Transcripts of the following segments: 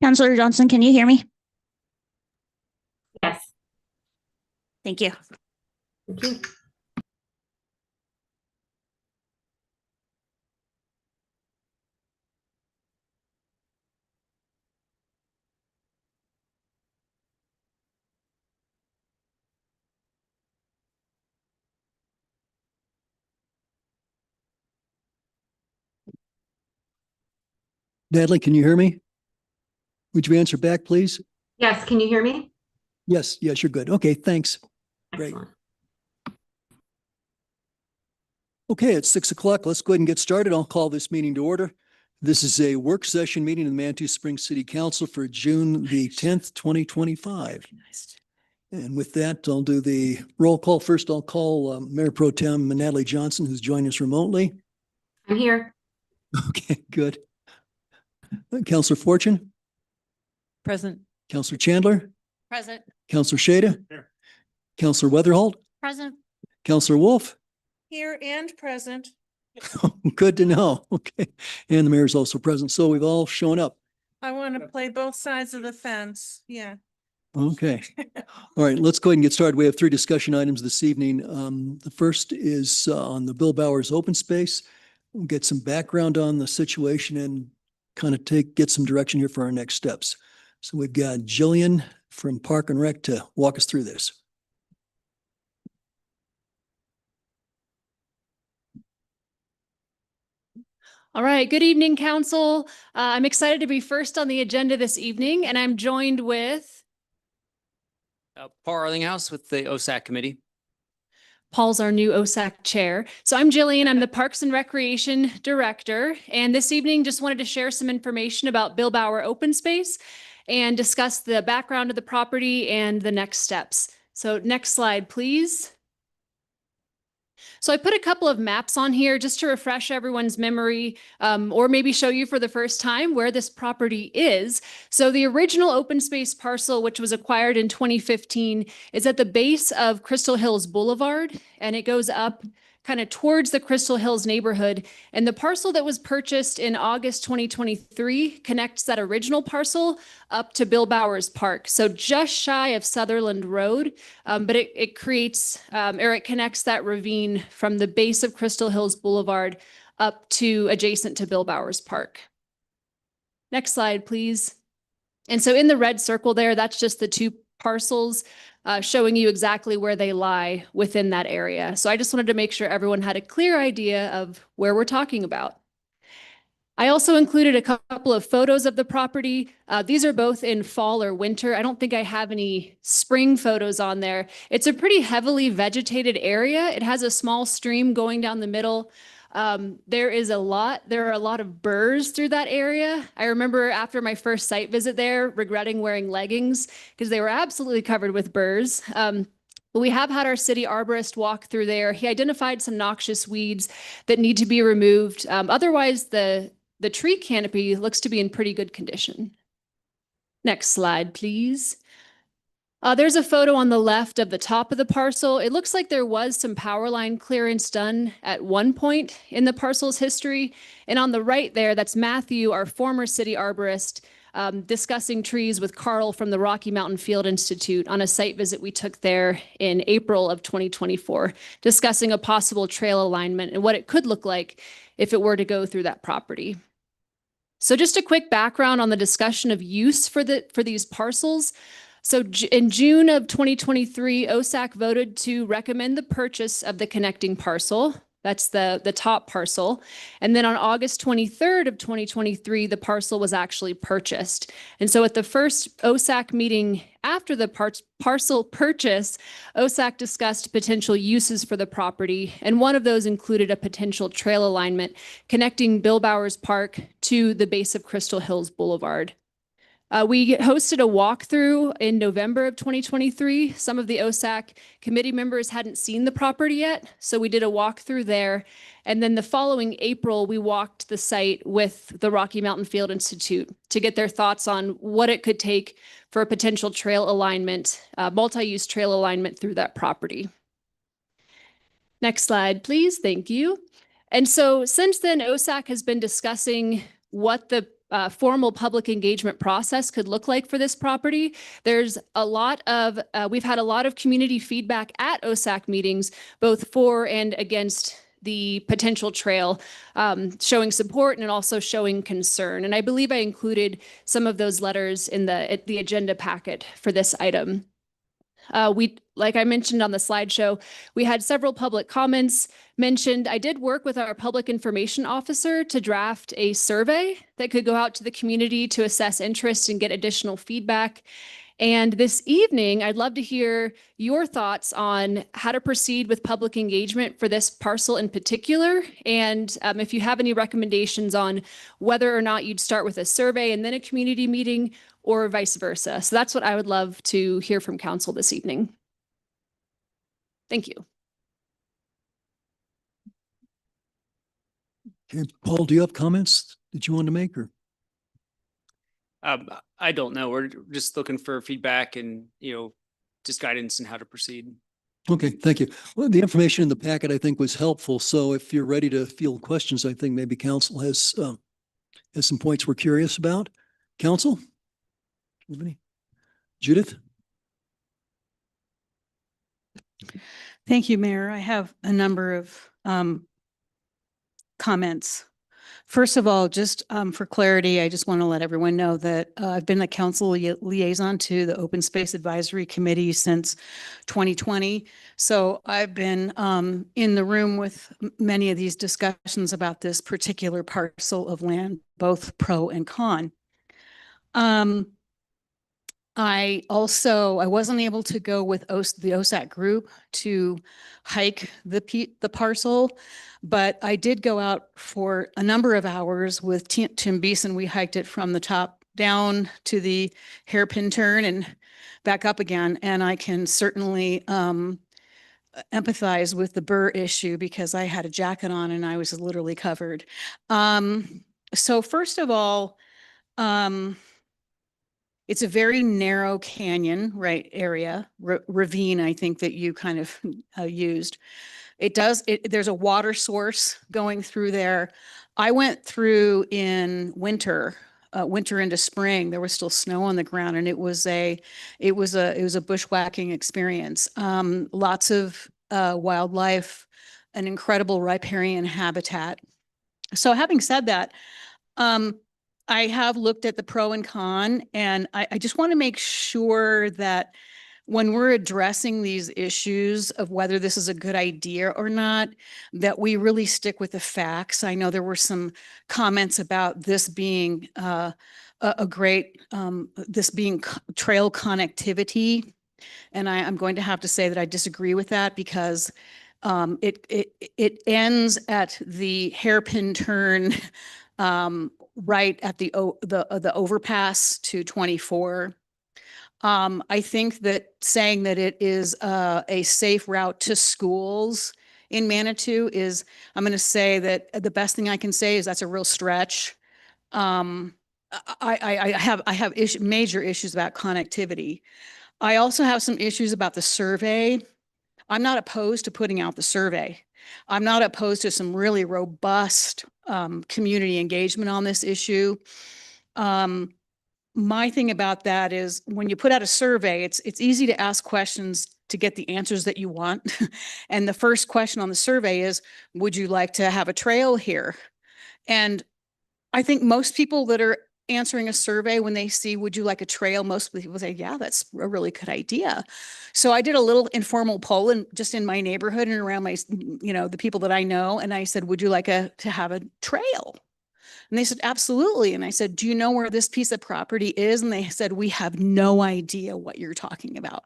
Councilor Johnson, can you hear me? Yes. Thank you. Thank you. Natalie, can you hear me? Would you answer back, please? Yes, can you hear me? Yes, you're good. Okay, thanks. Great. Excellent. Okay, it's 6 o'clock. Let's go ahead and get started. I'll call this meeting to order. This is a work session meeting of the Manitou Springs City Council for June the 10th, 2025. And with that, I'll do the roll call. First, I'll call Mayor Pro Tem Natalie Johnson, who's joined us remotely. I'm here. Okay, good. Councilor Fortune, Present. Councilor Chandler, Present. Councilor Shada, Here. Councilor Weatherholt, Present. Councilor Wolf. Here and present. Good to know. Okay. And the mayor's also present. So we've all shown up. I want to play both sides of the fence. Yeah. Okay. All right, let's go ahead and get started. We have 3 discussion items this evening. The first is on the Bill Bowers open space. We'll get some background on the situation and kind of get some direction here for our next steps. So we've got Jillian from Park and Rec to walk us through this. All right. Good evening, Council. I'm excited to be first on the agenda this evening, and I'm joined with Paul Arlinghouse with the OSAC committee. Paul's our new OSAC chair. So I'm Jillian. I'm the Parks and Recreation Director. And this evening, just wanted to share some information about Bill Bower Open Space and discuss the background of the property and the next steps. So next slide, please. So I put a couple of maps on here just to refresh everyone's memory, or maybe show you for the first time where this property is. So the original open space parcel, which was acquired in 2015, is at the base of Crystal Hills Boulevard, and it goes up kind of towards the Crystal Hills neighborhood. And the parcel that was purchased in August 2023 connects that original parcel up to Bill Bowers Park. So just shy of Sutherland Road, but it creates, or it connects that ravine from the base of Crystal Hills Boulevard up to adjacent to Bill Bowers Park. Next slide, please. And so in the red circle there, that's just the 2 parcels showing you exactly where they lie within that area. So I just wanted to make sure everyone had a clear idea of where we're talking about. I also included a couple of photos of the property. These are both in fall or winter. I don't think I have any spring photos on there. It's a pretty heavily vegetated area. It has a small stream going down the middle. There are a lot of burrs through that area. I remember after my first site visit there, regretting wearing leggings because they were absolutely covered with burrs. But we have had our city arborist walk through there. He identified some noxious weeds that need to be removed. Otherwise, the tree canopy looks to be in pretty good condition. Next slide, please. There's a photo on the left of the top of the parcel. It looks like there was some power line clearance done at one point in the parcel's history. And on the right there, that's Matthew, our former city arborist, discussing trees with Carl from the Rocky Mountain Field Institute on a site visit we took there in April of 2024, discussing a possible trail alignment and what it could look like if it were to go through that property. So just a quick background on the discussion of use for these parcels. So in June of 2023, OSAC voted to recommend the purchase of the connecting parcel. That's the top parcel. And then on August 23rd of 2023, the parcel was actually purchased. And so at the first OSAC meeting after the parcel purchase, OSAC discussed potential uses for the property. And one of those included a potential trail alignment connecting Bill Bowers Park to the base of Crystal Hills Boulevard. We hosted a walkthrough in November of 2023. Some of the OSAC committee members hadn't seen the property yet, so we did a walkthrough there. And then the following April, we walked the site with the Rocky Mountain Field Institute to get their thoughts on what it could take for a potential trail alignment, multi-use trail alignment through that property. Next slide, please. Thank you. And so since then, OSAC has been discussing what the formal public engagement process could look like for this property. There's a lot of, we've had a lot of community feedback at OSAC meetings, both for and against the potential trail, showing support and also showing concern. And I believe I included some of those letters in the agenda packet for this item. Like I mentioned on the slideshow, we had several public comments mentioned. I did work with our public information officer to draft a survey that could go out to the community to assess interest and get additional feedback. And this evening, I'd love to hear your thoughts on how to proceed with public engagement for this parcel in particular. And if you have any recommendations on whether or not you'd start with a survey and then a community meeting or vice versa. So that's what I would love to hear from council this evening. Thank you. Okay, Paul, do you have comments that you want to make or? I don't know. We're just looking for feedback and, just guidance on how to proceed. Okay, thank you. Well, the information in the packet I think was helpful. So if you're ready to field questions, I think maybe council has some points we're curious about. Council? You have any? Judith? Thank you, Mayor. I have a number of comments. First of all, just for clarity, I just want to let everyone know that I've been the council liaison to the Open Space Advisory Committee since 2020. So I've been in the room with many of these discussions about this particular parcel of land, both pro and con. I wasn't able to go with the OSAC group to hike the parcel, but I did go out for a number of hours with Tim Beeson. We hiked it from the top down to the hairpin turn and back up again. And I can certainly empathize with the burr issue because I had a jacket on and I was literally covered. So first of all, it's a very narrow canyon, right, area, ravine, I think that you kind of used. There's a water source going through there. I went through in winter into spring. There was still snow on the ground and it was a bushwhacking experience. Lots of wildlife, an incredible riparian habitat. So having said that, I have looked at the pro and con, and I just want to make sure that when we're addressing these issues of whether this is a good idea or not, that we really stick with the facts. I know there were some comments about this being a great, this being trail connectivity. And I'm going to have to say that I disagree with that because it ends at the hairpin turn right at the overpass to 24. I think that saying that it is a safe route to schools in Manitou is, I'm going to say that the best thing I can say is that's a real stretch. I have major issues about connectivity. I also have some issues about the survey. I'm not opposed to putting out the survey. I'm not opposed to some really robust community engagement on this issue. My thing about that is when you put out a survey, it's easy to ask questions to get the answers that you want. And the first question on the survey is, would you like to have a trail here? And I think most people that are answering a survey, when they see, would you like a trail? Most people say, yeah, that's a really good idea. So I did a little informal poll and just in my neighborhood and around my, the people that I know. And I said, would you like to have a trail? And they said, absolutely. And I said, do you know where this piece of property is? And they said, we have no idea what you're talking about.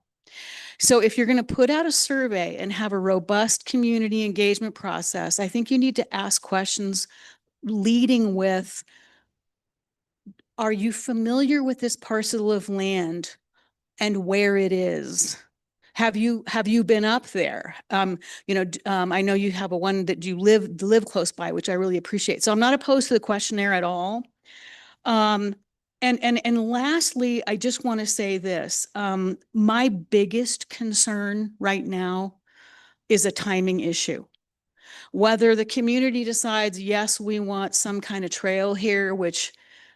So if you're going to put out a survey and have a robust community engagement process, I think you need to ask questions leading with, are you familiar with this parcel of land and where it is? Have you been up there? I know you have one that you live close by, which I really appreciate. So I'm not opposed to the questionnaire at all. And lastly, I just want to say this. My biggest concern right now is a timing issue. Whether the community decides, yes, we want some kind of trail here, which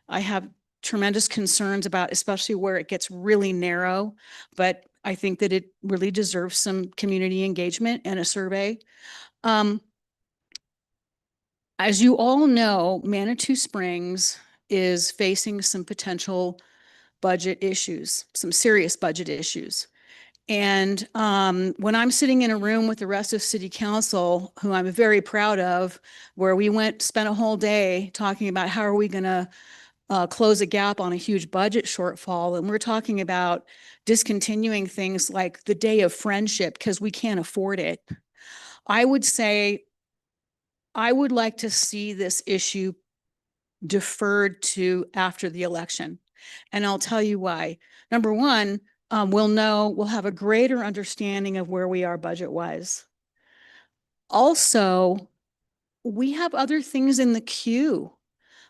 I have tremendous concerns about, especially where it gets really narrow, but I think that it really deserves some community engagement and a survey. As you all know, Manitou Springs is facing some potential budget issues, some serious budget issues. And when I'm sitting in a room with the rest of city council, who I'm very proud of, where we spent a whole day talking about how are we going to close a gap on a huge budget shortfall. And we're talking about discontinuing things like the Day of Friendship because we can't afford it. I would say I would like to see this issue deferred to after the election. And I'll tell you why. Number one, we'll have a greater understanding of where we are budget-wise. Also, we have other things in the queue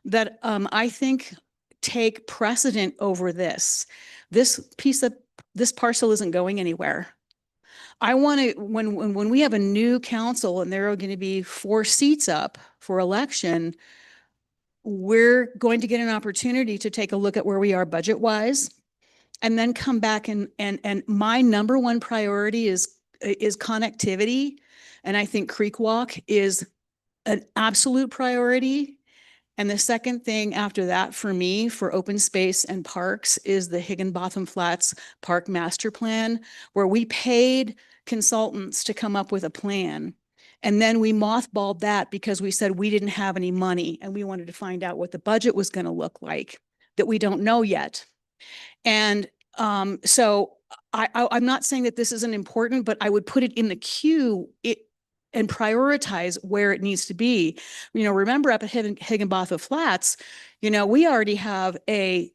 that I think take precedent over this. This parcel isn't going anywhere. I want to, when we have a new council and there are going to be 4 seats up for election, we're going to get an opportunity to take a look at where we are budget-wise and then come back and my number one priority is connectivity. And I think Creek Walk is an absolute priority. And the second thing after that for me, for open space and parks, is the Higginbotham Flats Park Master Plan, where we paid consultants to come up with a plan. And then we mothballed that because we said we didn't have any money and we wanted to find out what the budget was going to look like that we don't know yet. And so I'm not saying that this isn't important, but I would put it in the queue and prioritize where it needs to be. You know, remember up at Higginbotham Flats, you know, we already have a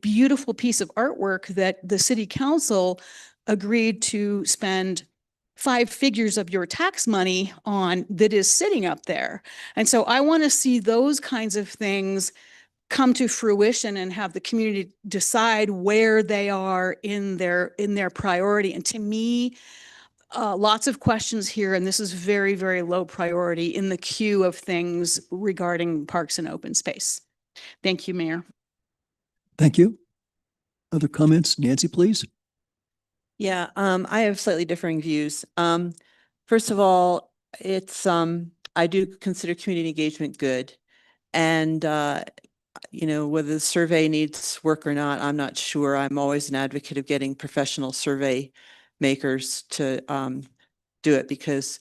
beautiful piece of artwork that the city council agreed to spend 5 figures of your tax money on that is sitting up there. And so I want to see those kinds of things come to fruition and have the community decide where they are in their priority. And to me, lots of questions here, and this is very, very low priority in the queue of things regarding parks and open space. Thank you, Mayor. Thank you. Other comments? Nancy, please. Yeah, I have slightly differing views. First of all, it's I do consider community engagement good. And you know, whether the survey needs work or not, I'm not sure. I'm always an advocate of getting professional survey makers to do it because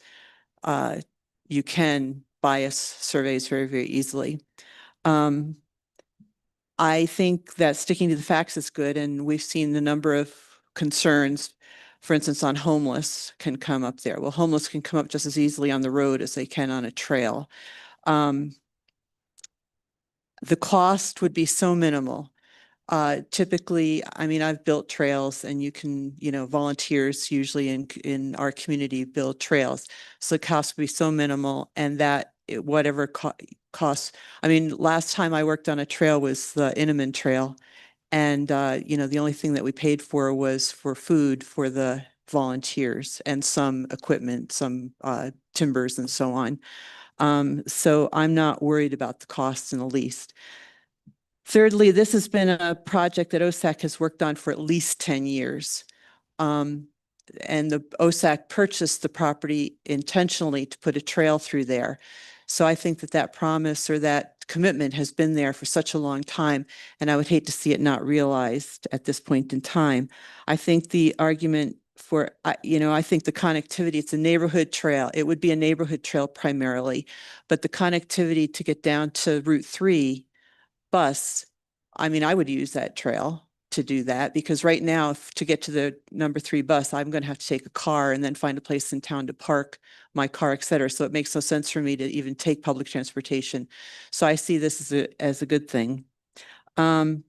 you can bias surveys very, very easily. I think that sticking to the facts is good, and we've seen the number of concerns, for instance, on homeless can come up there. Well, homeless can come up just as easily on the road as they can on a trail. The cost would be so minimal. Typically, I mean, I've built trails and you can, you know, volunteers usually in our community build trails. So the cost would be so minimal, and that whatever costs, I mean, last time I worked on a trail was the Inniman Trail. And, you know, the only thing that we paid for was for food for the volunteers and some equipment, some timbers and so on. So I'm not worried about the costs in the least. Thirdly, this has been a project that OSAC has worked on for at least 10 years. And the OSAC purchased the property intentionally to put a trail through there. So I think that that promise or that commitment has been there for such a long time, and I would hate to see it not realized at this point in time. I think the argument for, you know, I think the connectivity, it's a neighborhood trail. It would be a neighborhood trail primarily, but the connectivity to get down to Route 3 bus, I mean, I would use that trail to do that, because right now to get to the number 3 bus, I'm going to have to take a car and then find a place in town to park my car, et cetera. So it makes no sense for me to even take public transportation. So I see this as a good thing. And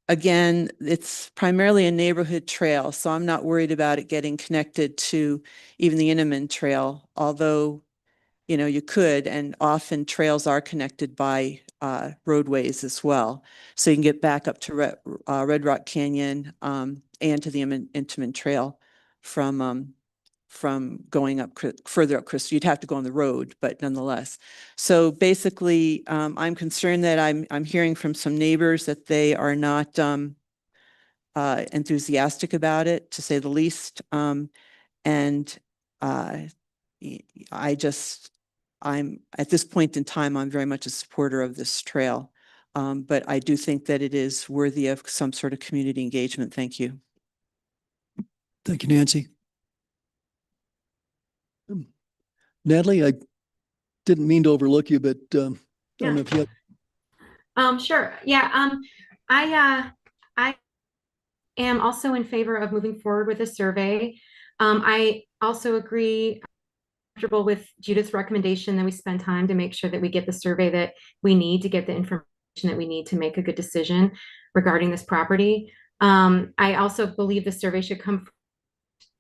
again, it's primarily a neighborhood trail, so I'm not worried about it getting connected to even the Inniman Trail, although, you know, you could, and often trails are connected by roadways as well. So you can get back up to Red Rock Canyon and to the Intamin Trail from from going up further up Crystal. You'd have to go on the road, but nonetheless. So basically, I'm concerned that I'm hearing from some neighbors that they are not enthusiastic about it, to say the least. And I'm at this point in time, I'm very much a supporter of this trail. But I do think that it is worthy of some sort of community engagement. Thank you. Thank you, Nancy. Natalie, I didn't mean to overlook you, but I don't know if you have. Sure. Yeah. I am also in favor of moving forward with a survey. I also agree comfortable with Judith's recommendation that we spend time to make sure that we get the survey that we need to get the information that we need to make a good decision regarding this property. I also believe the survey should come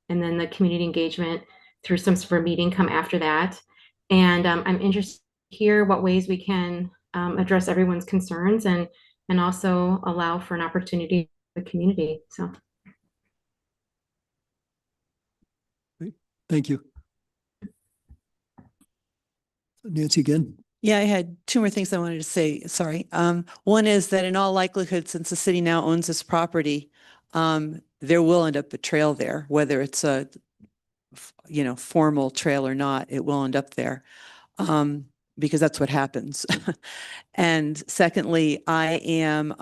and then the community engagement through some sort of meeting come after that. And I'm interested to hear what ways we can address everyone's concerns and also allow for an opportunity for the community. So. Thank you. Nancy again. Yeah, I had two more things I wanted to say. Sorry. One is that in all likelihood, since the city now owns this property, there will end up a trail there, whether it's a, formal trail or not, it will end up there. Because that's what happens. And secondly, I am,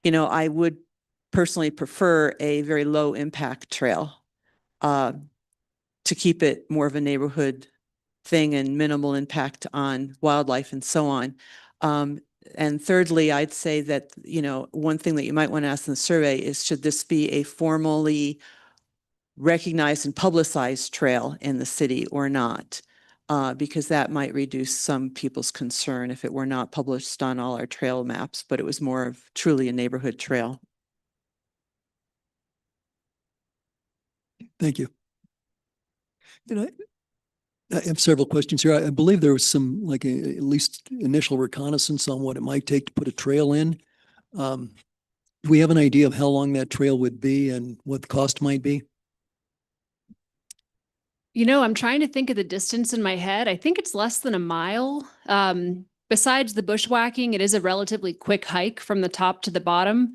I would personally prefer a very low impact trail, to keep it more of a neighborhood thing and minimal impact on wildlife and so on. And thirdly, I'd say that, one thing that you might want to ask in the survey is, should this be a formally recognized and publicized trail in the city or not? Because that might reduce some people's concern if it were not published on all our trail maps, but it was more of truly a neighborhood trail. Thank you. I have several questions here. I believe there was some, like, at least initial reconnaissance on what it might take to put a trail in. Do we have an idea of how long that trail would be and what the cost might be? I'm trying to think of the distance in my head. I think it's less than a mile. Besides the bushwhacking, it is a relatively quick hike from the top to the bottom.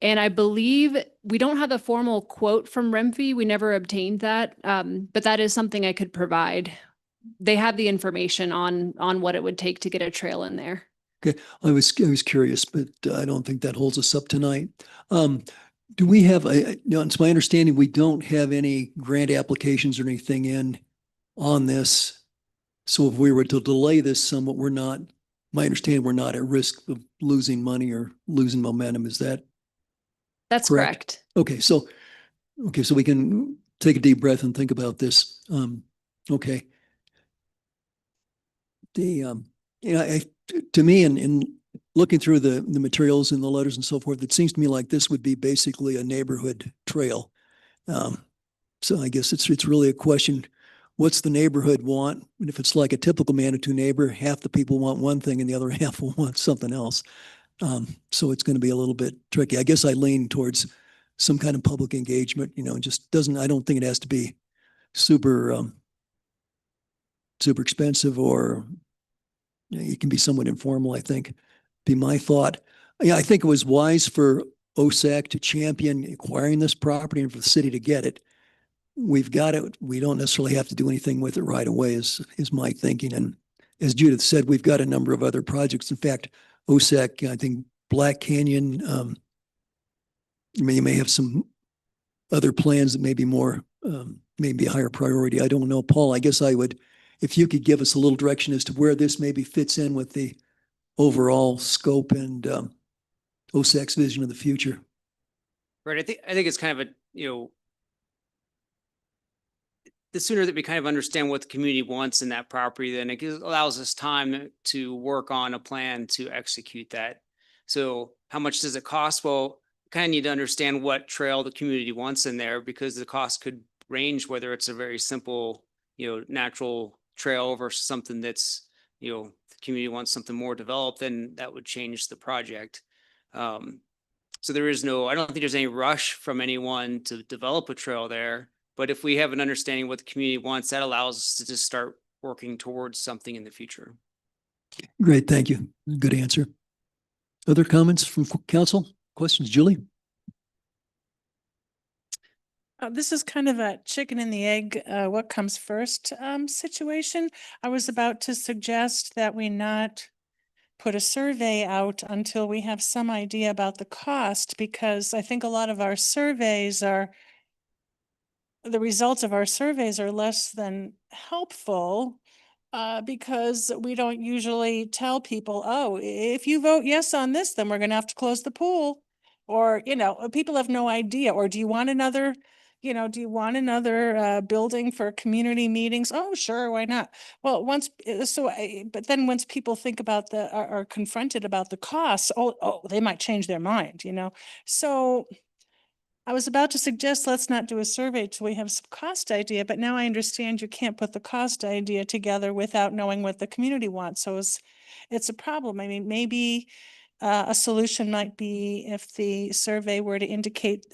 And I believe we don't have a formal quote from REMFE. We never obtained that, but that is something I could provide. They have the information on what it would take to get a trail in there. Okay, I was curious, but I don't think that holds us up tonight. Do we have it's my understanding we don't have any grant applications or anything in on this. So if we were to delay this somewhat, my understanding, we're not at risk of losing money or losing momentum. Is that? That's correct? Okay, so we can take a deep breath and think about this. Okay. To me, in looking through the materials and the letters and so forth, it seems to me like this would be basically a neighborhood trail. So I guess it's really a question, what's the neighborhood want? And if it's like a typical Manitou neighbor, half the people want one thing and the other half will want something else. So it's going to be a little bit tricky. I guess I lean towards some kind of public engagement, just I don't think it has to be super expensive, or it can be somewhat informal, I think, be my thought. Yeah, I think it was wise for OSAC to champion acquiring this property and for the city to get it. We've got it. We don't necessarily have to do anything with it right away is my thinking. And as Judith said, we've got a number of other projects. In fact, OSAC, I think Black Canyon, you may have some other plans that may be more, maybe a higher priority. I don't know. Paul, I guess if you could give us a little direction as to where this maybe fits in with the overall scope and OSAC's vision of the future. Right. I think it's kind of the sooner that we kind of understand what the community wants in that property, then it allows us time to work on a plan to execute that. So how much does it cost? Well, kind of need to understand what trail the community wants in there, because the cost could range, whether it's a very simple, natural trail versus something that's, the community wants something more developed, then that would change the project. So I don't think there's any rush from anyone to develop a trail there. But if we have an understanding of what the community wants, that allows us to just start working towards something in the future. Great, thank you. Good answer. Other comments from council? Questions, Julie? This is kind of a chicken and the egg, what comes first, situation. I was about to suggest that we not put a survey out until we have some idea about the cost, because I think a lot of our surveys are, the results of our surveys are less than helpful, because we don't usually tell people, oh, if you vote yes on this, then we're gonna have to close the pool. Or, people have no idea. Or do you want another, do you want another building for community meetings? Oh, sure, why not? Well, but then once people think about are confronted about the costs, they might change their mind, So I was about to suggest, let's not do a survey till we have some cost idea, but now I understand you can't put the cost idea together without knowing what the community wants. So it's a problem. I mean, maybe a solution might be if the survey were to indicate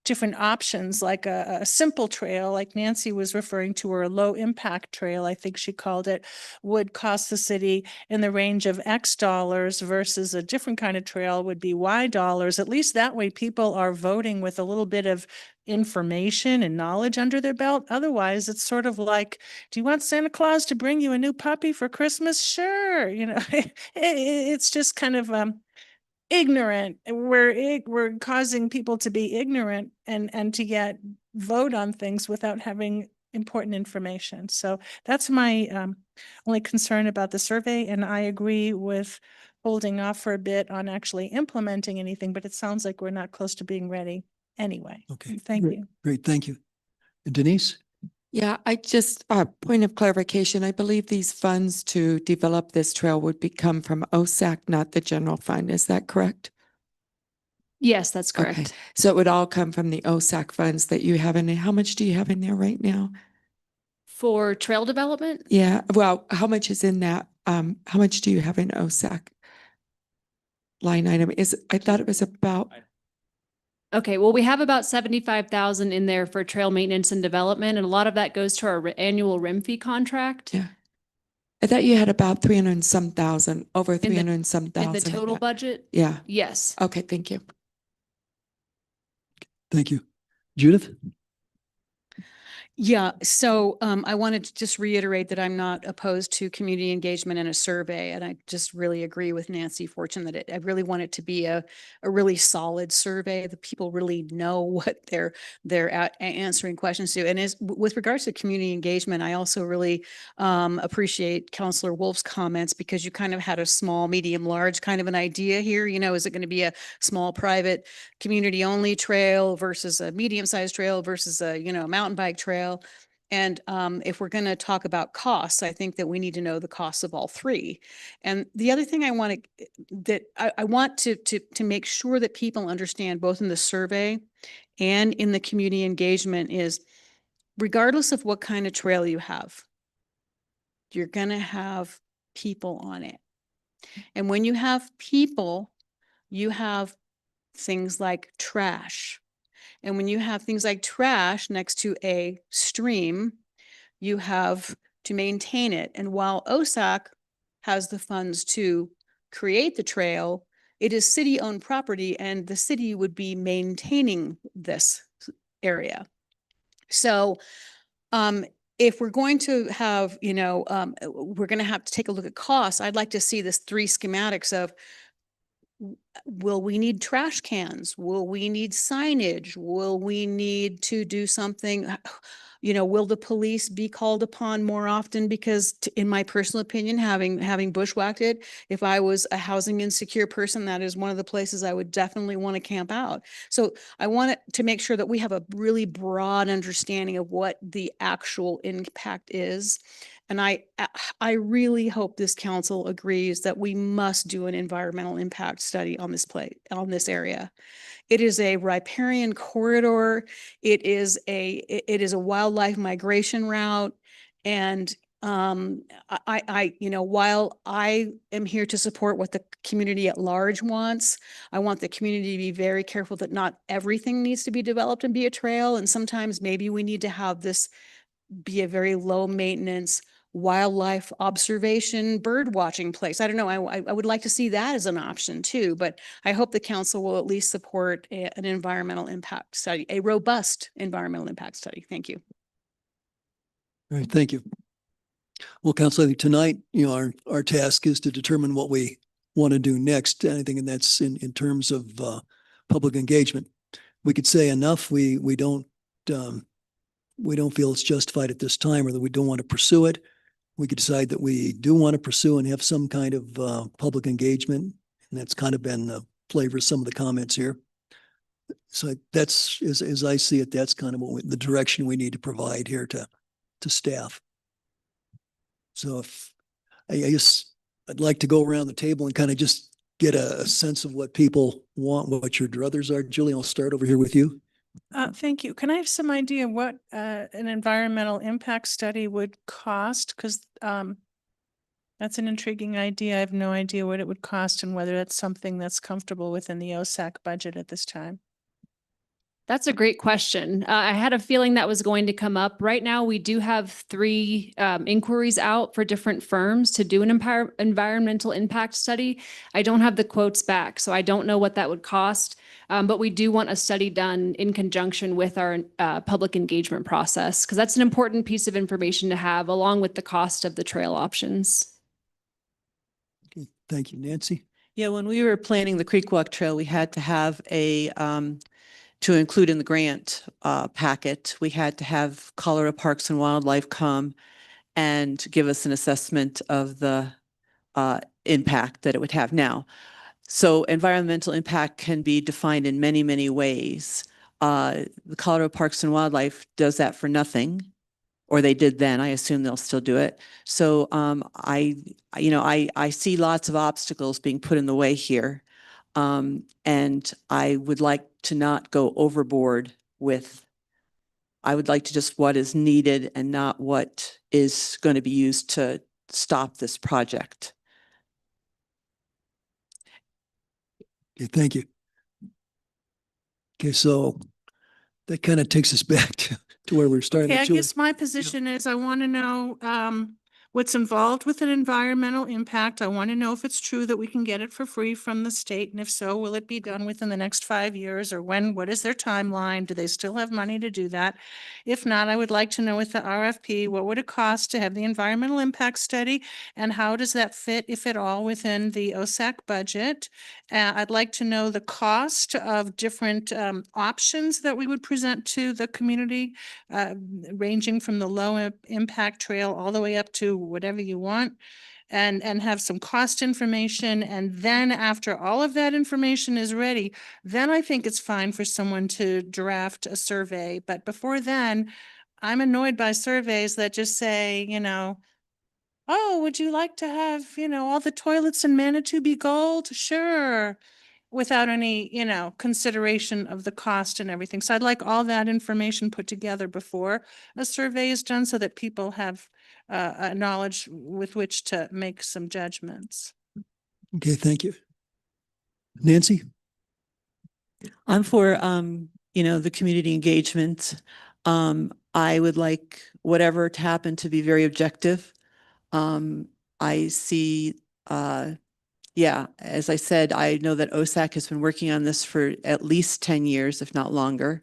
different options, like a simple trail, like Nancy was referring to, or a low impact trail, I think she called it, would cost the city in the range of X dollars versus a different kind of trail would be Y dollars. At least that way people are voting with a little bit of information and knowledge under their belt. Otherwise, it's sort of like, do you want Santa Claus to bring you a new puppy for Christmas? Sure. It's just kind of ignorant. We're causing people to be ignorant and to yet vote on things without having important information. So that's my only concern about the survey. And I agree with holding off for a bit on actually implementing anything, but it sounds like we're not close to being ready anyway. Okay. Thank great, you. Great, thank you. Denise? Yeah, I just, point of clarification, I believe these funds to develop this trail would come from OSAC, not the general fund. Is that correct? Yes, that's Okay. correct. So it would all come from the OSAC funds that you have in there. How much do you have in there right now? For trail development? Yeah, well, how much is in that? How much do you have in OSAC line item? I thought it was about, Okay, well, we have about 75,000 in there for trail maintenance and development, and a lot of that goes to our annual RIM fee contract. yeah. I thought you had about 300 and some thousand, over the- 300 and some In thousand. the total budget? Yeah. Yes. Okay, thank you. Thank you. Judith? Yeah, so I wanted to just reiterate that I'm not opposed to community engagement in a survey. And I just really agree with Nancy Fortune that I really want it to be a really solid survey that people really know what they're answering questions to. And with regards to community engagement, I also really appreciate Councillor Wolf's comments, because you kind of had a small, medium, large kind of an idea here. Is it going to be a small private community only trail versus a medium-sized trail versus a, mountain bike trail? And if we're going to talk about costs, I think that we need to know the costs of all three. And the other thing I want to make sure that people understand, both in the survey and in the community engagement, is regardless of what kind of trail you have, you're going to have people on it. And when you have people, you have things like trash. And when you have things like trash next to a stream, you have to maintain it. And while OSAC has the funds to create the trail, it is city-owned property, and the city would be maintaining this area. So if we're going to have, we're going to have to take a look at costs, I'd like to see this 3 schematics of, will we need trash cans? Will we need signage? Will we need to do something? Will the police be called upon more often? Because in my personal opinion, having bushwhacked it, if I was a housing insecure person, that is one of the places I would definitely want to camp out. So I want to make sure that we have a really broad understanding of what the actual impact is. And I really hope this council agrees that we must do an environmental impact study on this area. It is a riparian corridor. It is a wildlife migration route. And While I am here to support what the community at large wants, I want the community to be very careful that not everything needs to be developed and be a trail. And sometimes maybe we need to have this be a very low maintenance wildlife observation, bird watching place. I don't know. I would like to see that as an option too, but I hope the council will at least support an environmental impact study, a robust environmental impact study. Thank you. All right, thank you. Well, Council, I think tonight, our task is to determine what we want to do next. Anything, and that's in terms of public engagement. We could say enough. We don't feel it's justified at this time, or that we don't want to pursue it. We could decide that we do want to pursue and have some kind of public engagement, and that's kind of been the flavor of some of the comments here. So that's, as I see it, that's kind of the direction we need to provide here to staff. So if I guess I'd like to go around the table and kind of just get a sense of what people want, what your druthers are. Julie, I'll start over here with you. Thank you. Can I have some idea what an environmental impact study would cost? Because that's an intriguing idea. I have no idea what it would cost and whether that's something that's comfortable within the OSAC budget at this time. That's a great question. I had a feeling that was going to come up. Right now, we do have 3 inquiries out for different firms to do an environmental impact study. I don't have the quotes back, so I don't know what that would cost. But we do want a study done in conjunction with our public engagement process, because that's an important piece of information to have, along with the cost of the trail options. Okay, thank you, Nancy. Yeah, when we were planning the Creek Walk Trail, we had to have to include in the grant packet, we had to have Colorado Parks and Wildlife come and give us an assessment of the impact that it would have. Now, so environmental impact can be defined in many, many ways. The Colorado Parks and Wildlife does that for nothing, or they did then. I assume they'll still do it. So I see lots of obstacles being put in the way here. And I would like to not go overboard with, I would like to just what is needed and not what is going to be used to stop this project. Okay, thank you. Okay, so that kind of takes us back to where we were starting. Okay, I Julie. guess my position is I want to know what's involved with an environmental impact. I want to know if it's true that we can get it for free from the state. And if so, will it be done within the next 5 years, or when? What is their timeline? Do they still have money to do that? If not, I would like to know with the RFP, what would it cost to have the environmental impact study? And how does that fit, if at all, within the OSAC budget? I'd like to know the cost of different options that we would present to the community, ranging from the low impact trail all the way up to whatever you want, and have some cost information. And then after all of that information is ready, then I think it's fine for someone to draft a survey. But before then, I'm annoyed by surveys that just say, oh, would you like to have, all the toilets in Manitou be gold? Sure. Without any, consideration of the cost and everything. So I'd like all that information put together before a survey is done, so that people have a knowledge with which to make some judgments. Okay, thank you. Nancy? I'm for, the community engagement. I would like whatever to happen to be very objective. I see, as I said, I know that OSAC has been working on this for at least 10 years, if not longer.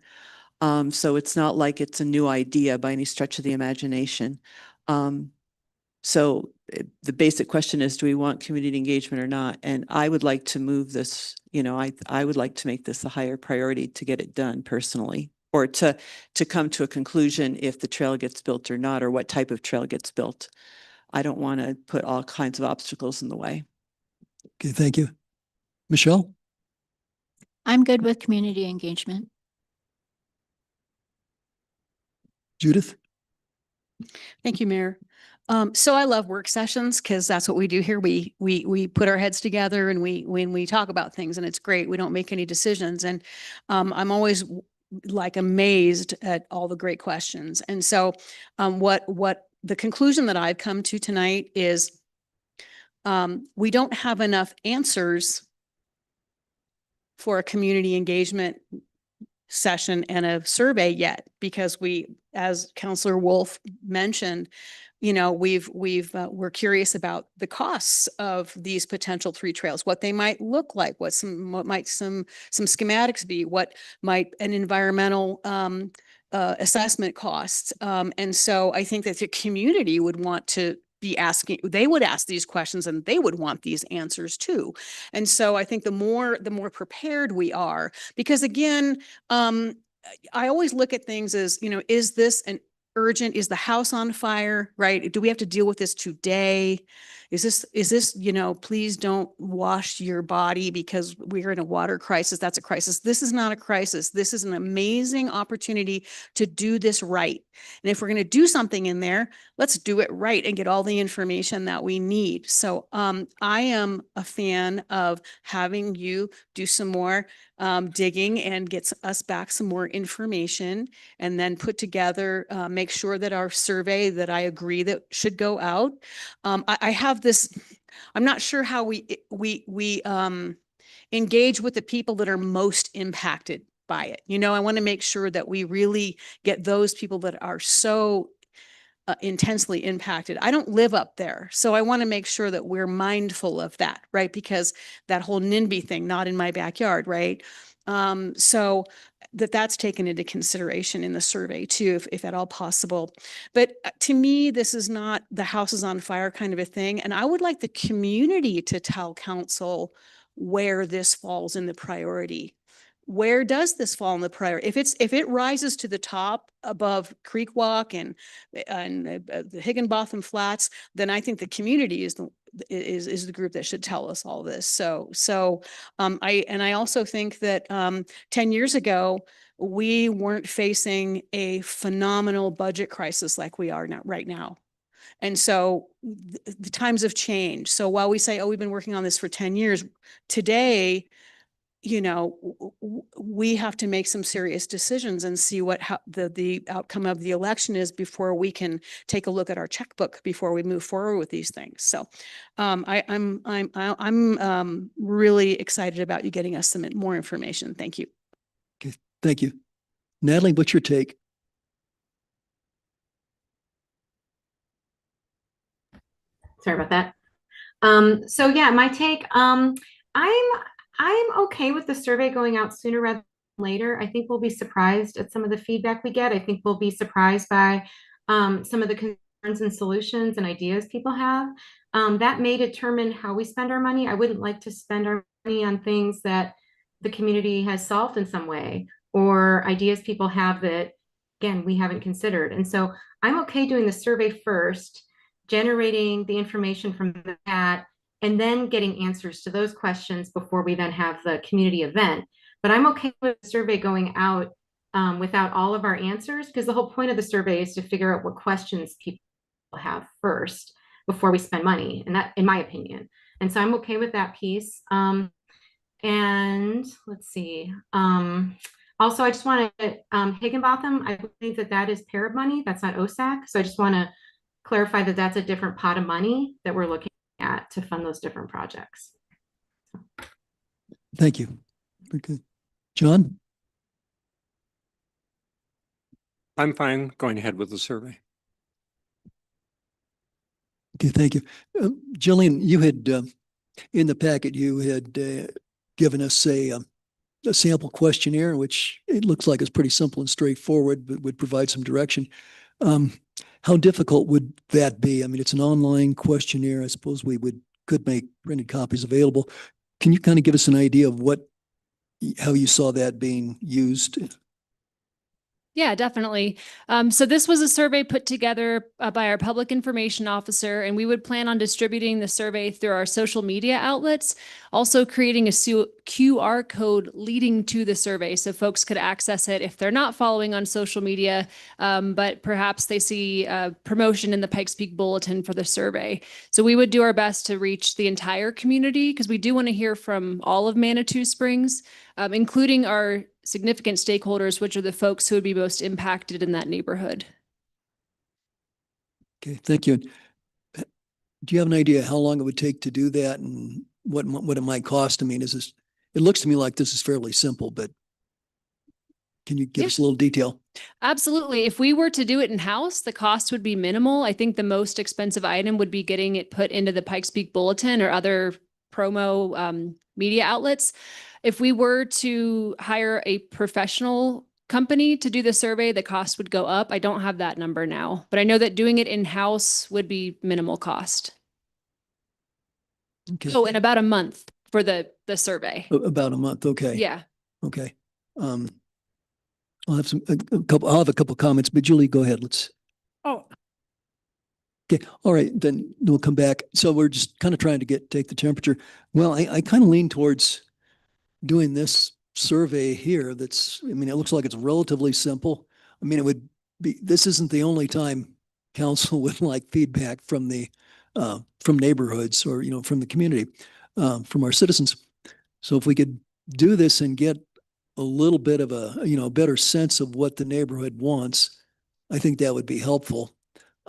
So it's not like it's a new idea by any stretch of the imagination. So the basic question is, do we want community engagement or not? And I would like to move this, I would like to make this a higher priority to get it done personally, or to come to a conclusion if the trail gets built or not, or what type of trail gets built. I don't want to put all kinds of obstacles in the way. Okay, thank you. Michelle? I'm good with community engagement. Judith? Thank you, Mayor. So I love work sessions, because that's what we do here. We put our heads together and we talk about things, and it's great. We don't make any decisions. And I'm always amazed at all the great questions. And so what the conclusion that I've come to tonight is we don't have enough answers for a community engagement session and a survey yet, because we, as Councillor Wolf mentioned, you know, we're curious about the costs of these potential 3 trails, what they might look like, what might some schematics be, what might an environmental assessment cost. And so I think that the community would want to be asking, they would ask these questions and they would want these answers too. And so I think the more prepared we are, because again, I always look at things as, you know, is this an urgent? Is the house on fire, right? Do we have to deal with this today? Is this, you know, please don't wash your body because we're in a water crisis. That's a crisis. This is not a crisis. This is an amazing opportunity to do this right. And if we're going to do something in there, let's do it right and get all the information that we need. So I am a fan of having you do some more digging and get us back some more information, and then put together, make sure that our survey that I agree that should go out. I have this, I'm not sure how we engage with the people that are most impacted by it. You know, I want to make sure that we really get those people that are so intensely impacted. I don't live up there, so I want to make sure that we're mindful of that, right? Because that whole NIMBY thing, not in my backyard, right? So that's taken into consideration in the survey too, if at all possible. But to me, this is not the house is on fire kind of a thing. And I would like the community to tell council where this falls in the priority. Where does this fall in the priority? If it rises to the top above Creek Walk and the Higginbotham Flats, then I think the community is the group that should tell us all this. So I also think that 10 years ago we weren't facing a phenomenal budget crisis like we are now right now. And so the times have changed. So while we say, oh, we've been working on this for 10 years, today, you know, we have to make some serious decisions and see what the outcome of the election is before we can take a look at our checkbook before we move forward with these things. So I'm really excited about you getting us some more information. Thank you. Okay, thank you. Natalie, what's your take? Sorry about that. So yeah, my take, I'm okay with the survey going out sooner rather than later. I think we'll be surprised at some of the feedback we get. I think we'll be surprised by some of the concerns and solutions and ideas people have. That may determine how we spend our money. I wouldn't like to spend our money on things that the community has solved in some way, or ideas people have that, again, we haven't considered. And so I'm okay doing the survey first, generating the information from that, and then getting answers to those questions before we then have the community event. But I'm okay with the survey going out without all of our answers, because the whole point of the survey is to figure out what questions people have first before we spend money, and that, in my opinion. And so I'm okay with that piece. And let's see. Also, I just want to, Higginbotham, I believe that is PARB money. That's not OSAC. So I just want to clarify that that's a different pot of money that we're looking at to fund those different projects. Thank you. Very good. John? I'm fine going ahead with the survey. Okay, thank you. Jillian, you had, in the packet, you had given us a sample questionnaire, which it looks like is pretty simple and straightforward, but would provide some direction. How difficult would that be? I mean, it's an online questionnaire. I suppose we could make printed copies available. Can you kind of give us an idea of how you saw that being used? Yeah, definitely. So this was a survey put together by our public information officer, and we would plan on distributing the survey through our social media outlets, also creating a QR code leading to the survey so folks could access it if they're not following on social media, but perhaps they see a promotion in the Pikes Peak Bulletin for the survey. So we would do our best to reach the entire community, because we do want to hear from all of Manitou Springs, including our significant stakeholders, which are the folks who would be most impacted in that neighborhood. Okay, thank you. Do you have an idea how long it would take to do that and what it might cost? I mean, it looks to me like this is fairly simple, but can you give Yeah. us a little detail? Absolutely. If we were to do it in-house, the cost would be minimal. I think the most expensive item would be getting it put into the Pikes Peak Bulletin or other promo media outlets. If we were to hire a professional company to do the survey, the cost would go up. I don't have that number now, but I know that doing it in-house would be minimal cost. Okay. So in about a month for the survey. About a month, okay. Yeah. Okay. I'll have I'll have a couple comments, but Julie, go ahead. Oh, Okay, all right, then we'll come back. So we're just kind of trying to take the temperature. Well, I kind of lean towards doing this survey here. I mean, it looks like it's relatively simple. I mean, this isn't the only time council would like feedback from from neighborhoods or, from the community, from our citizens. So if we could do this and get a little bit of a better sense of what the neighborhood wants, I think that would be helpful.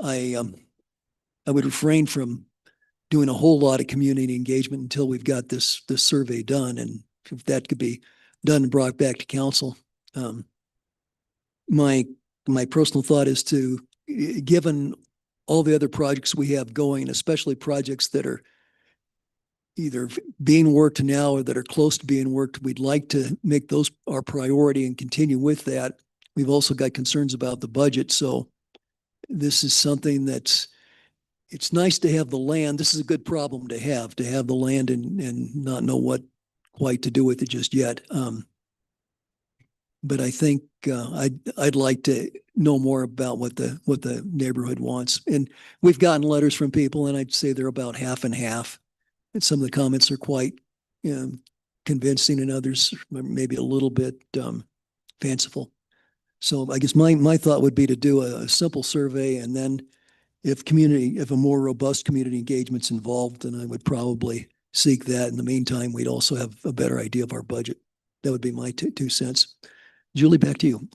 I would refrain from doing a whole lot of community engagement until we've got this survey done, and if that could be done and brought back to council. My personal thought is to, given all the other projects we have going, especially projects that are either being worked now or that are close to being worked, we'd like to make those our priority and continue with that. We've also got concerns about the budget. So this is something it's nice to have the land. This is a good problem to have the land and not know what quite to do with it just yet. But I think I'd like to know more about what the neighborhood wants. And we've gotten letters from people, and I'd say they're about half and half. And some of the comments are quite convincing, and others maybe a little bit fanciful. So I guess my thought would be to do a simple survey, and then if a more robust community engagement's involved, then I would probably seek that. In the meantime, we'd also have a better idea of our budget. That would be my 2 cents. Julie, back to you.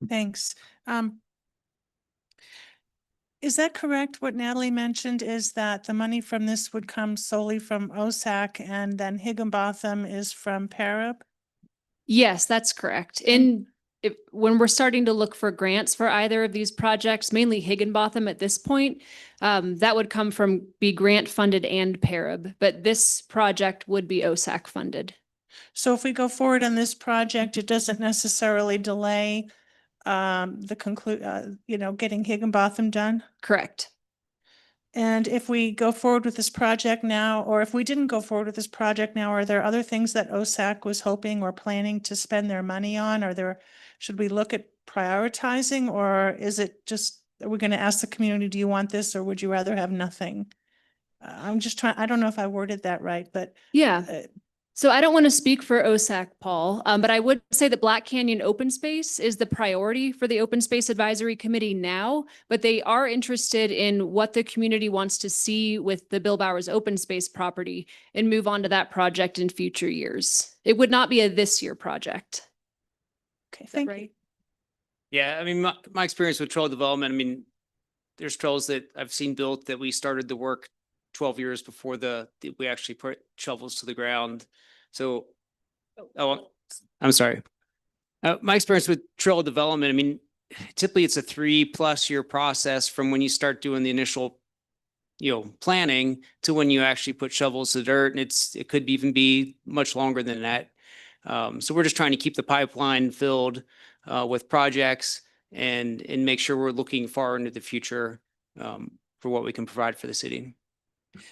thanks. Is that correct? What Natalie mentioned is that the money from this would come solely from OSAC and then Higginbotham is from Parib? Yes, that's correct. When we're starting to look for grants for either of these projects, mainly Higginbotham at this point, that would be grant funded and Parib, but this project would be OSAC funded. So if we go forward on this project, it doesn't necessarily delay getting Higginbotham done? Correct. And if we go forward with this project now, or if we didn't go forward with this project now, are there other things that OSAC was hoping or planning to spend their money on? Should we look at prioritizing, or is it just, are we going to ask the community, do you want this, or would you rather have nothing? I'm just I don't know if I worded that right, but. Yeah. So I don't want to speak for OSAC, Paul, but I would say that Black Canyon Open Space is the priority for the Open Space Advisory Committee now, but they are interested in what the community wants to see with the Bill Bowers Open Space property and move on to that project in future years. It would not be a this year project. Okay, Is that thank you. right? Yeah, I mean, my experience with trail development, I mean, there's trails that I've seen built that we started the work 12 years before we actually put shovels to the ground. So, I'm sorry. My experience with trail development, I mean, typically it's a 3+ year process from when you start doing the initial, planning to when you actually put shovels to dirt, and it could even be much longer than that. So we're just trying to keep the pipeline filled with projects and make sure we're looking far into the future for what we can provide for the city.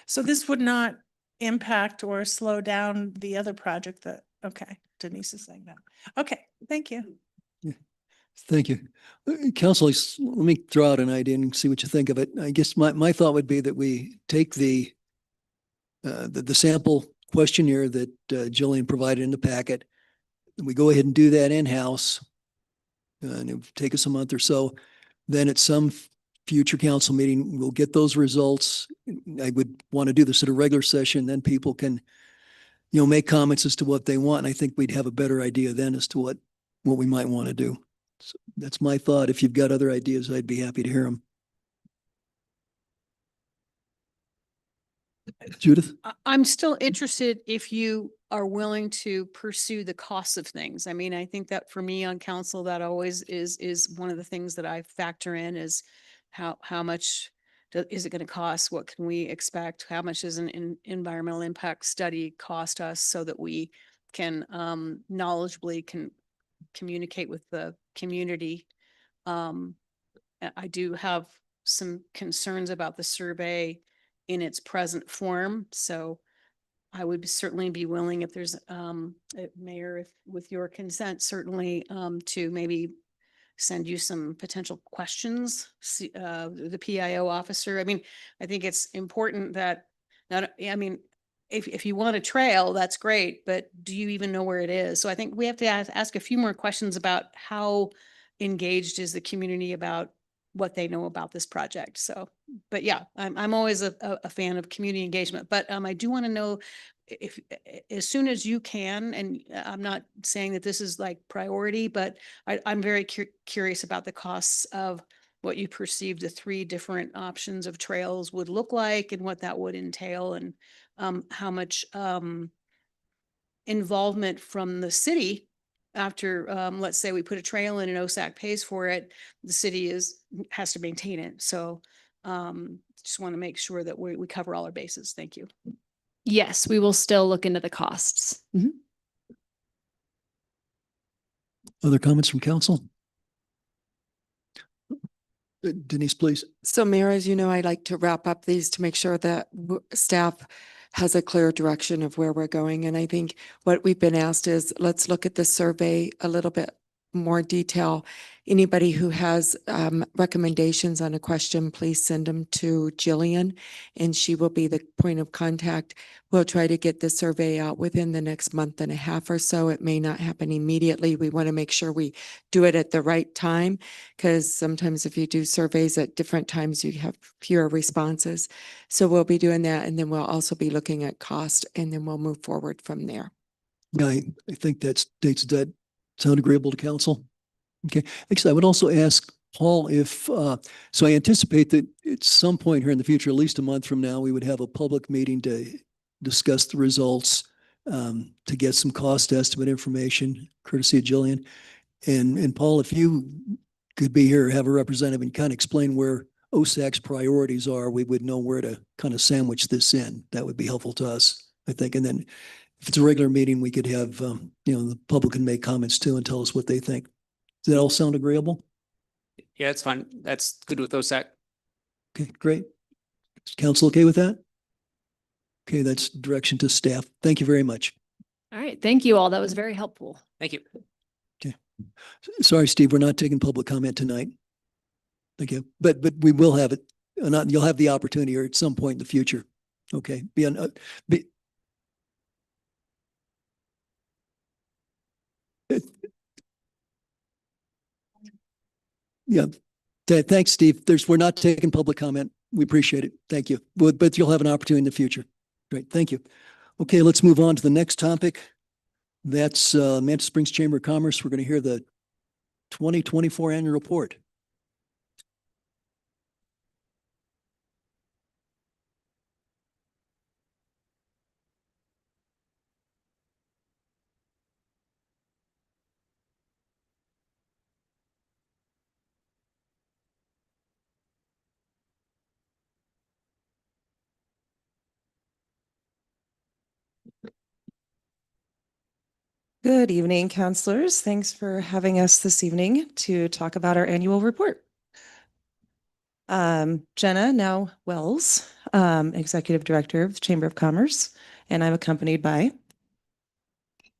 So this would not impact or slow down the other project okay, Denise is saying that. Okay, thank you. Thank you. Council, let me throw out an idea and see what you think of it. I guess my thought would be that we take the sample questionnaire that Jillian provided in the packet. We go ahead and do that in-house, and it would take us a month or so. Then at some future council meeting, we'll get those results. I would want to do this at a regular session. Then people can, make comments as to what they want. And I think we'd have a better idea then as to what we might want to do. So that's my thought. If you've got other ideas, I'd be happy to hear them. Judith? I'm still interested if you are willing to pursue the costs of things. I mean, I think that for me on council, that always is one of the things that I factor in is how much is it going to cost? What can we expect? How much does an environmental impact study cost us so that we can knowledgeably communicate with the community? I do have some concerns about the survey in its present form. So I would certainly be willing if there's, Mayor, if with your consent, certainly to maybe send you some potential questions, the PIO officer. I mean, I think it's important that I mean, if you want a trail, that's great, but do you even know where it is? So I think we have to ask a few more questions about how engaged is the community about what they know about this project. So, but yeah, I'm always a fan of community engagement, but I do want to know if as soon as you can, and I'm not saying that this is like priority, but I'm very curious about the costs of what you perceive the 3 different options of trails would look like and what that would entail, and how much involvement from the city after, let's say we put a trail in and OSAC pays for it, the city has to maintain it. So just want to make sure that we cover all our bases. Thank you. Yes, we will still look into the costs. Other comments from council? Denise, please. So Mayor, as you know, I like to wrap up these to make sure that staff has a clear direction of where we're going. And I think what we've been asked is let's look at the survey a little bit more detail. Anybody who has recommendations on a question, please send them to Jillian and she will be the point of contact. We'll try to get the survey out within the next month and a half or so. It may not happen immediately. We want to make sure we do it at the right time because sometimes if you do surveys at different times, you have fewer responses. So we'll be doing that and then we'll also be looking at cost and then we'll move forward from there. Yeah, I think that's dates that sound agreeable to council. Okay. Actually, I would also ask Paul if, so I anticipate that at some point here in the future, at least a month from now, we would have a public meeting to discuss the results, to get some cost estimate information, courtesy of Jillian. And Paul, if you could be here, have a representative and kind of explain where OSAC's priorities are, we would know where to kind of sandwich this in. That would be helpful to us, I think. And then if it's a regular meeting, we could have, the public can make comments too and tell us what they think. Does that all sound agreeable? Yeah, it's fine. That's good with OSAC. Okay, great. Is council okay with that? Okay, that's direction to staff. Thank you very much. All right. Thank you all. That was very helpful. Thank you. Okay. Sorry, Steve, we're not taking public comment tonight. Thank you. But we will have it. You'll have the opportunity or at some point in the future. Okay. Yeah. Thanks, Steve. We're not taking public comment. We appreciate it. Thank you. But you'll have an opportunity in the future. Great. Thank you. Okay, let's move on to the next topic. That's Mantis Springs Chamber of Commerce. We're going to hear the 2024 annual report. Good evening, counselors. Thanks for having us this evening to talk about our annual report. Jenna now Wells, Executive Director of the Chamber of Commerce, and I'm accompanied by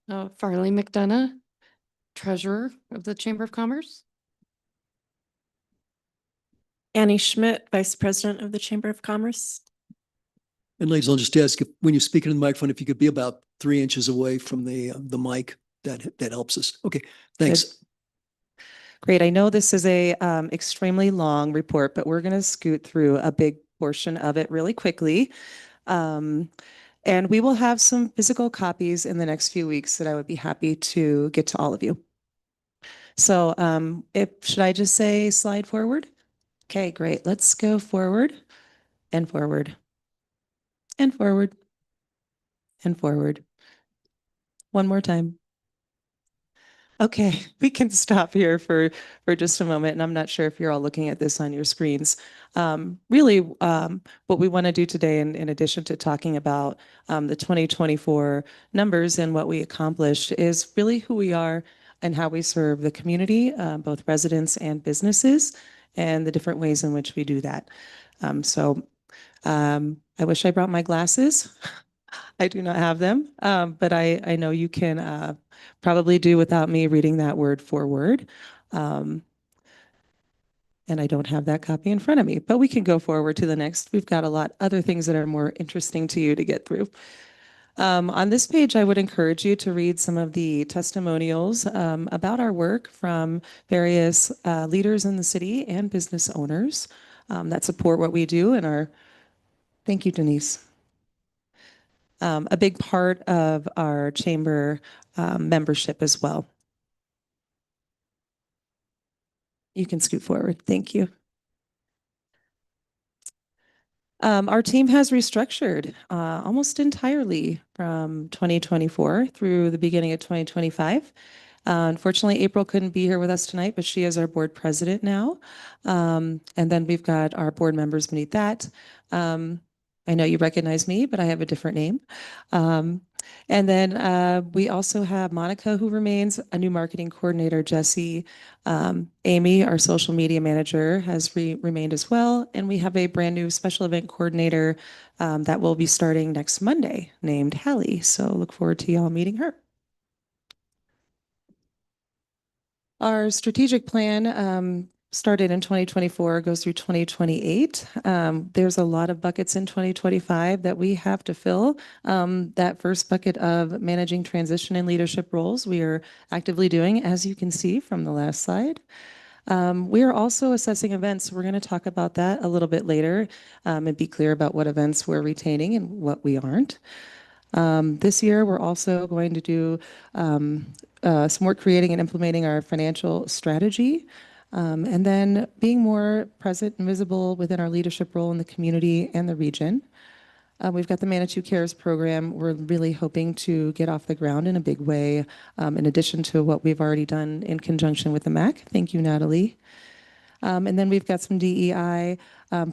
Farley McDonough, Treasurer of the Chamber of Commerce. Annie Schmidt, Vice President of the Chamber of Commerce. And ladies, I'll just ask if, when you speak into the microphone, if you could be about 3 inches away from the mic, that helps us. Okay, thanks. Good. Great. I know this is a extremely long report, but we're going to scoot through a big portion of it really quickly. And we will have some physical copies in the next few weeks that I would be happy to get to all of you. So should I just say slide forward? Okay, great. Let's go forward and forward and forward and forward. One more time. Okay, we can stop here for just a moment, and I'm not sure if you're all looking at this on your screens. Really, what we want to do today, in addition to talking about the 2024 numbers and what we accomplished, is really who we are and how we serve the community, both residents and businesses, and the different ways in which we do that. I wish I brought my glasses. I do not have them, but I know you can probably do without me reading that word for word. And I don't have that copy in front of me, but we can go forward to the next. We've got a lot other things that are more interesting to you to get through. On this page, I would encourage you to read some of the testimonials about our work from various leaders in the city and business owners that support what we do and are, thank you, Denise. A big part of our chamber membership as well. You can scoot forward. Thank you. Our team has restructured almost entirely from 2024 through the beginning of 2025. Unfortunately, April couldn't be here with us tonight, but she is our board president now. And then we've got our board members beneath that. I know you recognize me, but I have a different name. And then we also have Monica, who remains, a new marketing coordinator, Jesse. Amy, our social media manager, has remained as well. And we have a brand new special event coordinator that will be starting next Monday named Hallie. So look forward to y'all meeting her. Our strategic plan started in 2024, goes through 2028. There's a lot of buckets in 2025 that we have to fill. That first bucket of managing transition and leadership roles, we are actively doing, as you can see from the last slide. We are also assessing events. We're going to talk about that a little bit later and be clear about what events we're retaining and what we aren't. This year, we're also going to do some work creating and implementing our financial strategy. And then being more present and visible within our leadership role in the community and the region. We've got the Manitou Cares program. We're really hoping to get off the ground in a big way, in addition to what we've already done in conjunction with the MAC. Thank you, Natalie. And then we've got some DEI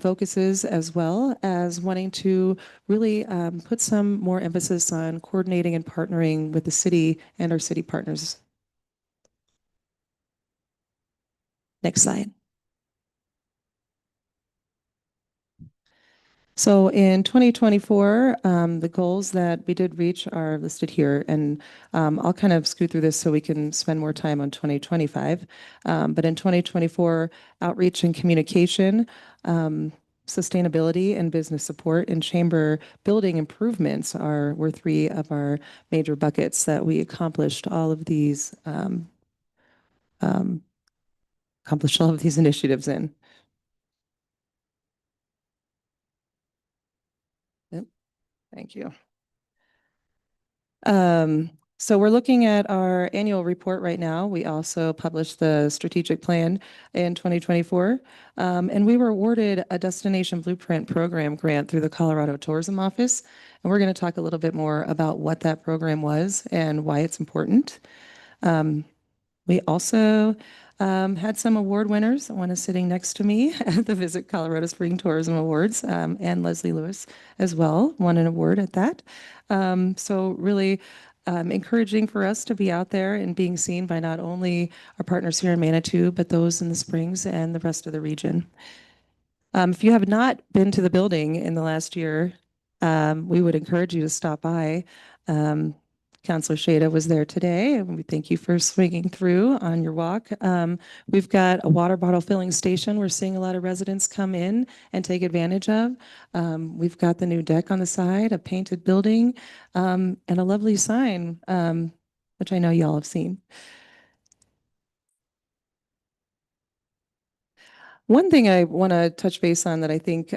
focuses, as well as wanting to really put some more emphasis on coordinating and partnering with the city and our city partners. Next slide. So in 2024, the goals that we did reach are listed here, and I'll kind of scoot through this so we can spend more time on 2025. But in 2024, outreach and communication, sustainability and business support, and chamber building improvements were three of our major buckets that we accomplished all of these initiatives in. Yep. Thank you. So we're looking at our annual report right now. We also published the strategic plan in 2024, and we were awarded a Destination Blueprint Program grant through the Colorado Tourism Office. And we're going to talk a little bit more about what that program was and why it's important. We also had some award winners. One is sitting next to me at the Visit Colorado Spring Tourism Awards, and Leslie Lewis as well won an award at that. So really encouraging for us to be out there and being seen by not only our partners here in Manitou, but those in the Springs and the rest of the region. If you have not been to the building in the last year, we would encourage you to stop by. Councilor Shada was there today, and we thank you for swinging through on your walk. We've got a water bottle filling station we're seeing a lot of residents come in and take advantage of. We've got the new deck on the side, a painted building, and a lovely sign, which I know y'all have seen. One thing I want to touch base on that I think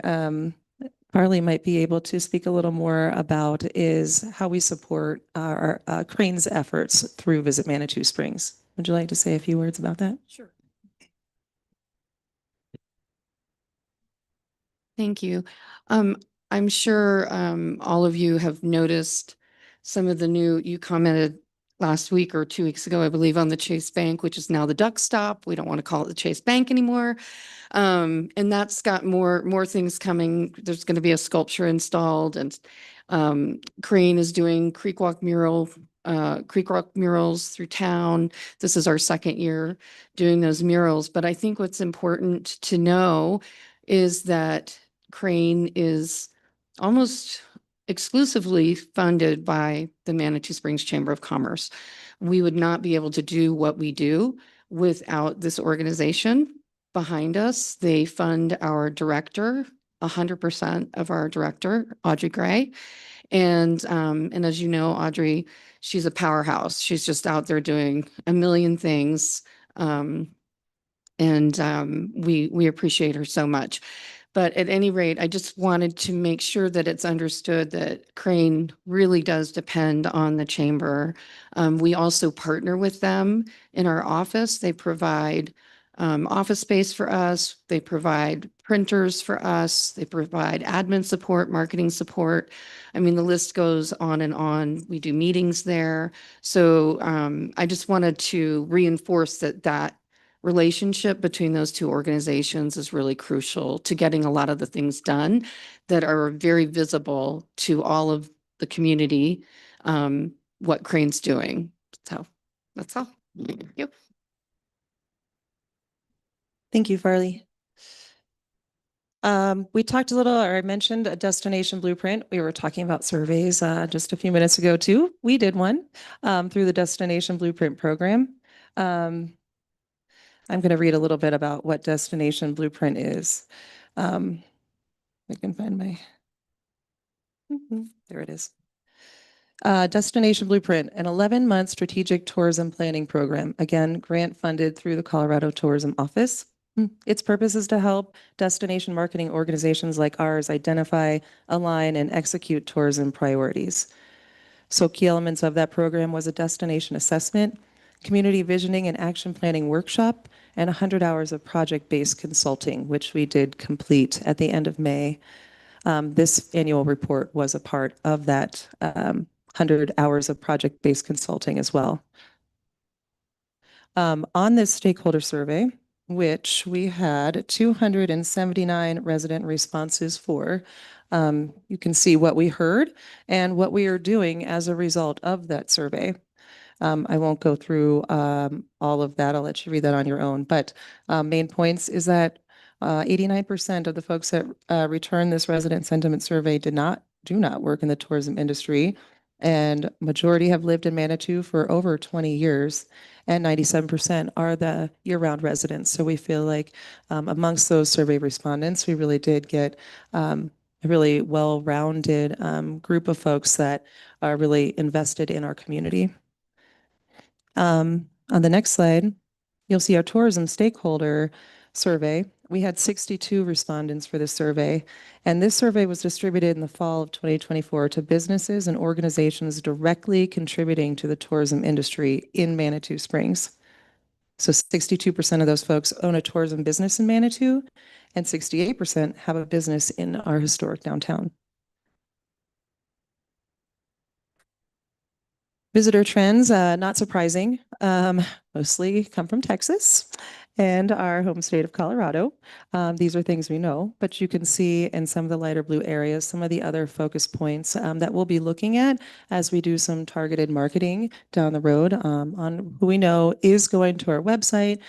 Farley might be able to speak a little more about is how we support our Crane's efforts through Visit Manitou Springs. would you like to say a few words about that? Sure. Thank you. I'm sure all of you have noticed some of the new, you commented last week or 2 weeks ago, I believe, on the Chase Bank, which is now the Duck Stop. We don't want to call it the Chase Bank anymore. And that's got more things coming. There's going to be a sculpture installed, and Crane is doing Creek Walk murals through town. This is our second year doing those murals. But I think what's important to know is that Crane is almost exclusively funded by the Manitou Springs Chamber of Commerce. We would not be able to do what we do without this organization behind us. They fund our director, 100% of our director, Audrey Gray. And as you know, Audrey, she's a powerhouse. She's just out there doing a million things. We appreciate her so much. But at any rate, I just wanted to make sure that it's understood that Crane really does depend on the chamber. We also partner with them in our office. They provide office space for us. They provide printers for us. They provide admin support, marketing support. I mean, the list goes on and on. We do meetings there. So I just wanted to reinforce that relationship between those two organizations is really crucial to getting a lot of the things done that are very visible to all of the community, what Crane's doing. So that's all. Thank you. Thank you, Farley. We talked a little, or I mentioned a destination blueprint. We were talking about surveys just a few minutes ago too. We did one through the Destination Blueprint program. I'm going to read a little bit about what Destination Blueprint is. I can find my, there it is. Destination Blueprint, an 11-month strategic tourism planning program. Again, grant funded through the Colorado Tourism Office. Its purpose is to help destination marketing organizations like ours identify, align, and execute tourism priorities. So key elements of that program was a destination assessment, community visioning and action planning workshop, and 100 hours of project-based consulting, which we did complete at the end of May. This annual report was a part of that 100 hours of project-based consulting as well. On this stakeholder survey, which we had 279 resident responses for, you can see what we heard and what we are doing as a result of that survey. I won't go through all of that. I'll let you read that on your own. But main points is that 89% of the folks that returned this resident sentiment survey do not work in the tourism industry, and majority have lived in Manitou for over 20 years, and 97% are the year-round residents. So we feel like amongst those survey respondents, we really did get a really well-rounded group of folks that are really invested in our community. On the next slide, you'll see our tourism stakeholder survey. We had 62 respondents for this survey, and this survey was distributed in the fall of 2024 to businesses and organizations directly contributing to the tourism industry in Manitou Springs. So 62% of those folks own a tourism business in Manitou, and 68% have a business in our historic downtown. Visitor trends, not surprising, mostly come from Texas and our home state of Colorado. These are things we know, but you can see in some of the lighter blue areas, some of the other focus points that we'll be looking at as we do some targeted marketing down the road on who we know is going to our website,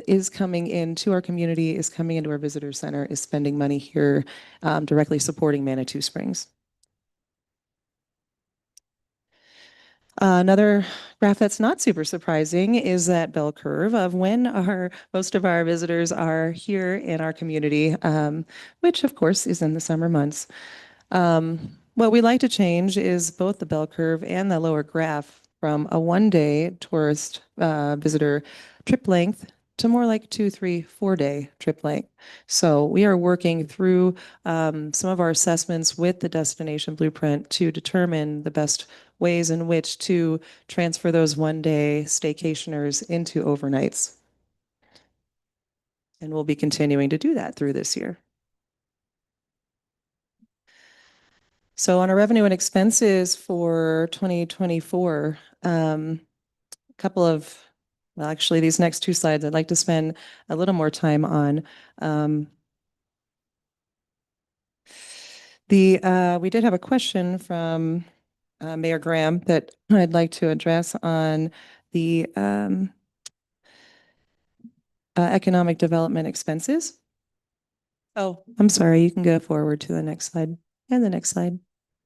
is coming into our community, is coming into our visitor center, is spending money here, directly supporting Manitou Springs. Another graph that's not super surprising is that bell curve of when most of our visitors are here in our community, which of course is in the summer months. What we like to change is both the bell curve and the lower graph from a one-day tourist visitor trip length to more like 2, 3, 4-day trip length. So we are working through some of our assessments with the Destination Blueprint to determine the best ways in which to transfer those one-day staycationers into overnights. And we'll be continuing to do that through this year. So on our revenue and expenses for 2024, a couple of, well, actually, these next two slides I'd like to spend a little more time on. We did have a question from Mayor Graham that I'd like to address on the economic development expenses. Oh, I'm sorry, you can go forward to the next slide and the next slide.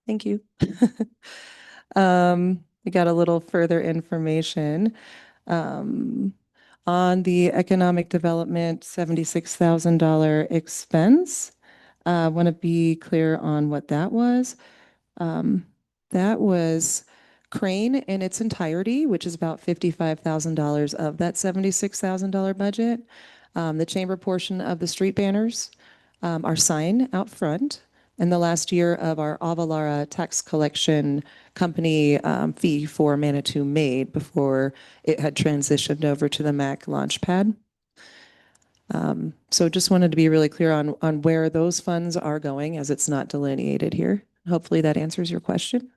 Thank you. We got a little further information on the economic development $76,000 expense. I want to be clear on what that was. That was Crane in its entirety, which is about $55,000 of that $76,000 budget. The chamber portion of the street banners, our sign out front, and the last year of our Avalara tax collection company fee for Manitou Made before it had transitioned over to the MAC Launchpad. So just wanted to be really clear on where those funds are going, as it's not delineated here. Hopefully that answers your question.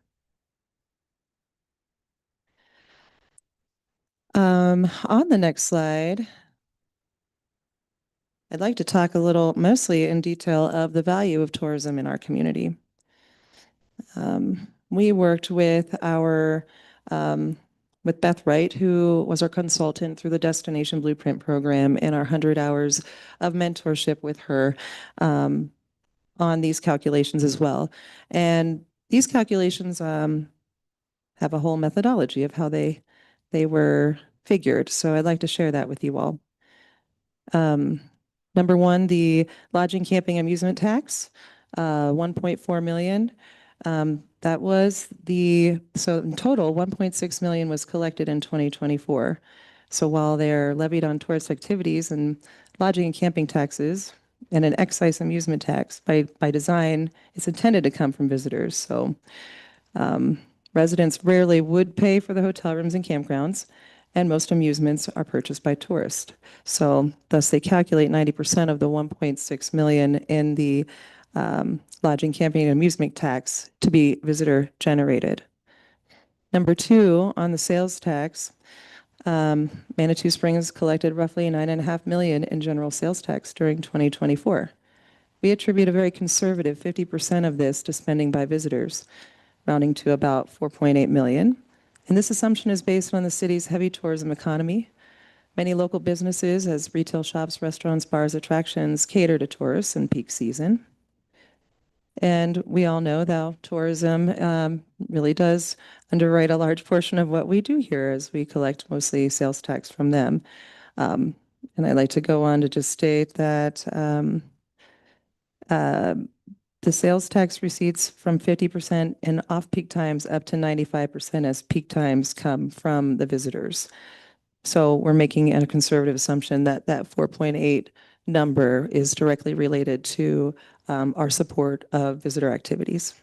On the next slide, I'd like to talk a little, mostly in detail, of the value of tourism in our community. We worked with with Beth Wright, who was our consultant through the Destination Blueprint program, and our 100 hours of mentorship with her on these calculations as well. And these calculations have a whole methodology of how they were figured. So I'd like to share that with you all. Number one, the lodging, camping, amusement tax, 1.4 million. That was so in total, 1.6 million was collected in 2024. So while they're levied on tourist activities and lodging and camping taxes and an excise amusement tax, by design, it's intended to come from visitors. So residents rarely would pay for the hotel rooms and campgrounds, and most amusements are purchased by tourists. So thus they calculate 90% of the 1.6 million in the lodging, camping, and amusement tax to be visitor generated. Number two, on the sales tax, Manitou Springs collected roughly 9.5 million in general sales tax during 2024. We attribute a very conservative 50% of this to spending by visitors, rounding to about 4.8 million. And this assumption is based on the city's heavy tourism economy. Many local businesses, as retail shops, restaurants, bars, attractions, cater to tourists in peak season. And we all know that tourism really does underwrite a large portion of what we do here, as we collect mostly sales tax from them. And I'd like to go on to just state that the sales tax receipts from 50% in off-peak times up to 95% as peak times come from the visitors. So we're making a conservative assumption that that 4.8 number is directly related to our support of visitor activities.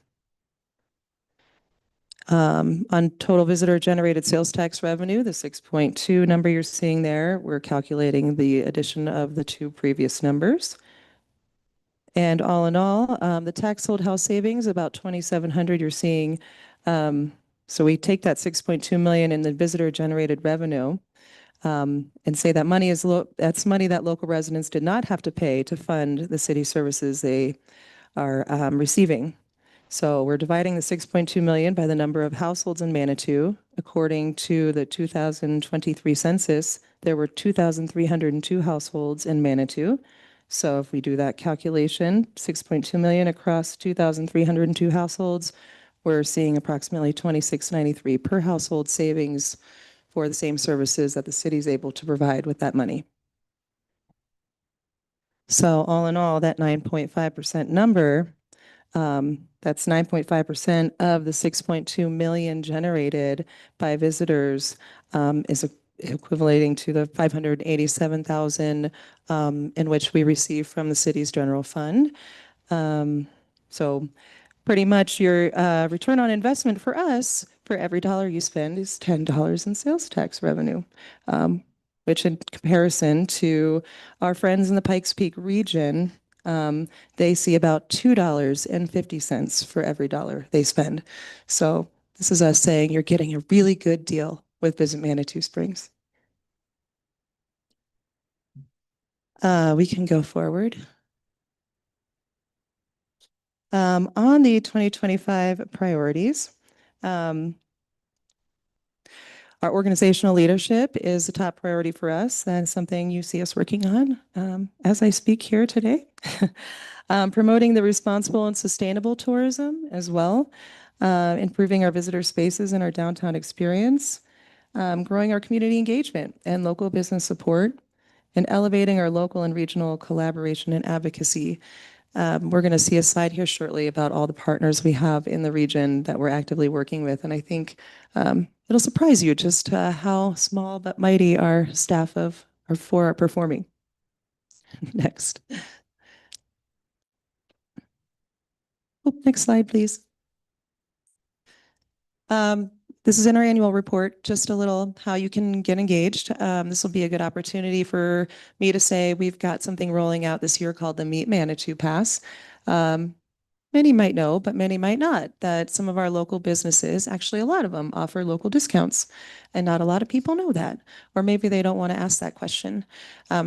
On total visitor generated sales tax revenue, the 6.2 number you're seeing there, we're calculating the addition of the two previous numbers. And all in all, the tax sold house savings, about 2,700 you're seeing. So we take that 6.2 million in the visitor generated revenue and say that money is that's money that local residents did not have to pay to fund the city services they are receiving. So we're dividing the 6.2 million by the number of households in Manitou. According to the 2023 census, there were 2,302 households in Manitou. So if we do that calculation, 6.2 million across 2,302 households, we're seeing approximately $26.93 per household savings for the same services that the city is able to provide with that money. So all in all, that 9.5% number, that's 9.5% of the 6.2 million generated by visitors, is equating to the 587,000 in which we receive from the city's general fund. So pretty much your return on investment for us for every dollar you spend is $10 in sales tax revenue, which in comparison to our friends in the Pikes Peak region, they see about $2.50 for every dollar they spend. So this is us saying you're getting a really good deal with Visit Manitou Springs. We can go forward. On the 2025 priorities, our organizational leadership is a top priority for us. That's something you see us working on as I speak here today. Promoting the responsible and sustainable tourism as well, improving our visitor spaces and our downtown experience, growing our community engagement and local business support, and elevating our local and regional collaboration and advocacy. We're going to see a slide here shortly about all the partners we have in the region that we're actively working with. And I think it'll surprise you just how small but mighty our staff of our four are performing. Next. Oh, next slide, please. This is in our annual report, just a little how you can get engaged. This will be a good opportunity for me to say we've got something rolling out this year called the Meet Manitou Pass. Many might know, but many might not, that some of our local businesses, actually a lot of them, offer local discounts. And not a lot of people know that, or maybe they don't want to ask that question.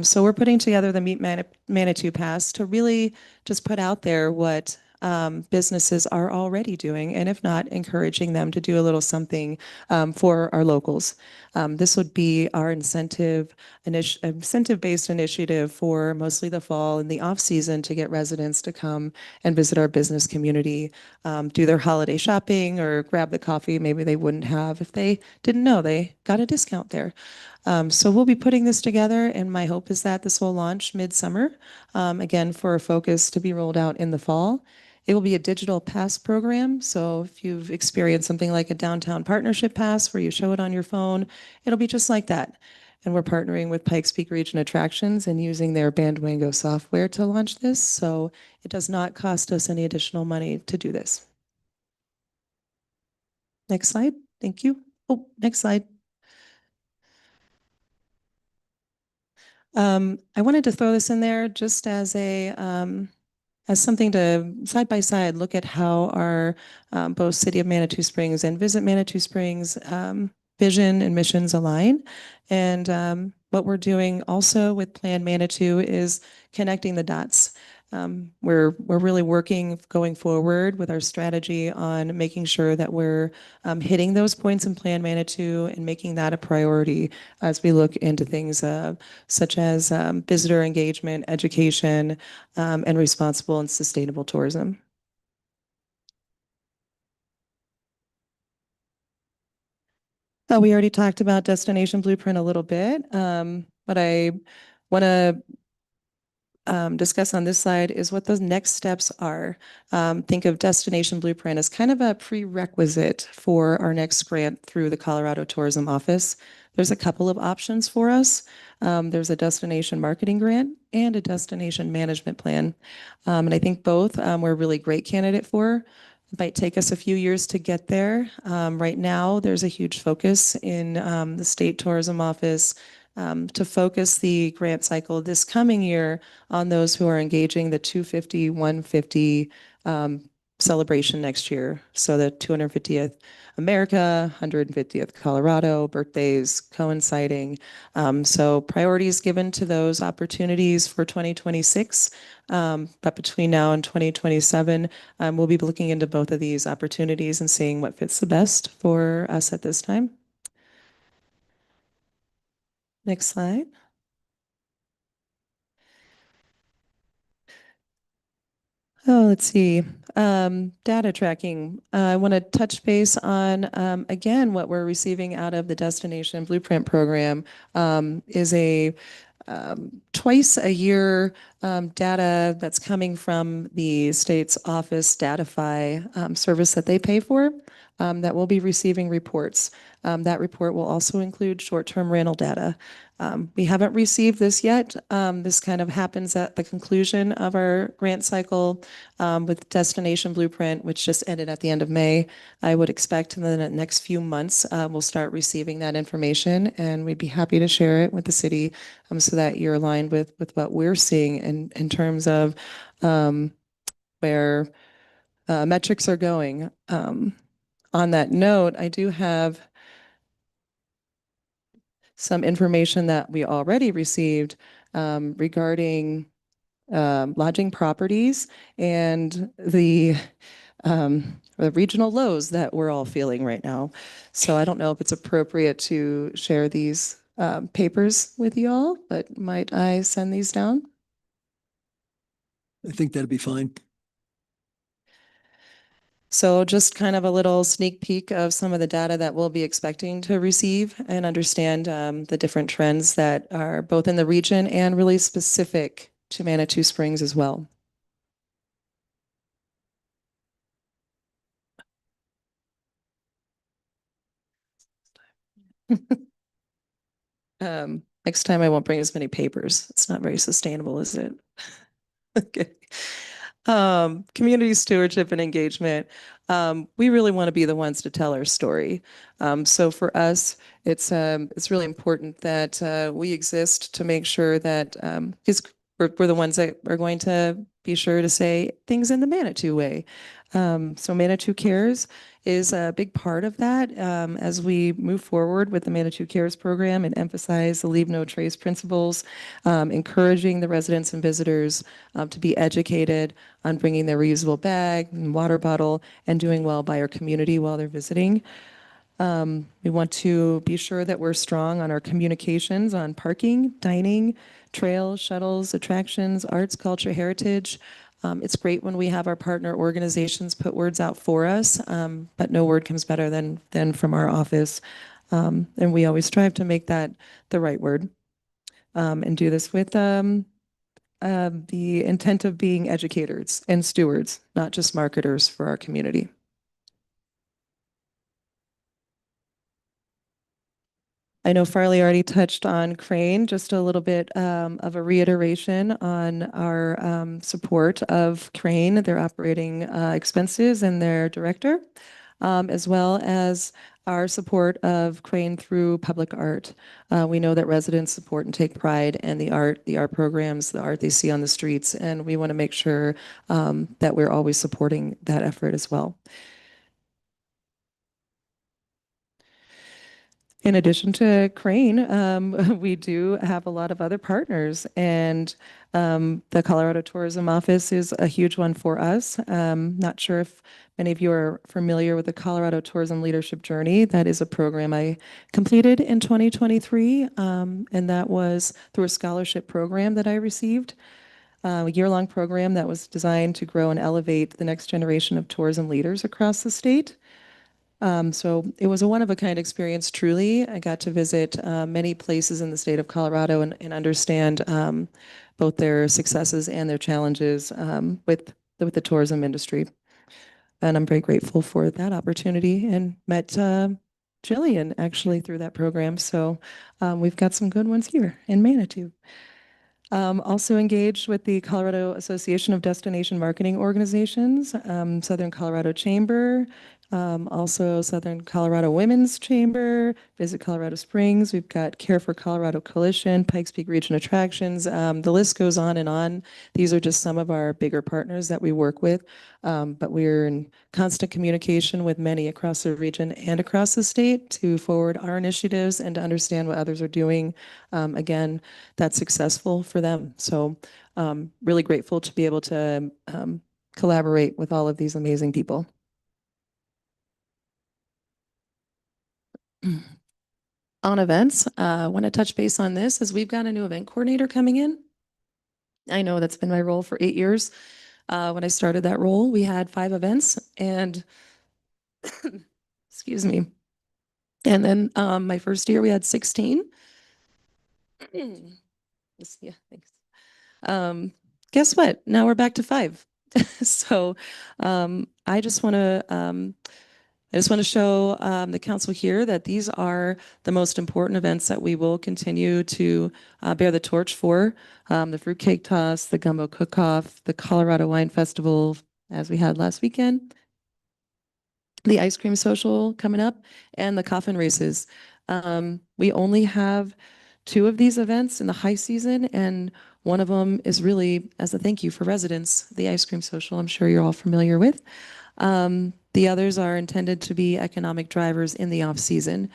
So we're putting together the Meet Manitou Pass to really just put out there what businesses are already doing, and if not, encouraging them to do a little something for our locals. This would be our incentive-based initiative for mostly the fall and the off-season to get residents to come and visit our business community, do their holiday shopping, or grab the coffee maybe they wouldn't have if they didn't know they got a discount there. So we'll be putting this together, and my hope is that this will launch midsummer, again, for a focus to be rolled out in the fall. It will be a digital pass program. So if you've experienced something like a downtown partnership pass where you show it on your phone, it'll be just like that. And we're partnering with Pikes Peak Region Attractions and using their Bandwango software to launch this. So it does not cost us any additional money to do this. Next slide. Thank you. Oh, next slide. I wanted to throw this in there just as something to side by side look at how our both City of Manitou Springs and Visit Manitou Springs vision and missions align. And what we're doing also with Plan Manitou is connecting the dots. We're really working going forward with our strategy on making sure that we're hitting those points in Plan Manitou and making that a priority as we look into things such as visitor engagement, education, and responsible and sustainable tourism. We already talked about Destination Blueprint a little bit, but I want to discuss on this slide is what those next steps are. Think of Destination Blueprint as kind of a prerequisite for our next grant through the Colorado Tourism Office. There's a couple of options for us. There's a destination marketing grant and a destination management plan. And I think both we're a really great candidate for. It might take us a few years to get there. Right now, there's a huge focus in the State Tourism Office to focus the grant cycle this coming year on those who are engaging the 250, 150 celebration next year. So the 250th America, 150th Colorado, birthdays coinciding. So priorities given to those opportunities for 2026. But between now and 2027, we'll be looking into both of these opportunities and seeing what fits the best for us at this time. Next slide. Oh, let's see. Data tracking. I want to touch base on, again, what we're receiving out of the Destination Blueprint program is a twice a year data that's coming from the state's office Datify service that they pay for. that will be receiving reports. That report will also include short-term rental data. We haven't received this yet. This kind of happens at the conclusion of our grant cycle with Destination Blueprint, which just ended at the end of May. I would expect in the next few months, we'll start receiving that information, and we'd be happy to share it with the city so that you're aligned with what we're seeing in terms of where metrics are going. On that note, I do have some information that we already received regarding lodging properties and the regional lows that we're all feeling right now. So I don't know if it's appropriate to share these papers with you all, but might I send these down? I think that'd be fine. So just kind of a little sneak peek of some of the data that we'll be expecting to receive and understand the different trends that are both in the region and really specific to Manitou Springs as well. Next time I won't bring as many papers. It's not very sustainable, is it? Okay. Community stewardship and engagement. We really want to be the ones to tell our story. So for us, it's really important that we exist to make sure that because we're the ones that are going to be sure to say things in the Manitou way. So Manitou Cares is a big part of that as we move forward with the Manitou Cares program and emphasize the Leave No Trace principles, encouraging the residents and visitors to be educated on bringing their reusable bag and water bottle and doing well by our community while they're visiting. We want to be sure that we're strong on our communications on parking, dining, trails, shuttles, attractions, arts, culture, heritage. It's great when we have our partner organizations put words out for us, but no word comes better than from our office. And we always strive to make that the right word and do this with the intent of being educators and stewards, not just marketers for our community. I know Farley already touched on Crane, just a little bit of a reiteration on our support of Crane, their operating expenses and their director, as well as our support of Crane through public art. We know that residents support and take pride in the art programs, the art they see on the streets, and we want to make sure that we're always supporting that effort as well. In addition to Crane, we do have a lot of other partners, and the Colorado Tourism Office is a huge one for us. Not sure if many of you are familiar with the Colorado Tourism Leadership Journey. That is a program I completed in 2023, and that was through a scholarship program that I received. A year-long program that was designed to grow and elevate the next generation of tourism leaders across the state. So it was a one-of-a-kind experience, truly. I got to visit many places in the state of Colorado and understand both their successes and their challenges with the tourism industry. And I'm very grateful for that opportunity and met Jillian actually through that program. So we've got some good ones here in Manitou. Also engaged with the Colorado Association of Destination Marketing Organizations, Southern Colorado Chamber, also Southern Colorado Women's Chamber, Visit Colorado Springs. We've got Care for Colorado Coalition, Pikes Peak Region Attractions. The list goes on and on. These are just some of our bigger partners that we work with, but we're in constant communication with many across the region and across the state to forward our initiatives and to understand what others are doing. Again, that's successful for them. So really grateful to be able to collaborate with all of these amazing people. On events, I want to touch base on this as we've got a new event coordinator coming in. I know that's been my role for 8 years. When I started that role, we had 5 events and excuse me. And then my first year we had 16. Yeah, thanks. Guess what? Now we're back to 5. So I just want to I just want to show the council here that these are the most important events that we will continue to bear the torch for. The fruitcake toss, the gumbo cook-off, the Colorado Wine Festival, as we had last weekend, the ice cream social coming up, and the coffin races. We only have 2 of these events in the high season, and one of them is really as a thank you for residents, the ice cream social, I'm sure you're all familiar with. The others are intended to be economic drivers in the off season.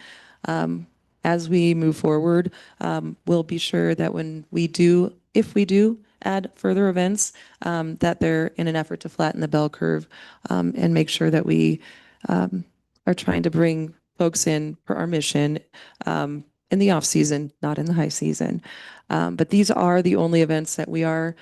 As we move forward, we'll be sure that if we do add further events, that they're in an effort to flatten the bell curve, and make sure that we are trying to bring folks in for our mission in the off season, not in the high season. But these are the only events that we are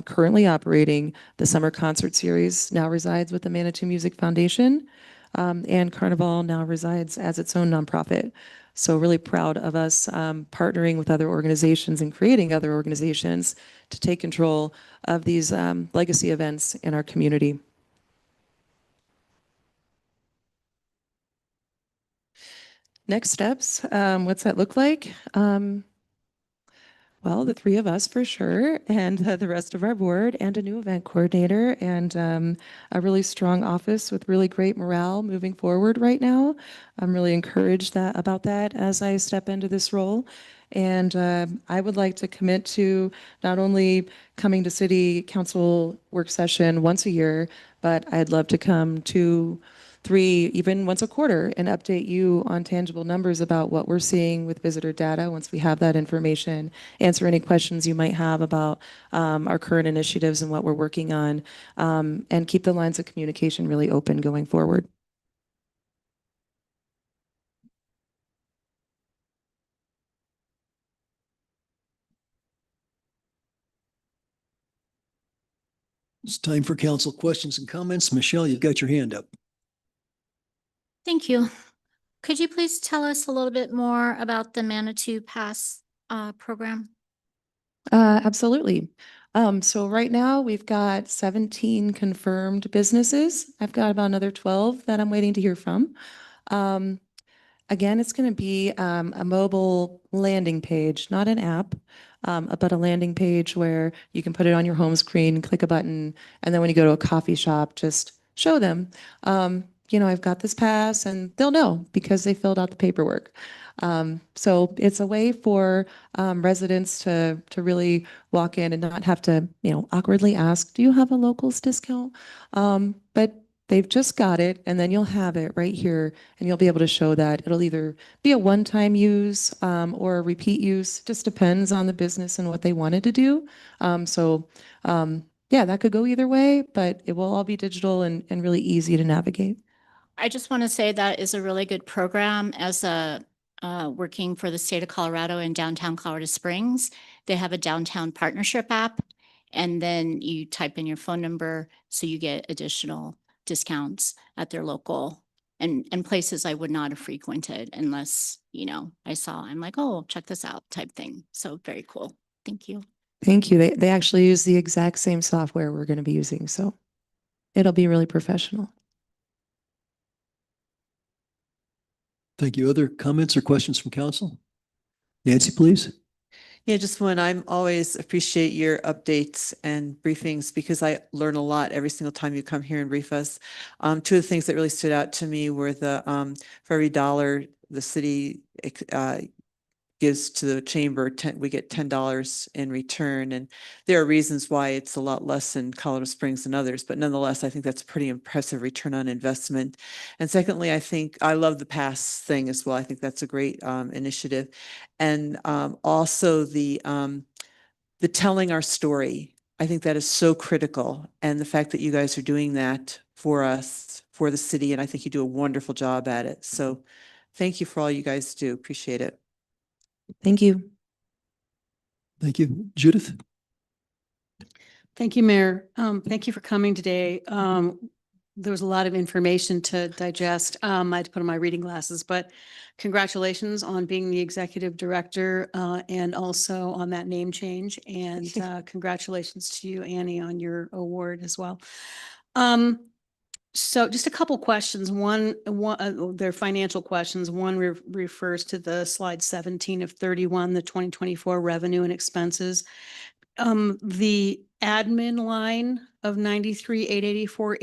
currently operating. The summer concert series now resides with the Manitou Music Foundation, and Carnival now resides as its own nonprofit. So really proud of us partnering with other organizations and creating other organizations to take control of these legacy events in our community. Next steps, what's that look like? Well, the 3 of us for sure, and the rest of our board, and a new event coordinator, and a really strong office with really great morale moving forward right now. I'm really encouraged about that as I step into this role. And I would like to commit to not only coming to City Council work session once a year, but I'd love to come to 3, even once a quarter, and update you on tangible numbers about what we're seeing with visitor data once we have that information, answer any questions you might have about our current initiatives and what we're working on, and keep the lines of communication really open going forward. It's time for council questions and comments. Michelle, you've got your hand up. Thank you. Could you please tell us a little bit more about the Manitou Pass program? Absolutely. So right now we've got 17 confirmed businesses. I've got about another 12 that I'm waiting to hear from. Again, it's going to be a mobile landing page, not an app, but a landing page where you can put it on your home screen, click a button, and then when you go to a coffee shop, just show them, I've got this pass, and they'll know because they filled out the paperwork. So it's a way for residents to really walk in and not have to, awkwardly ask, do you have a locals discount? But they've just got it, and then you'll have it right here, and you'll be able to show that. It'll either be a one-time use or a repeat use, just depends on the business and what they wanted to do. Yeah, that could go either way, but it will all be digital and really easy to navigate. I just want to say that is a really good program as a working for the state of Colorado in downtown Colorado Springs. They have a downtown partnership app, and then you type in your phone number so you get additional discounts at their local and places I would not have frequented unless, I'm like, oh, check this out type thing. So very cool. Thank you. Thank you. They actually use the exact same software we're going to be using, so it'll be really professional. Thank you. Other comments or questions from council? Nancy, please. Yeah, just one. I'm always appreciate your updates and briefings because I learn a lot every single time you come here and brief us. 2 of the things that really stood out to me were the for every $1 the city gives to the chamber, we get $10 in return. And there are reasons why it's a lot less in Colorado Springs than others, but nonetheless, I think that's a pretty impressive return on investment. And secondly, I think I love the pass thing as well. I think that's a great initiative. And also the telling our story. I think that is so critical. And the fact that you guys are doing that for us, for the city, and I think you do a wonderful job at it. So thank you for all you guys do. Appreciate it. Thank you. Thank you. Judith? Thank you, Mayor. Thank you for coming today. There was a lot of information to digest. I had to put on my reading glasses, but congratulations on being the executive director and also on that name change. And congratulations to you, Annie, on your award as well. So just a couple questions. One, they're financial questions. One refers to the slide 17 of 31, the 2024 revenue and expenses. The admin line of 93,884,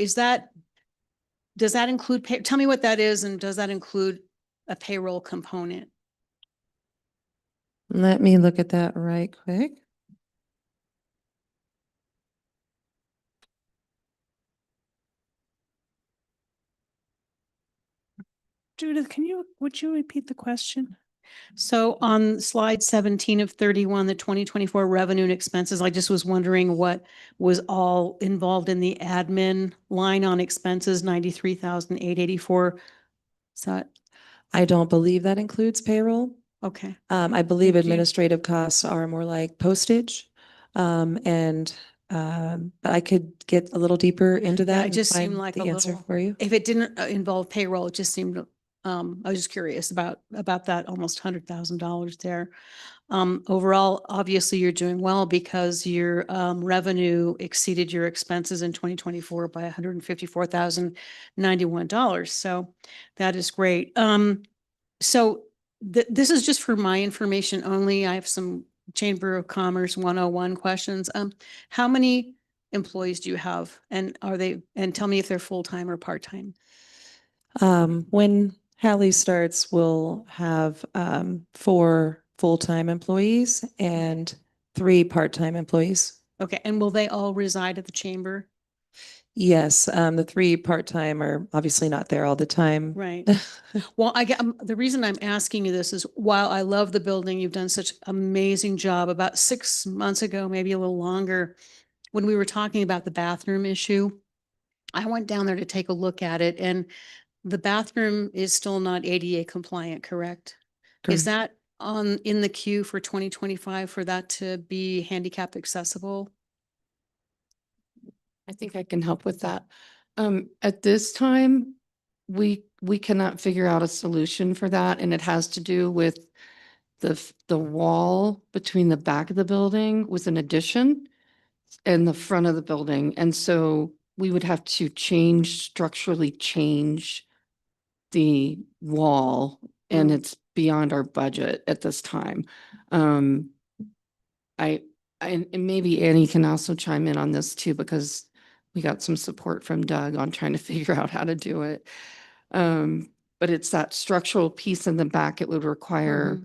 does that include tell me what that is, and does that include a payroll component? Let me look at that right quick. Judith, would you repeat the question? So on slide 17 of 31, the 2024 revenue and expenses, I just was wondering what was all involved in the admin line on expenses, 93,884. Is that I don't believe that includes payroll. okay? I believe Thank you. administrative costs are more like postage. But I could get a little deeper into Yeah, that it and just seemed find like the a answer little, for you. if it didn't involve payroll, it just seemed, I was just curious about that almost $100,000 there. Overall, obviously you're doing well because your revenue exceeded your expenses in 2024 by $154,091. So that is great. So this is just for my information only. I have some Chamber of Commerce 101 questions. How many employees do you have, and tell me if they're full-time or part-time? When Hallie starts, we'll have 4 full-time employees and 3 part-time employees. Okay, and will they all reside at the chamber? Yes, the 3 part-time are obviously not there all the time. Right. Well, the reason I'm asking you this is while I love the building, you've done such amazing job. About 6 months ago, maybe a little longer, when we were talking about the bathroom issue, I went down there to take a look at it, and the bathroom is still not ADA compliant, correct? Is that in the queue for 2025 for that to be handicap accessible? I think I can help with that. At this time, we cannot figure out a solution for that, and it has to do with the wall between the back of the building with an addition and the front of the building. And so we would have to structurally change the wall, and it's beyond our budget at this time. And maybe Annie can also chime in on this too, because we got some support from Doug on trying to figure out how to do it. But it's that structural piece in the back it would require.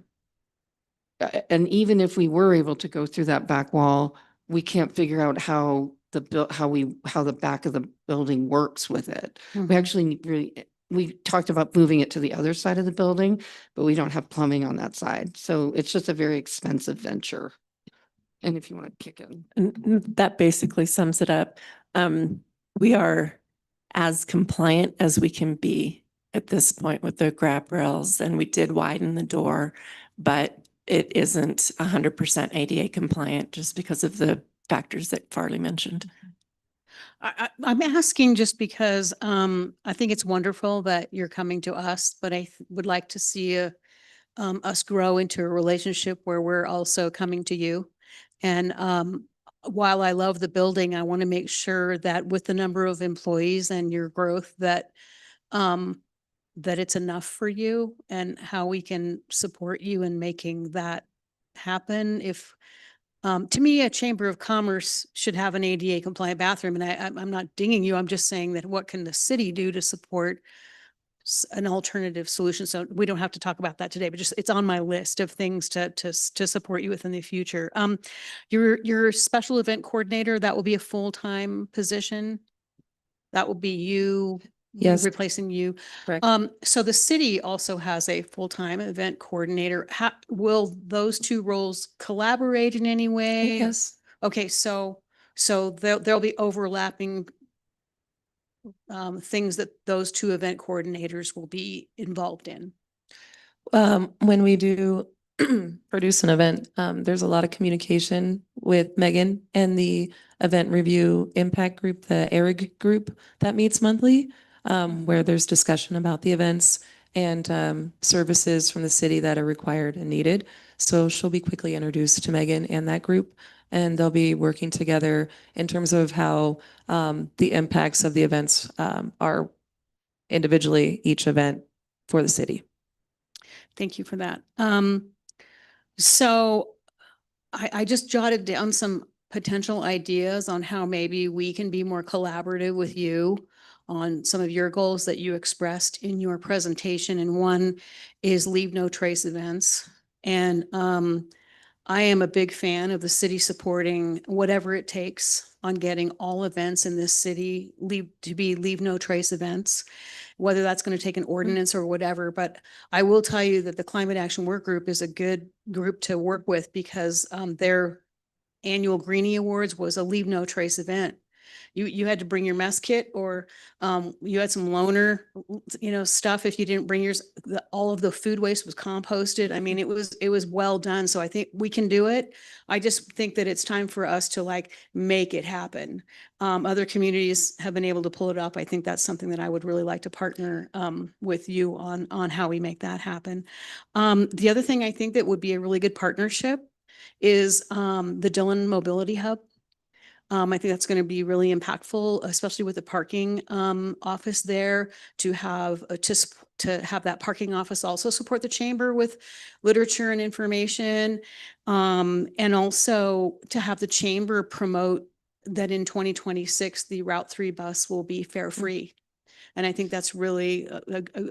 And even if we were able to go through that back wall, we can't figure out how the back of the building works with it. We actually we talked about moving it to the other side of the building, but we don't have plumbing on that side. So it's just a very expensive venture. And if you want to kick in. That basically sums it up. We are as compliant as we can be at this point with the grab rails, and we did widen the door, but it isn't 100% ADA compliant just because of the factors that Farley mentioned. I'm asking just because I think it's wonderful that you're coming to us, but I would like to see us grow into a relationship where we're also coming to you. And while I love the building, I want to make sure that with the number of employees and your growth that it's enough for you, and how we can support you in making that happen. If to me, a Chamber of Commerce should have an ADA compliant bathroom, and I'm not dinging you. I'm just saying that what can the city do to support an alternative solution? So we don't have to talk about that today, but just it's on my list of things to support you with in the future. Your special event coordinator, that will be a full-time position. That will be you. Yes. Replacing you. Correct. So the city also has a full-time event coordinator. Will those 2 roles collaborate in any way? Yes. Okay, so there'll be overlapping things that those 2 event coordinators will be involved in. When we do produce an event, there's a lot of communication with Megan and the Event Review Impact Group, the ERIG group that meets monthly, where there's discussion about the events and services from the city that are required and needed. So she'll be quickly introduced to Megan and that group. and they'll be working together in terms of how the impacts of the events are individually each event for the city. Thank you for that. So I just jotted down some potential ideas on how maybe we can be more collaborative with you on some of your goals that you expressed in your presentation. And one is leave no trace events. And I am a big fan of the city supporting whatever it takes on getting all events in this city leave no trace events, whether that's going to take an ordinance or whatever. But I will tell you that the Climate Action Work Group is a good group to work with because their annual Greenie Awards was a leave no trace event. You had to bring your mess kit, or you had some loaner, stuff. If you didn't bring yours, all of the food waste was composted. I mean, it was well done. So I think we can do it. I just think that it's time for us to make it happen. Other communities have been able to pull it up. I think that's something that I would really like to partner with you on how we make that happen. The other thing I think that would be a really good partnership is the Dillon Mobility Hub. I think that's going to be really impactful, especially with the parking office there, to have that parking office also support the chamber with literature and information, and also to have the chamber promote that in 2026 the Route 3 bus will be fare free. And I think that's really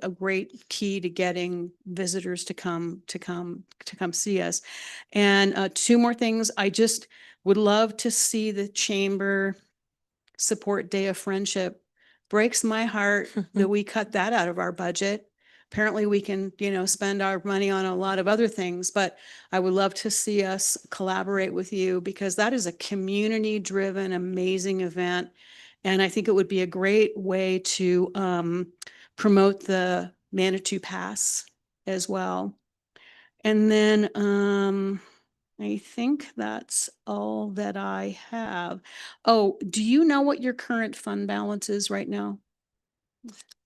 a great key to getting visitors to come see us. And two more things. I just would love to see the chamber support Day of Friendship. Breaks my heart that we cut that out of our budget. Apparently we can, spend our money on a lot of other things, but I would love to see us collaborate with you because that is a community-driven, amazing event. And I think it would be a great way to promote the Manitou Pass as well. And then I think that's all that I have. Oh, do you know what your current fund balance is right now?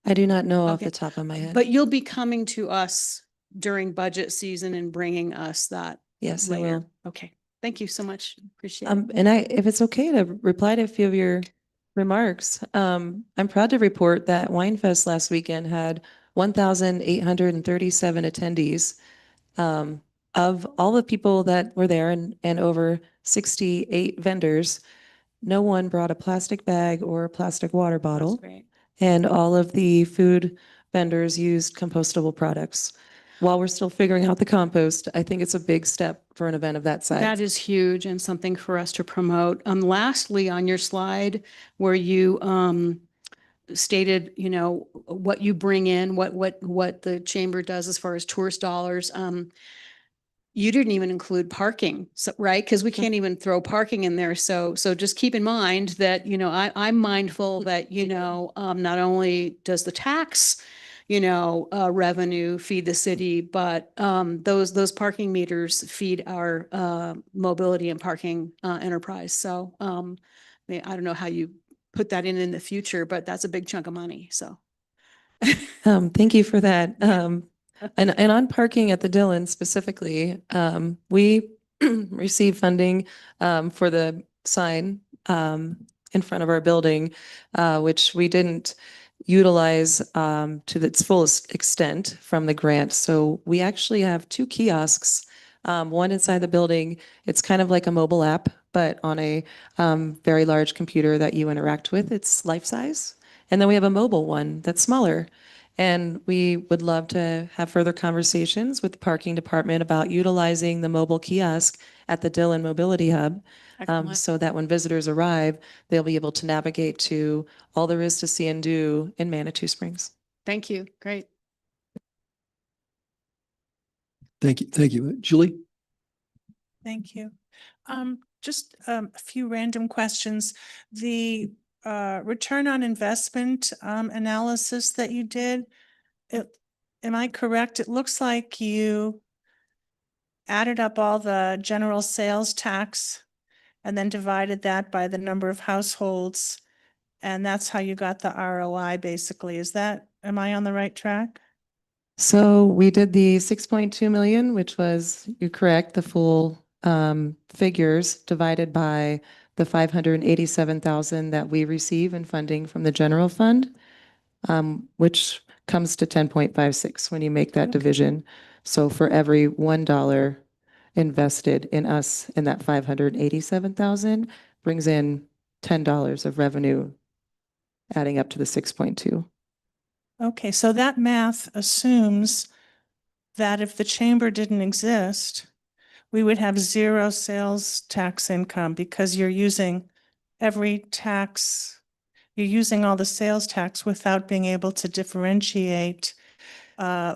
I do not know off Okay. the top of my head. But you'll be coming to us during budget season and bringing us that Yes, I later. will. Okay. Thank you so much. Appreciate it. And if it's okay to reply to a few of your remarks, I'm proud to report that Winefest last weekend had 1,837 attendees. Of all the people that were there and over 68 vendors, no one brought a plastic bag or a plastic water bottle. Great. And all of the food vendors used compostable products. While we're still figuring out the compost, I think it's a big step for an event of that size. That is huge and something for us to promote. Lastly, on your slide where you stated, what you bring in, what the chamber does as far as tourist dollars, you didn't even include parking, right? Because we can't even throw parking in there. So just keep in mind that, I'm mindful that, not only does the tax, revenue feed the city, but those parking meters feed our mobility and parking enterprise. So I don't know how you put that in the future, but that's a big chunk of money. So. Thank you for that. And on parking at the Dillon specifically, we received funding for the sign in front of our building, which we didn't utilize to its fullest extent from the grant. So we actually have 2 kiosks, one inside the building. It's kind of like a mobile app, but on a very large computer that you interact with. It's life size. And then we have a mobile one that's smaller. And we would love to have further conversations with the parking department about utilizing the mobile kiosk at the Dillon Mobility Hub, Excellent. so that when visitors arrive, they'll be able to navigate to all there is to see and do in Manitou Springs. Thank you. Great. Thank you. Thank you. Julie? Thank you. Just a few random questions. The return on investment analysis that you did, am I correct? It looks like you added up all the general sales tax and then divided that by the number of households. And that's how you got the ROI basically. Am I on the right track? So we did the 6.2 million, which was, you're correct, the full figures divided by the 587,000 that we receive in funding from the general fund, which comes to 10.56 when you make that division. So for every $1 invested in us in that 587,000 brings in $10 of revenue, adding up to the 6.2. Okay, so that math assumes that if the chamber didn't exist, we would have zero sales tax income because you're using every tax, you're using all the sales tax without being able to differentiate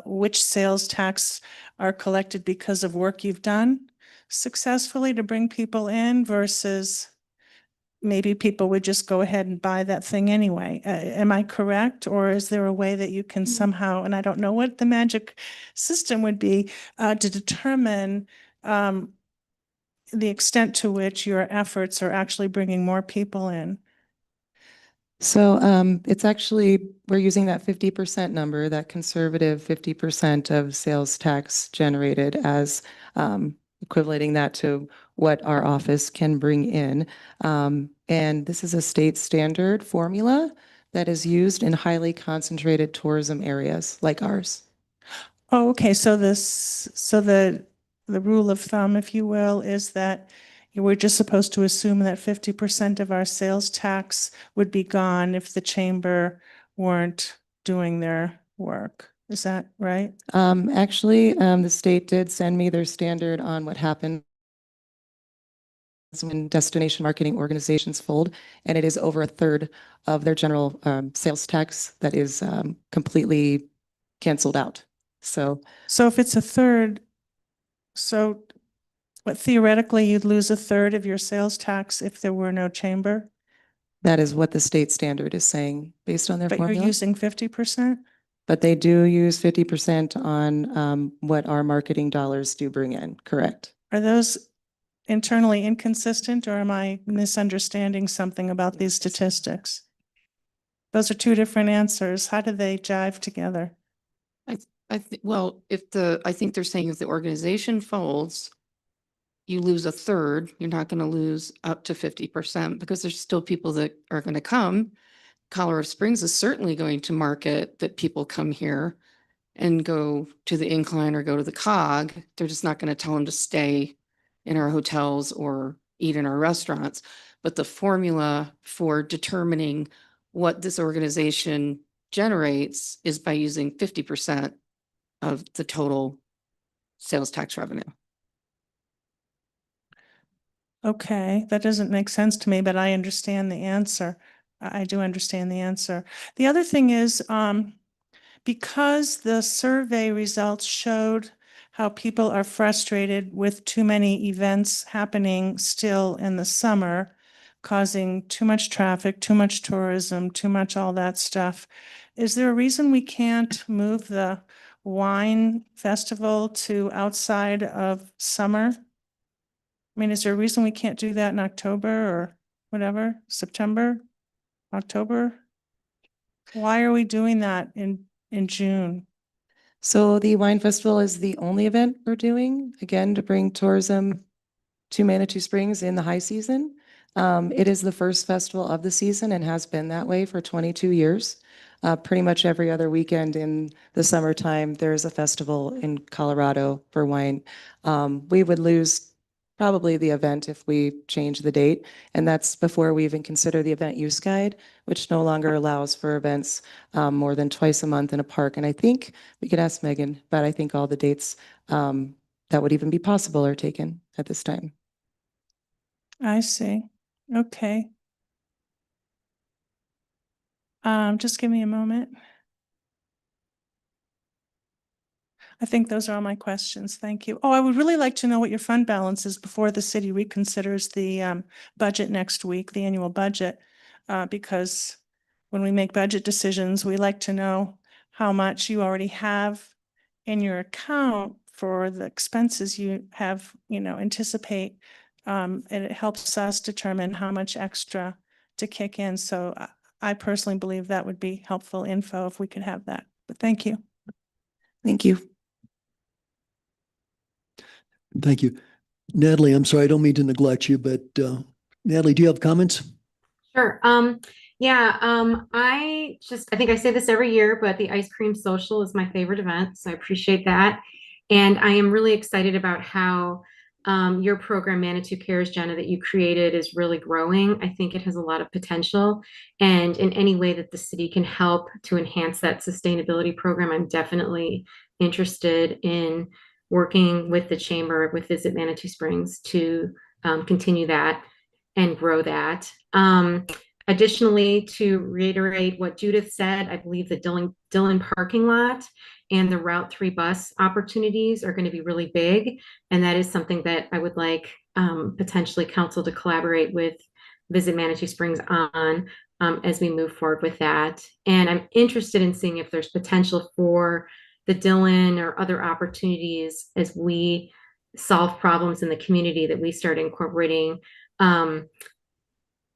which sales tax are collected because of work you've done successfully to bring people in versus maybe people would just go ahead and buy that thing anyway. Am I correct? Or is there a way that you can somehow, and I don't know what the magic system would be, to determine the extent to which your efforts are actually bringing more people in? So it's actually, we're using that 50% number, that conservative 50% of sales tax generated as equating that to what our office can bring in. And this is a state standard formula that is used in highly concentrated tourism areas like ours. Oh, okay. So the rule of thumb, if you will, is that we're just supposed to assume that 50% of our sales tax would be gone if the chamber weren't doing their work. Is that right? Actually, the state did send me their standard on what happened when destination marketing organizations fold, and it is over a third of their general sales tax that is completely canceled out. So if it's a third, so what theoretically you'd lose a third of your sales tax if there were no chamber? that is what the state standard is saying based on their But you're formula. using 50%? But they do use 50% on what our marketing dollars do bring in, correct? Are those internally inconsistent, or am I misunderstanding something about these statistics? Those are two different answers. How do they jive together? Well, I think they're saying if the organization folds, you lose a third, you're not going to lose up to 50% because there's still people that are going to come. Colorado Springs is certainly going to market that people come here and go to the Incline or go to the COG. They're just not going to tell them to stay in our hotels or eat in our restaurants. But the formula for determining what this organization generates is by using 50% of the total sales tax revenue. Okay, that doesn't make sense to me, but I understand the answer. I do understand the answer. The other thing is, because the survey results showed how people are frustrated with too many events happening still in the summer, causing too much traffic, too much tourism, too much all that stuff. Is there a reason we can't move the wine festival to outside of summer? I mean, is there a reason we can't do that in October or whatever, September, October? Why are we doing that in June? So the Wine Festival is the only event we're doing, again, to bring tourism to Manitou Springs in the high season. It is the first festival of the season and has been that way for 22 years. Pretty much every other weekend in the summertime, there's a festival in Colorado for wine. We would lose probably the event if we change the date. And that's before we even consider the event use guide, which no longer allows for events more than twice a month in a park. And I think we could ask Megan, but I think all the dates that would even be possible are taken at this time. I see. Okay. Just give me a moment. I think those are all my questions. Thank you. Oh, I would really like to know what your fund balance is before the city reconsiders the budget next week, the annual budget. Because when we make budget decisions, we like to know how much you already have in your account for the expenses you have, anticipate. And it helps us determine how much extra to kick in. So I personally believe that would be helpful info if we could have that. But thank you. Thank you. Thank you. Natalie, I'm sorry, I don't mean to neglect you, but Natalie, do you have comments? Sure. I think I say this every year, but the ice cream social is my favorite event, so I appreciate that. And I am really excited about how your program, Manitou Cares, Jenna, that you created is really growing. I think it has a lot of potential. And in any way that the city can help to enhance that sustainability program, I'm definitely interested in working with the chamber, with Visit Manitou Springs to continue that and grow that. Additionally, to reiterate what Judith said, I believe the Dillon parking lot and the Route 3 bus opportunities are going to be really big. And that is something that I would like potentially council to collaborate with Visit Manitou Springs on as we move forward with that. And I'm interested in seeing if there's potential for the Dillon or other opportunities as we solve problems in the community that we start incorporating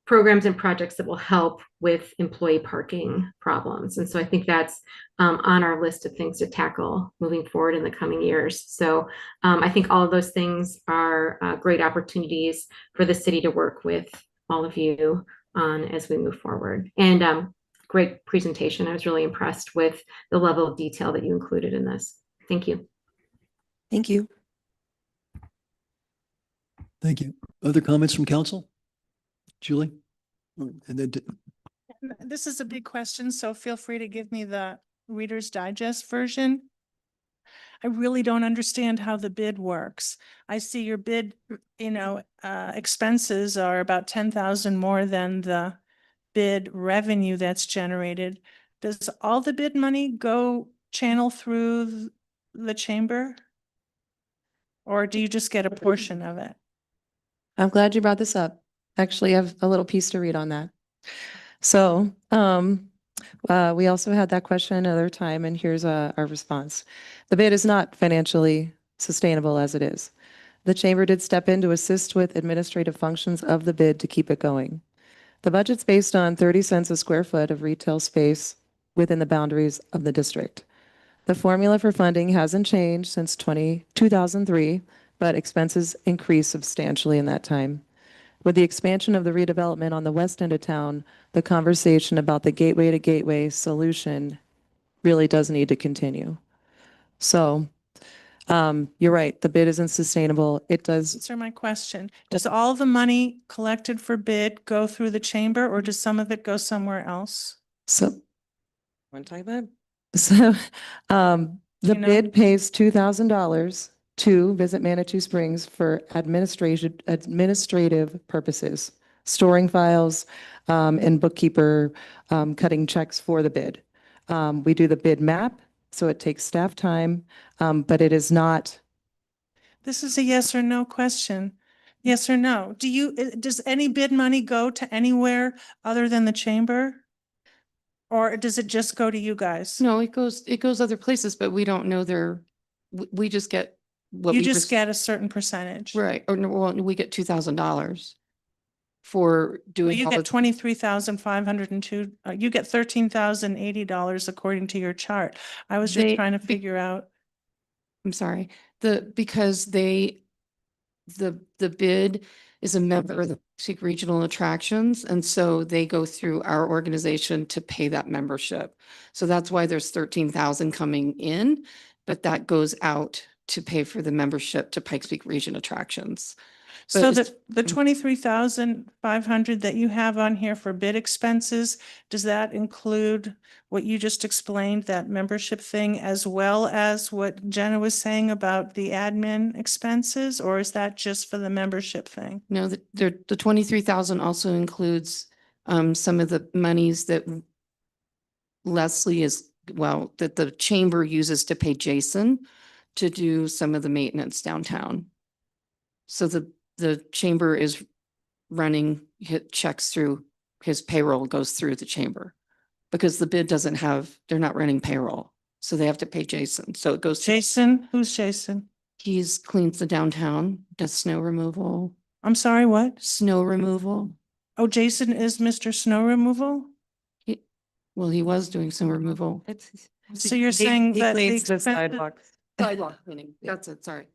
programs and projects that will help with employee parking problems. And so I think that's on our list of things to tackle moving forward in the coming years. So I think all of those things are great opportunities for the city to work with all of you on as we move forward. And great presentation. I was really impressed with the level of detail that you included in this. Thank you. Thank you. Thank you. Other comments from council? Julie? And then This is a big question, so feel free to give me the Reader's Digest version. I really don't understand how the bid works. I see your bid, expenses are about 10,000 more than the bid revenue that's generated. Does all the bid money go channel through the chamber? Or do you just get a portion of it? I'm glad you brought this up. Actually, I have a little piece to read on that. So we also had that question another time, and here's our response. The bid is not financially sustainable as it is. The chamber did step in to assist with administrative functions of the bid to keep it going. The budget's based on 30 cents a square foot of retail space within the boundaries of the district. The formula for funding hasn't changed since 2003, but expenses increased substantially in that time. With the expansion of the redevelopment on the west end of town, the conversation about the gateway to gateway solution really does need to continue. So you're right, the bid isn't sustainable. It does. Answer my question. Does all the money collected for bid go through the chamber, or does some of it go somewhere else? So, One time, Bob? so the You know? bid pays $2,000 to Visit Manitou Springs for administrative purposes, storing files and bookkeeper cutting checks for the bid. We do the bid map, so it takes staff time, but it is not. This is a yes or no question. Yes or no? Does any bid money go to anywhere other than the chamber? Or does it just go to you guys? No, it goes other places, but we don't know we just get what You we just get a certain percentage. right, or no, well, we get $2,000 for doing You all get the 23,502, you get $13,080 according to your chart. I was just They- trying to be- figure out. I'm sorry, because the bid is a member of the Peak Regional Attractions, and so they go through our organization to pay that membership. So that's why there's 13,000 coming in, but that goes out to pay for the membership to Pikes Peak Region Attractions. So it's- the 23,500 that you have on here for bid expenses, does that include what you just explained, that membership thing, as well as what Jenna was saying about the admin expenses, or is that just for the membership thing? No, the 23,000 also includes some of the monies that Leslie that the chamber uses to pay Jason to do some of the maintenance downtown. So the chamber is running checks through, his payroll goes through the chamber because the bid they're not running payroll. So they have to pay Jason. So it goes. Jason, who's Jason? He's cleans the downtown, does snow removal. I'm sorry, what? Snow removal. Oh, Jason is Mr. Snow Removal? Well, he was doing some removal. So you're saying that the cleans the expenses- sidewalks. Sidewalk cleaning. That's it, sorry.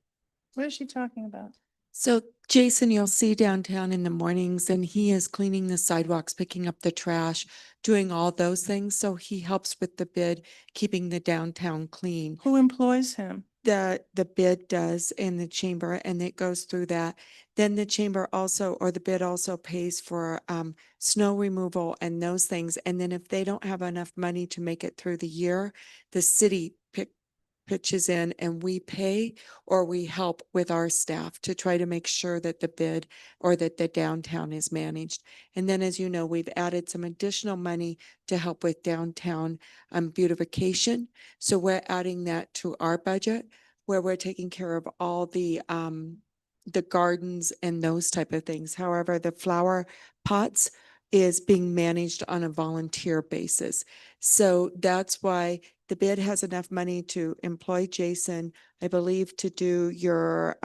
What is she talking about? So Jason, you'll see downtown in the mornings and he is cleaning the sidewalks, picking up the trash, doing all those things. So he helps with the bid, keeping the downtown clean. Who employs him? The bid does in the chamber and it goes through that. Then the chamber also, or the bid also pays for snow removal and those things. And then if they don't have enough money to make it through the year, the city pitches in and we pay or we help with our staff to try to make sure that the bid or that the downtown is managed. And then, as you know, we've added some additional money to help with downtown beautification. So we're adding that to our budget where we're taking care of all the gardens and those type of things. However, the flower pots is being managed on a volunteer basis. So that's why the bid has enough money to employ Jason, I believe, to do your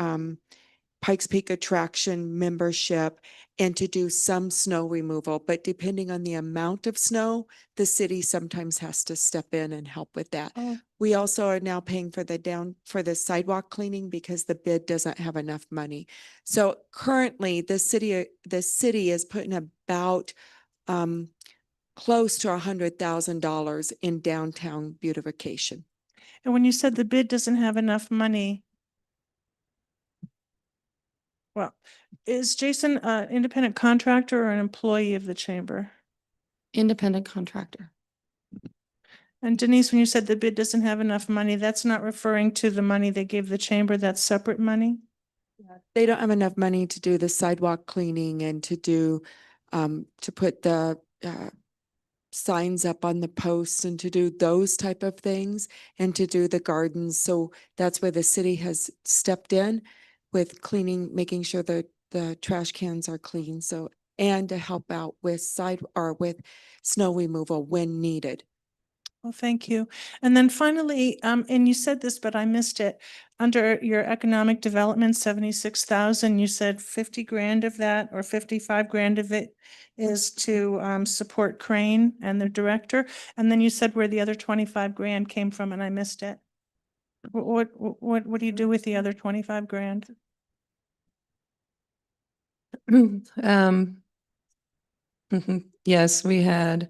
Pikes Peak attraction membership and to do some snow removal. But depending on the amount of snow, the city sometimes has to step in and help with that. Oh. We also are now paying for the sidewalk cleaning because the bid doesn't have enough money. So currently the city is putting about close to $100,000 in downtown beautification. And when you said the bid doesn't have enough money, well, is Jason an independent contractor or an employee of the chamber? Independent contractor. And Denise, when you said the bid doesn't have enough money, that's not referring to the money they gave the chamber, that's separate money? They don't have enough money to do the sidewalk cleaning and to do, to put the signs up on the posts and to do those type of things and to do the gardens. So that's where the city has stepped in with cleaning, making sure that the trash cans are clean. So, and to help out with with snow removal when needed. Well, thank you. And then finally, and you said this, but I missed it. Under your economic development, 76,000, you said 50 grand of that or 55 grand of it is to support Crane and the director. And then you said where the other 25 grand came from and I missed it. What do you do with the other 25 grand? Yes, we had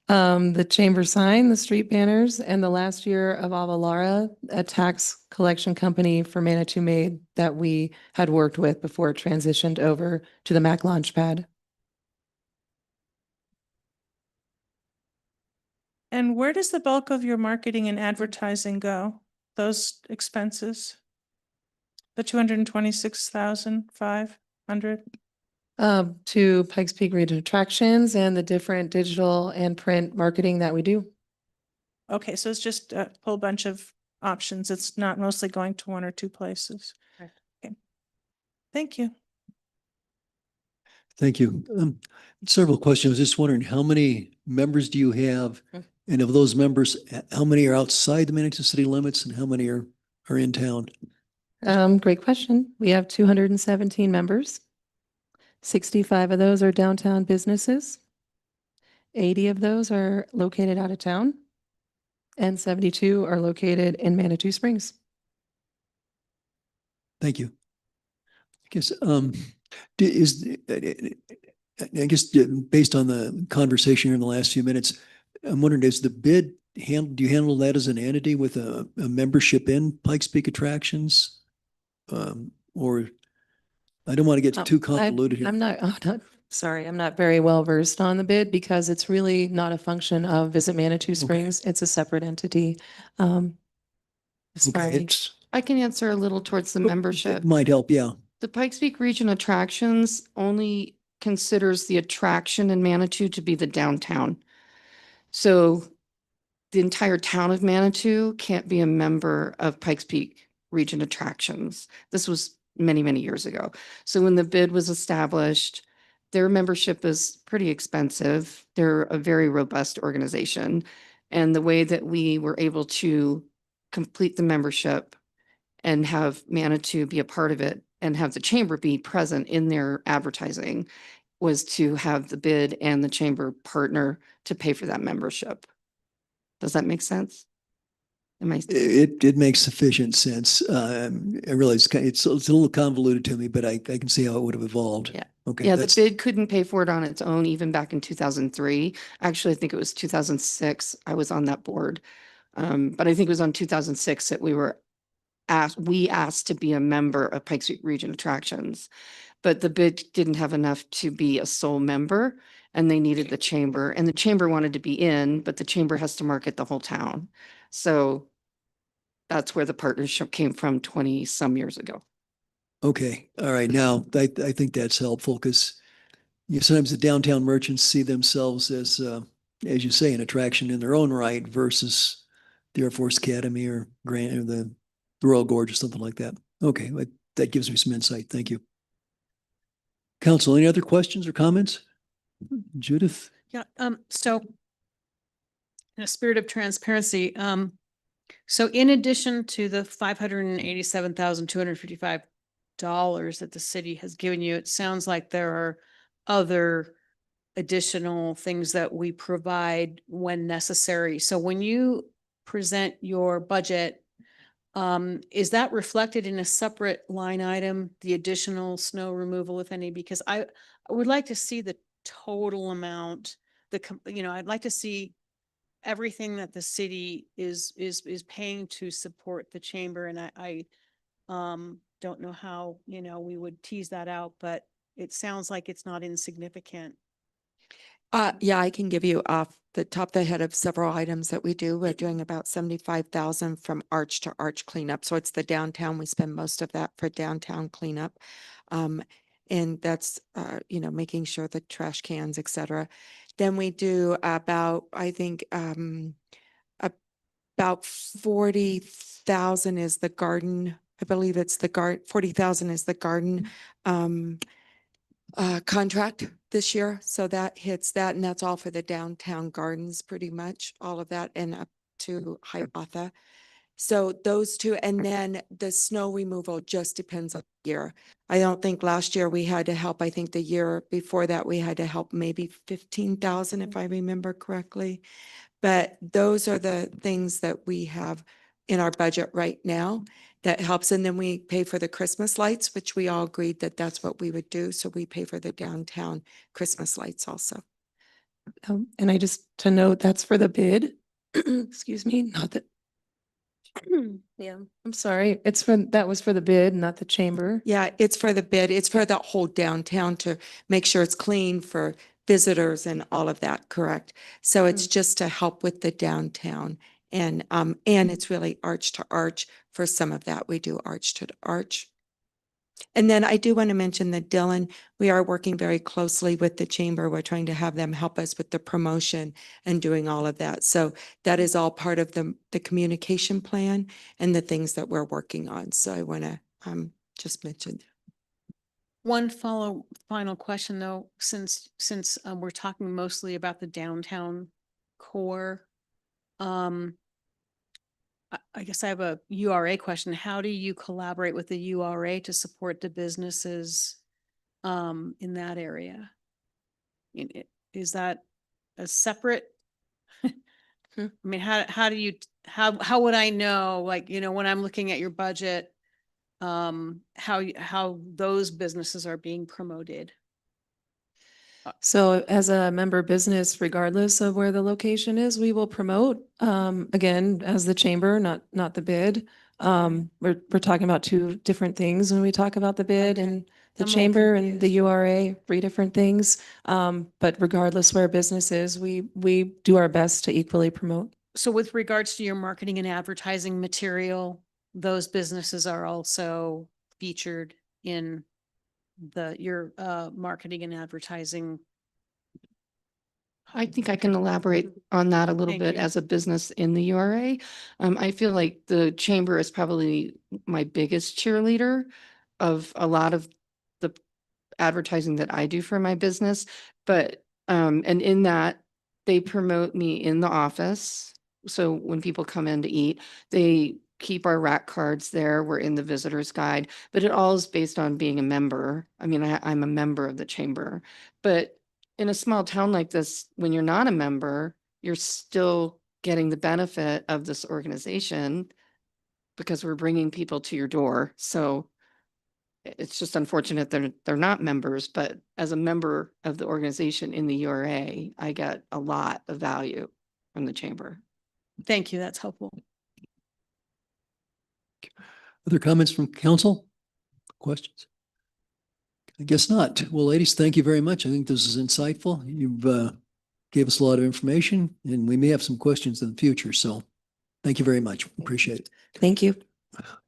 the chamber sign, the street banners, and the last year of Avalara, a tax collection company for Manitou Made that we had worked with before it transitioned over to the Mac Launchpad. And where does the bulk of your marketing and advertising go? Those expenses? The 226,500? To Pikes Peak Region Attractions and the different digital and print marketing that we do. Okay, so it's just a whole bunch of options. It's not mostly going to one or two places. Correct. Okay. Thank you. Thank you. Several questions. I was just wondering, how many members do you have? And of those members, how many are outside the Manitou city limits and how many are in town? Great question. We have 217 members. 65 of those are downtown businesses. 80 of those are located out of town. And 72 are located in Manitou Springs. Thank you. I guess, based on the conversation here in the last few minutes, I'm wondering, do you handle that as an entity with a membership in Pikes Peak Attractions? Or I don't want to get too convoluted here. I'm not very well versed on the bid because it's really not a function of Visit Manitou Springs. It's a separate entity. Okay, I can answer a little towards the membership. it might help, yeah. The Pikes Peak Region Attractions only considers the attraction in Manitou to be the downtown. So the entire town of Manitou can't be a member of Pikes Peak Region Attractions. This was many, many years ago. So when the bid was established, their membership is pretty expensive. They're a very robust organization. And the way that we were able to complete the membership and have Manitou be a part of it and have the chamber be present in their advertising was to have the bid and the chamber partner to pay for that membership. Does that make sense? Am I? It makes sufficient sense. I realize it's a little convoluted to me, but I can see how it would have evolved. Yeah. Okay. Yeah, the that's- bid couldn't pay for it on its own, even back in 2003. Actually, I think it was 2006. I was on that board. But I think it was on 2006 that we asked to be a member of Pike Street Region Attractions. But the bid didn't have enough to be a sole member, and they needed the chamber, and the chamber wanted to be in, but the chamber has to market the whole town. So that's where the partnership came from 20 some years ago. Okay. All right. Now, I think that's helpful because sometimes the downtown merchants see themselves as you say, an attraction in their own right versus the Air Force Academy or Grant or the Royal Gorge or something like that. Okay. That gives me some insight. Thank you. Council, any other questions or comments? Judith? Yeah, so in a spirit of transparency, so in addition to the $587,255 that the city has given you, it sounds like there are other additional things that we provide when necessary. So when you present your budget, is that reflected in a separate line item, the additional snow removal, if any? Because I would like to see the total amount, I'd like to see everything that the city is paying to support the chamber. And I don't know how, we would tease that out, but it sounds like it's not insignificant. Yeah, I can give you off the top of the head of several items that we do. We're doing about 75,000 from arch to arch cleanup. So it's the downtown. We spend most of that for downtown cleanup. And that's, making sure the trash cans, et cetera. Then we do about, I think, about 40,000 is the garden. I believe it's the 40,000 is the garden, contract this year. So that hits that, and that's all for the downtown gardens, pretty much all of that, and up to Hiawatha. So those two, and then the snow removal just depends on the year. I don't think last year we had to help. I think the year before that we had to help maybe 15,000 if I remember correctly. But those are the things that we have in our budget right now that helps. And then we pay for the Christmas lights, which we all agreed that that's what we would do. So we pay for the downtown Christmas lights also. And I just to note that's for the bid. Excuse me, not that. Yeah, I'm sorry. That was for the bid, not the chamber. Yeah, it's for the bid. It's for the whole downtown to make sure it's clean for visitors and all of that, correct? So it's just to help with the downtown. And it's really arch to arch. For some of that, we do arch to arch. And then I do want to mention that Dylan, we are working very closely with the chamber. We're trying to have them help us with the promotion and doing all of that. So that is all part of the communication plan and the things that we're working on. So I want to just mention. One final question though, since we're talking mostly about the downtown core, I guess I have a URA question. How do you collaborate with the URA to support the businesses in that area? Is that a separate? I mean, how would I know, like, when I'm looking at your budget, how those businesses are being promoted? So as a member business, regardless of where the location is, we will promote, again, as the chamber, not the bid. We're talking about two different things when we talk about the bid and the I'm all chamber and the confused. URA, three different things. But regardless where business is, we do our best to equally promote. So with regards to your marketing and advertising material, those businesses are also featured in your marketing and advertising. I think I can elaborate on that a little Thank bit you. as a business in the URA. I feel like the chamber is probably my biggest cheerleader of a lot of the advertising that I do for my business. But, and in that, they promote me in the office. So when people come in to eat, they keep our rack cards there. We're in the visitor's guide, but it all is based on being a member. I mean, I'm a member of the chamber, but in a small town like this, when you're not a member, you're still getting the benefit of this organization because we're bringing people to your door. So it's just unfortunate they're not members, but as a member of the organization in the URA, I get a lot of value from the chamber. Thank you. That's helpful. Other comments from council? Questions? I guess not. Well, ladies, thank you very much. I think this is insightful. You've gave us a lot of information and we may have some questions in the future. So thank you very much. Appreciate it. Thank you.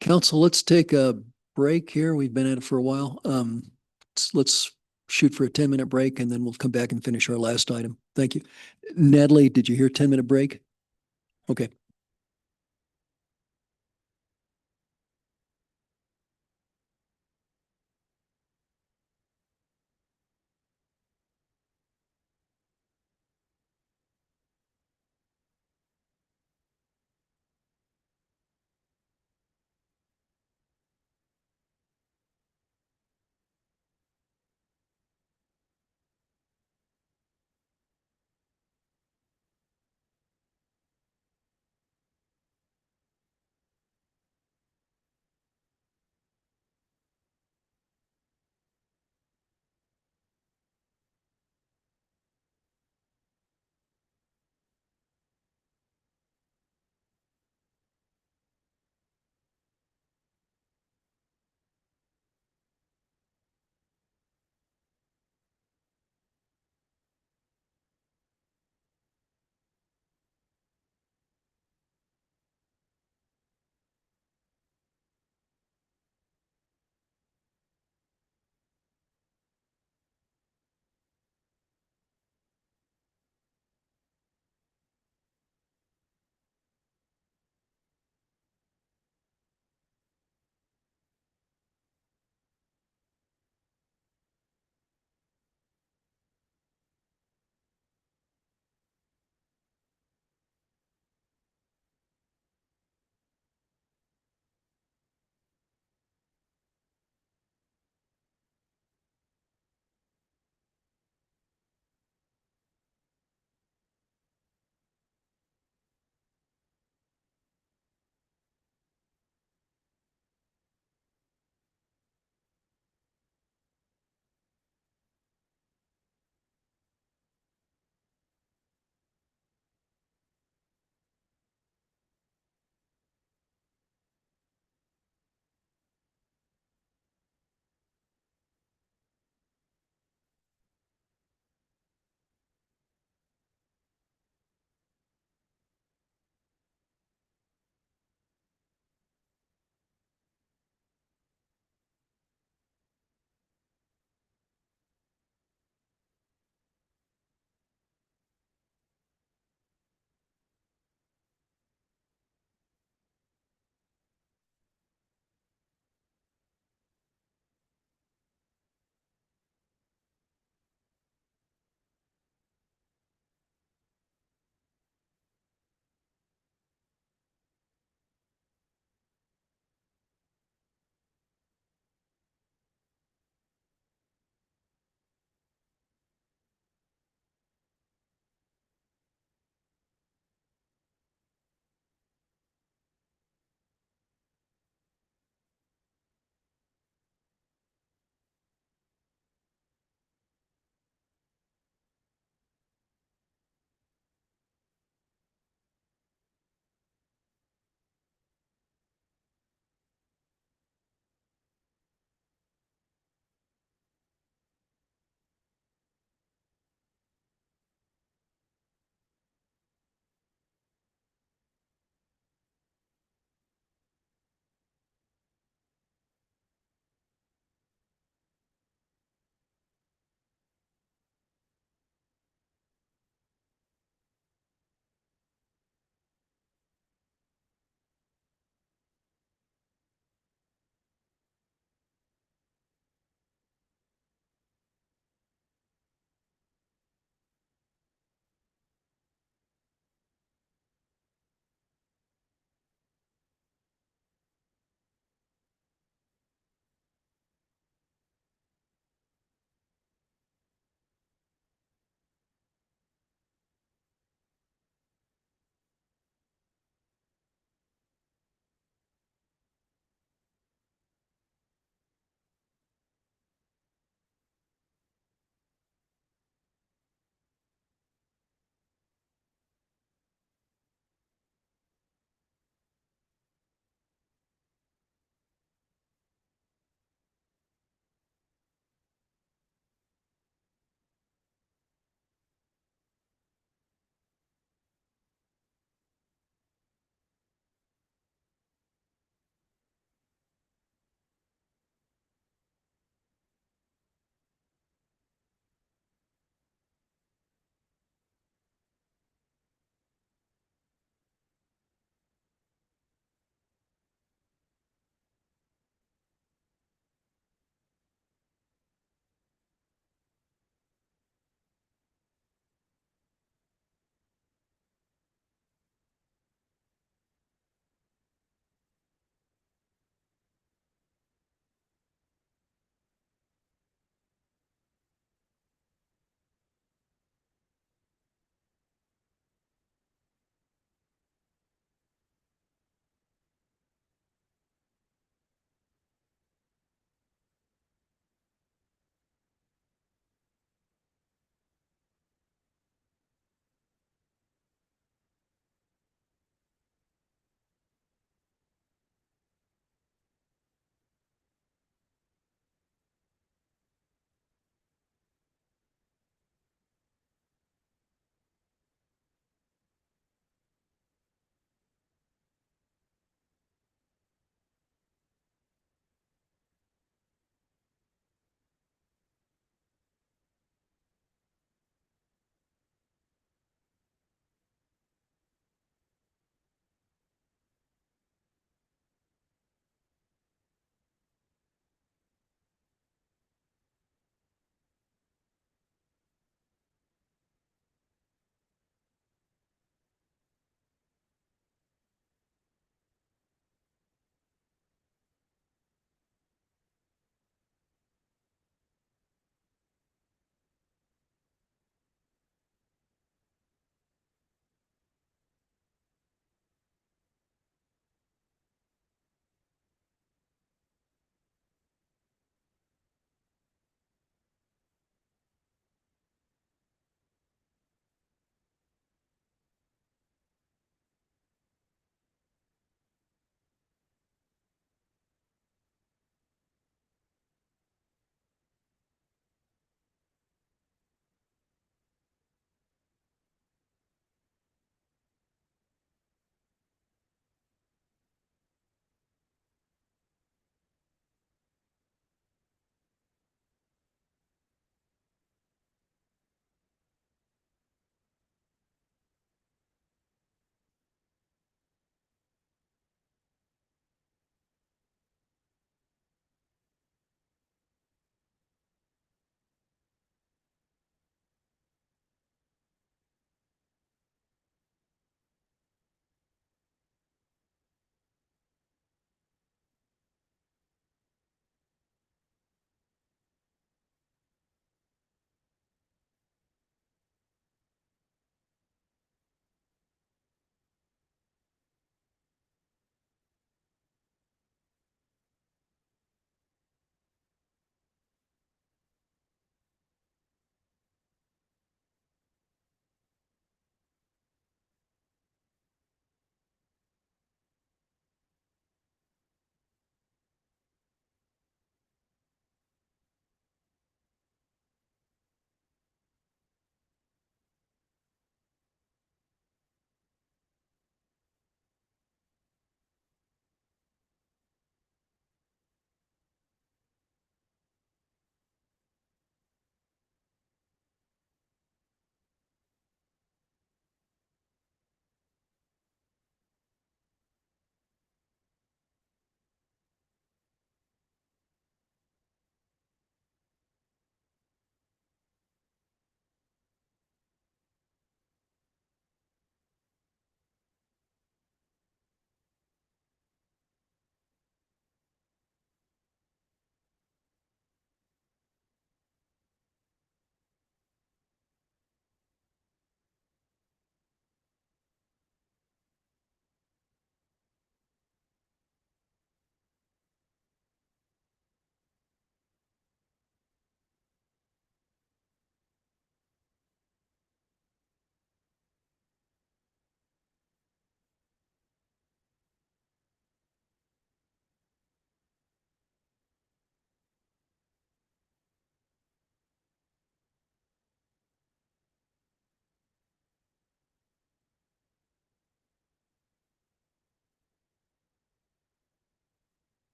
Council, let's take a break here. We've been at it for a while. Let's shoot for a 10-minute break and then we'll come back and finish our last item. Thank you. Natalie, did you hear 10-minute break? Okay.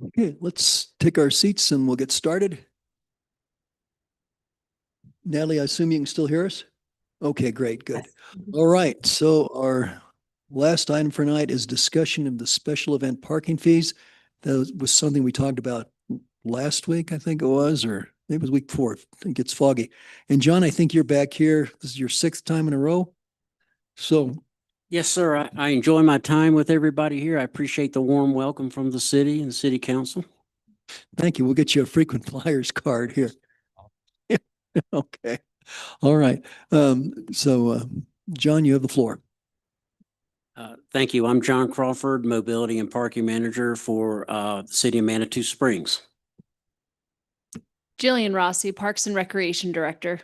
Okay, let's take our seats and we'll get started. Natalie, I assume you can still hear us? Okay, great, good. All right, so our last item for tonight is discussion of the special event parking fees. That was something we talked about last week, I think it was, or maybe it was week before. I think it's foggy. And John, I think you're back here. This is your 6th time in a row. So Yes, sir. I enjoy my time with everybody here. I appreciate the warm welcome from the city and the city council. thank you. We'll get you a frequent flyers card here. Okay. All right. John, you have the floor. Thank you. I'm John Crawford, Mobility and Parking Manager for the city of Manitou Springs. Jillian Rossi, Parks and Recreation Director.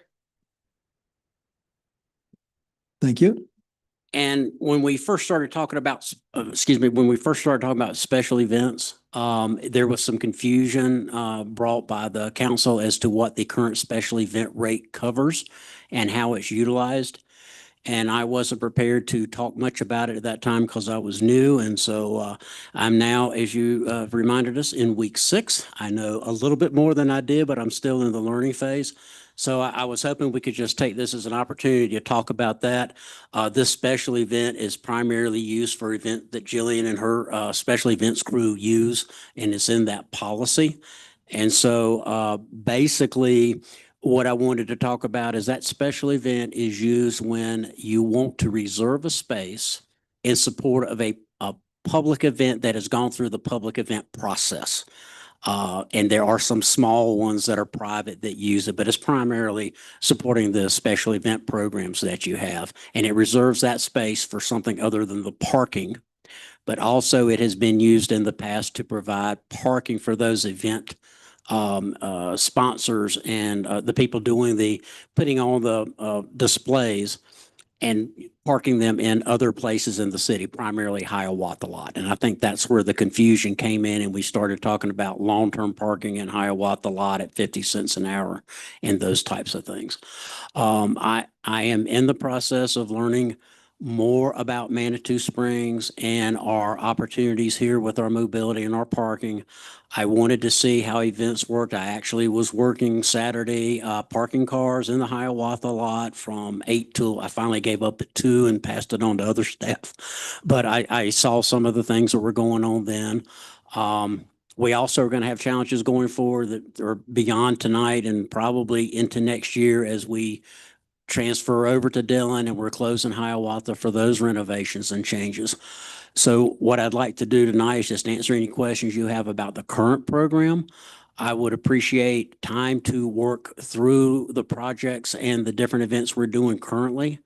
Thank you. And when we first started talking about, when we first started talking about special events, there was some confusion brought by the council as to what the current special event rate covers and how it's utilized. And I wasn't prepared to talk much about it at that time because I was new. And so I'm now, as you reminded us, in week 6. I know a little bit more than I did, but I'm still in the learning phase. So I was hoping we could just take this as an opportunity to talk about that. This special event is primarily used for event that Jillian and her special events crew use, and it's in that policy. And so basically, what I wanted to talk about is that special event is used when you want to reserve a space in support of a public event that has gone through the public event process. And there are some small ones that are private that use it, but it's primarily supporting the special event programs that you have. And it reserves that space for something other than the parking. But also it has been used in the past to provide parking for those event sponsors and the people putting on the displays and parking them in other places in the city, primarily Hiawatha Lot. And I think that's where the confusion came in, and we started talking about long-term parking in Hiawatha Lot at 50 cents an hour and those types of things. I am in the process of learning more about Manitou Springs and our opportunities here with our mobility and our parking. I wanted to see how events worked. I actually was working Saturday, parking cars in the Hiawatha Lot from 8 till I finally gave up at 2 and passed it on to other staff. But I saw some of the things that were going on then. We also are going to have challenges going forward that are beyond tonight and probably into next year as we transfer over to Dillon and we're closing Hiawatha for those renovations and changes. So what I'd like to do tonight is just answer any questions you have about the current program. I would appreciate time to work through the projects and the different events we're doing currently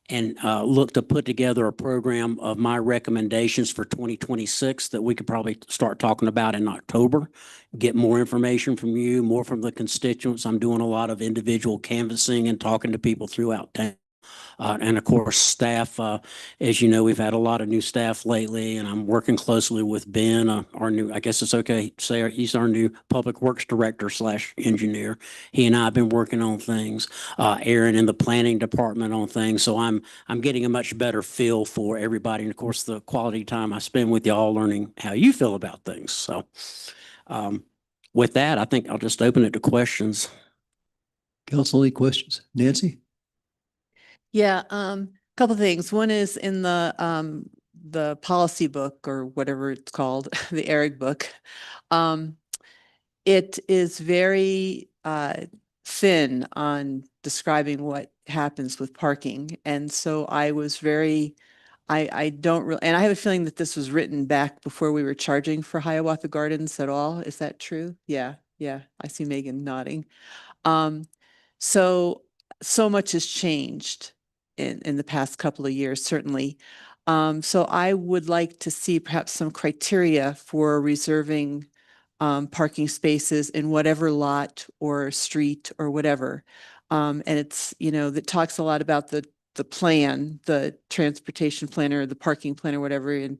and look to put together a program of my recommendations for 2026 that we could probably start talking about in October. Get more information from you, more from the constituents. I'm doing a lot of individual canvassing and talking to people throughout town. And of course, staff, as you know, we've had a lot of new staff lately, and I'm working closely with Ben, our new, I guess it's okay to say he's our new public works director / engineer. He and I have been working on things, Aaron in the planning department on things. So I'm getting a much better feel for everybody. And of course, the quality time I spend with y'all learning how you feel about things. So with that, I think I'll just open it to questions. Council, any questions? Nancy? Yeah, couple things. One is in the policy book or whatever it's called, the ERIC book. It is very thin on describing what happens with parking. And so I was very, I don't really, and I have a feeling that this was written back before we were charging for Hiawatha Gardens at all. Is that true? Yeah, yeah. I see Megan nodding. So much has changed in the past couple of years, certainly. So I would like to see perhaps some criteria for reserving parking spaces in whatever lot or street or whatever. And it's, that talks a lot about the plan, the transportation plan or the parking plan or whatever, and,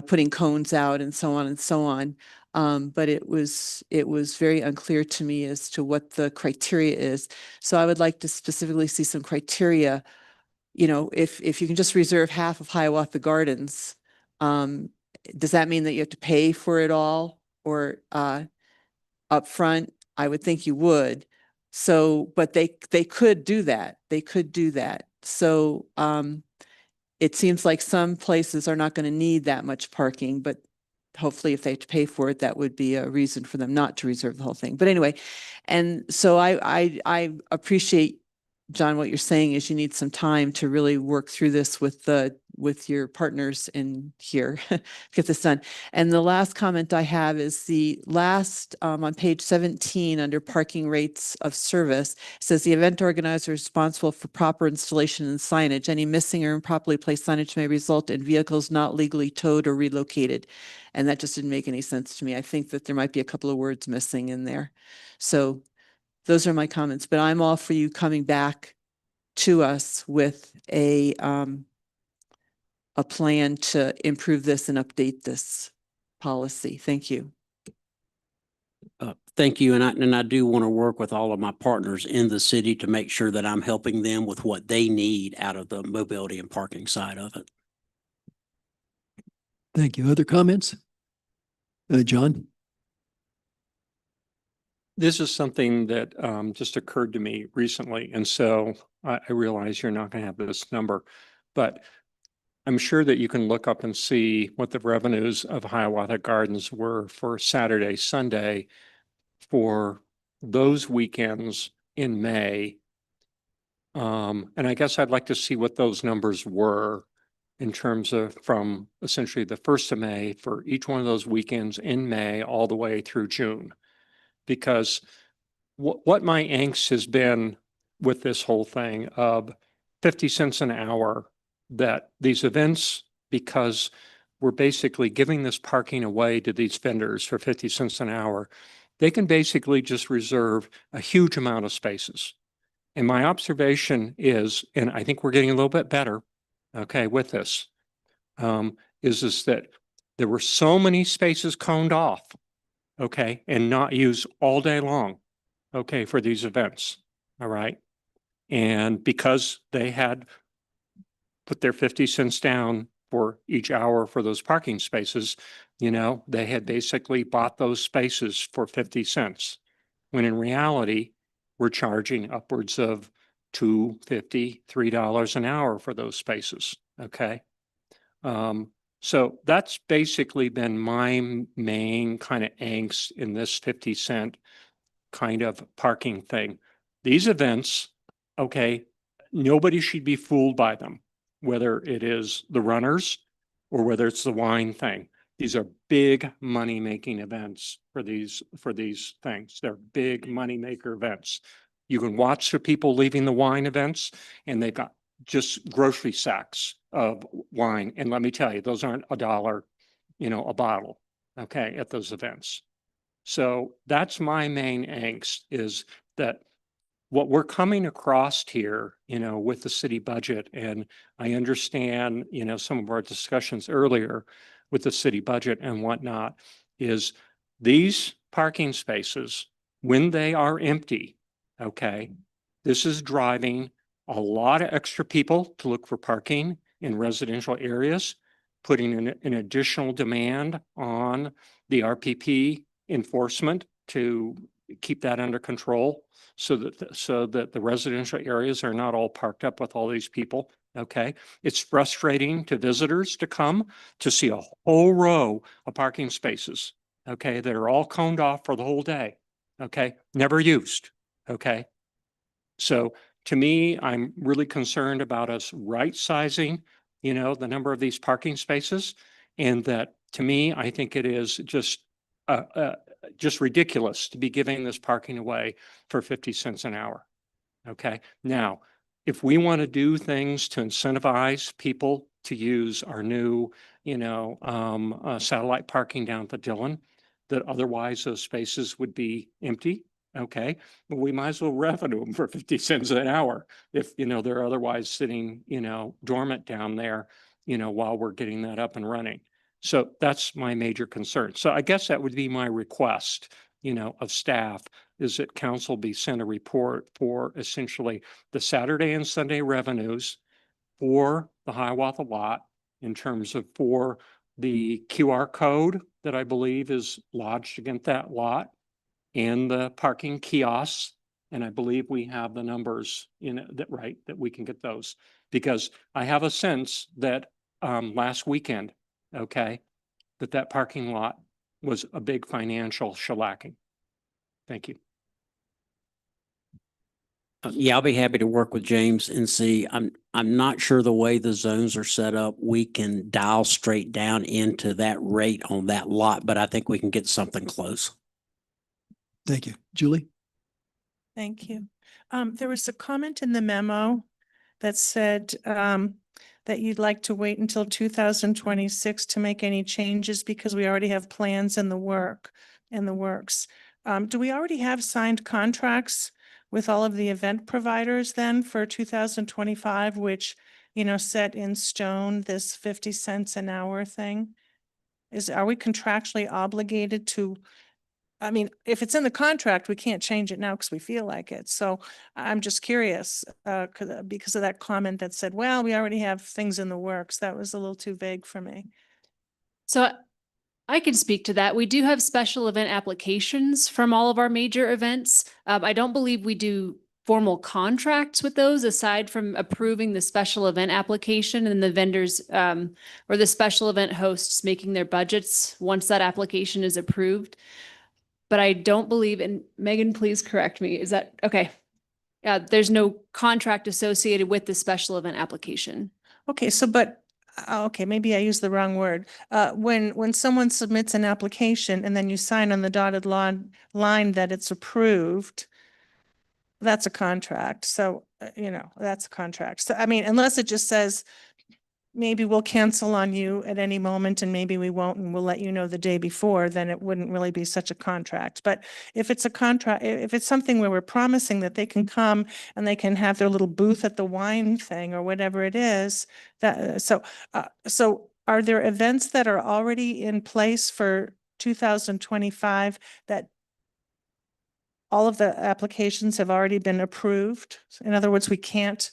putting cones out and so on and so on. But it was very unclear to me as to what the criteria is. So I would like to specifically see some criteria. If you can just reserve half of Hiawatha Gardens, does that mean that you have to pay for it all? or up front, I would think you would. So, but they could do that. They could do that. So it seems like some places are not going to need that much parking, but hopefully if they have to pay for it, that would be a reason for them not to reserve the whole thing. But anyway, and so I appreciate, John, what you're saying is you need some time to really work through this with your partners in here, get this done. And the last comment I have is the last on page 17 under parking rates of service says the event organizer is responsible for proper installation and signage. Any missing or improperly placed signage may result in vehicles not legally towed or relocated. And that just didn't make any sense to me. I think that there might be a couple of words missing in there. So those are my comments, but I'm all for you coming back to us with a plan to improve this and update this policy. Thank you. Thank you. And I do want to work with all of my partners in the city to make sure that I'm helping them with what they need out of the mobility and parking side of it. Thank you. Other comments? John? This is something that just occurred to me recently. And so I realize you're not going to have this number, but I'm sure that you can look up and see what the revenues of Hiawatha Gardens were for Saturday, Sunday for those weekends in May. And I guess I'd like to see what those numbers were in terms of from essentially the 1st of May for each one of those weekends in May all the way through June. Because what my angst has been with this whole thing of 50 cents an hour, that these events, because we're basically giving this parking away to these vendors for 50 cents an hour, they can basically just reserve a huge amount of spaces. And my observation is, and I think we're getting a little bit better, okay, with this, is that there were so many spaces coned off, okay, and not used all day long, okay, for these events, all right? And because they had put their 50 cents down for each hour for those parking spaces, you know, they had basically bought those spaces for 50 cents. When in reality, we're charging upwards of $2.50, $3 an hour for those spaces, okay? So that's basically been my main kind of angst in this 50 cent kind of parking thing. These events, okay, nobody should be fooled by them, whether it is the runners or whether it's the wine thing. These are big money-making events for these things. They're big money-maker events. You can watch the people leaving the wine events and they've got just grocery sacks of wine. And let me tell you, those aren't $1, you know, a bottle, okay, at those events. So that's my main angst, is that what we're coming across here, you know, with the city budget, and I understand, you know, some of our discussions earlier with the city budget and whatnot, is these parking spaces, when they are empty, okay, this is driving a lot of extra people to look for parking in residential areas, putting an additional demand on the RPP enforcement to keep that under control, so that the residential areas are not all parked up with all these people. Okay. It's frustrating to visitors to come to see a whole row of parking spaces, okay, that are all coned off for the whole day. Okay. Never used. Okay. So to me, I'm really concerned about us right sizing, you know, the number of these parking spaces. And that, to me, I think it is just ridiculous to be giving this parking away for 50 cents an hour. Okay. Now, if we want to do things to incentivize people to use our new, you know, satellite parking down at the Dillon, that otherwise those spaces would be empty. Okay. Well, we might as well revenue them for 50 cents an hour if, you know, they're otherwise sitting, you know, dormant down there, you know, while we're getting that up and running. So that's my major concern. So I guess that would be my request, you know, of staff, is that council be sent a report for essentially the Saturday and Sunday revenues for the Hiawatha lot, in terms of for the QR code that I believe is lodged against that lot and the parking kiosks. And I believe we have the numbers in it that, right, that we can get those. Because I have a sense that last weekend, okay, that parking lot was a big financial shellacking. Thank you. Yeah, I'll be happy to work with James and see. I'm not sure the way the zones are set up, we can dial straight down into that rate on that lot, but I think we can get something close. Thank you. Julie? Thank you. There was a comment in the memo that said that you'd like to wait until 2026 to make any changes because we already have plans in the works. Do we already have signed contracts with all of the event providers then for 2025, which, you know, set in stone this 50 cents an hour thing? Are we contractually obligated to? I mean, if it's in the contract, we can't change it now because we feel like it. So I'm just curious, because of that comment that said, well, we already have things in the works. That was a little too vague for me. So I can speak to that. We do have special event applications from all of our major events. I don't believe we do formal contracts with those aside from approving the special event application and the vendors or the special event hosts making their budgets once that application is approved. But I don't believe, and Megan, please correct me. Is that okay? There's no contract associated with the special event application. Okay, so okay, maybe I used the wrong word. When someone submits an application and then you sign on the dotted line that it's approved, that's a contract. So, you know, that's a contract. So, I mean, unless it just says, maybe we'll cancel on you at any moment and maybe we won't and we'll let you know the day before, then it wouldn't really be such a contract. But if it's a contract, if it's something where we're promising that they can come and they can have their little booth at the wine thing or whatever it is, that so are there events that are already in place for 2025 that all of the applications have already been approved? In other words, we can't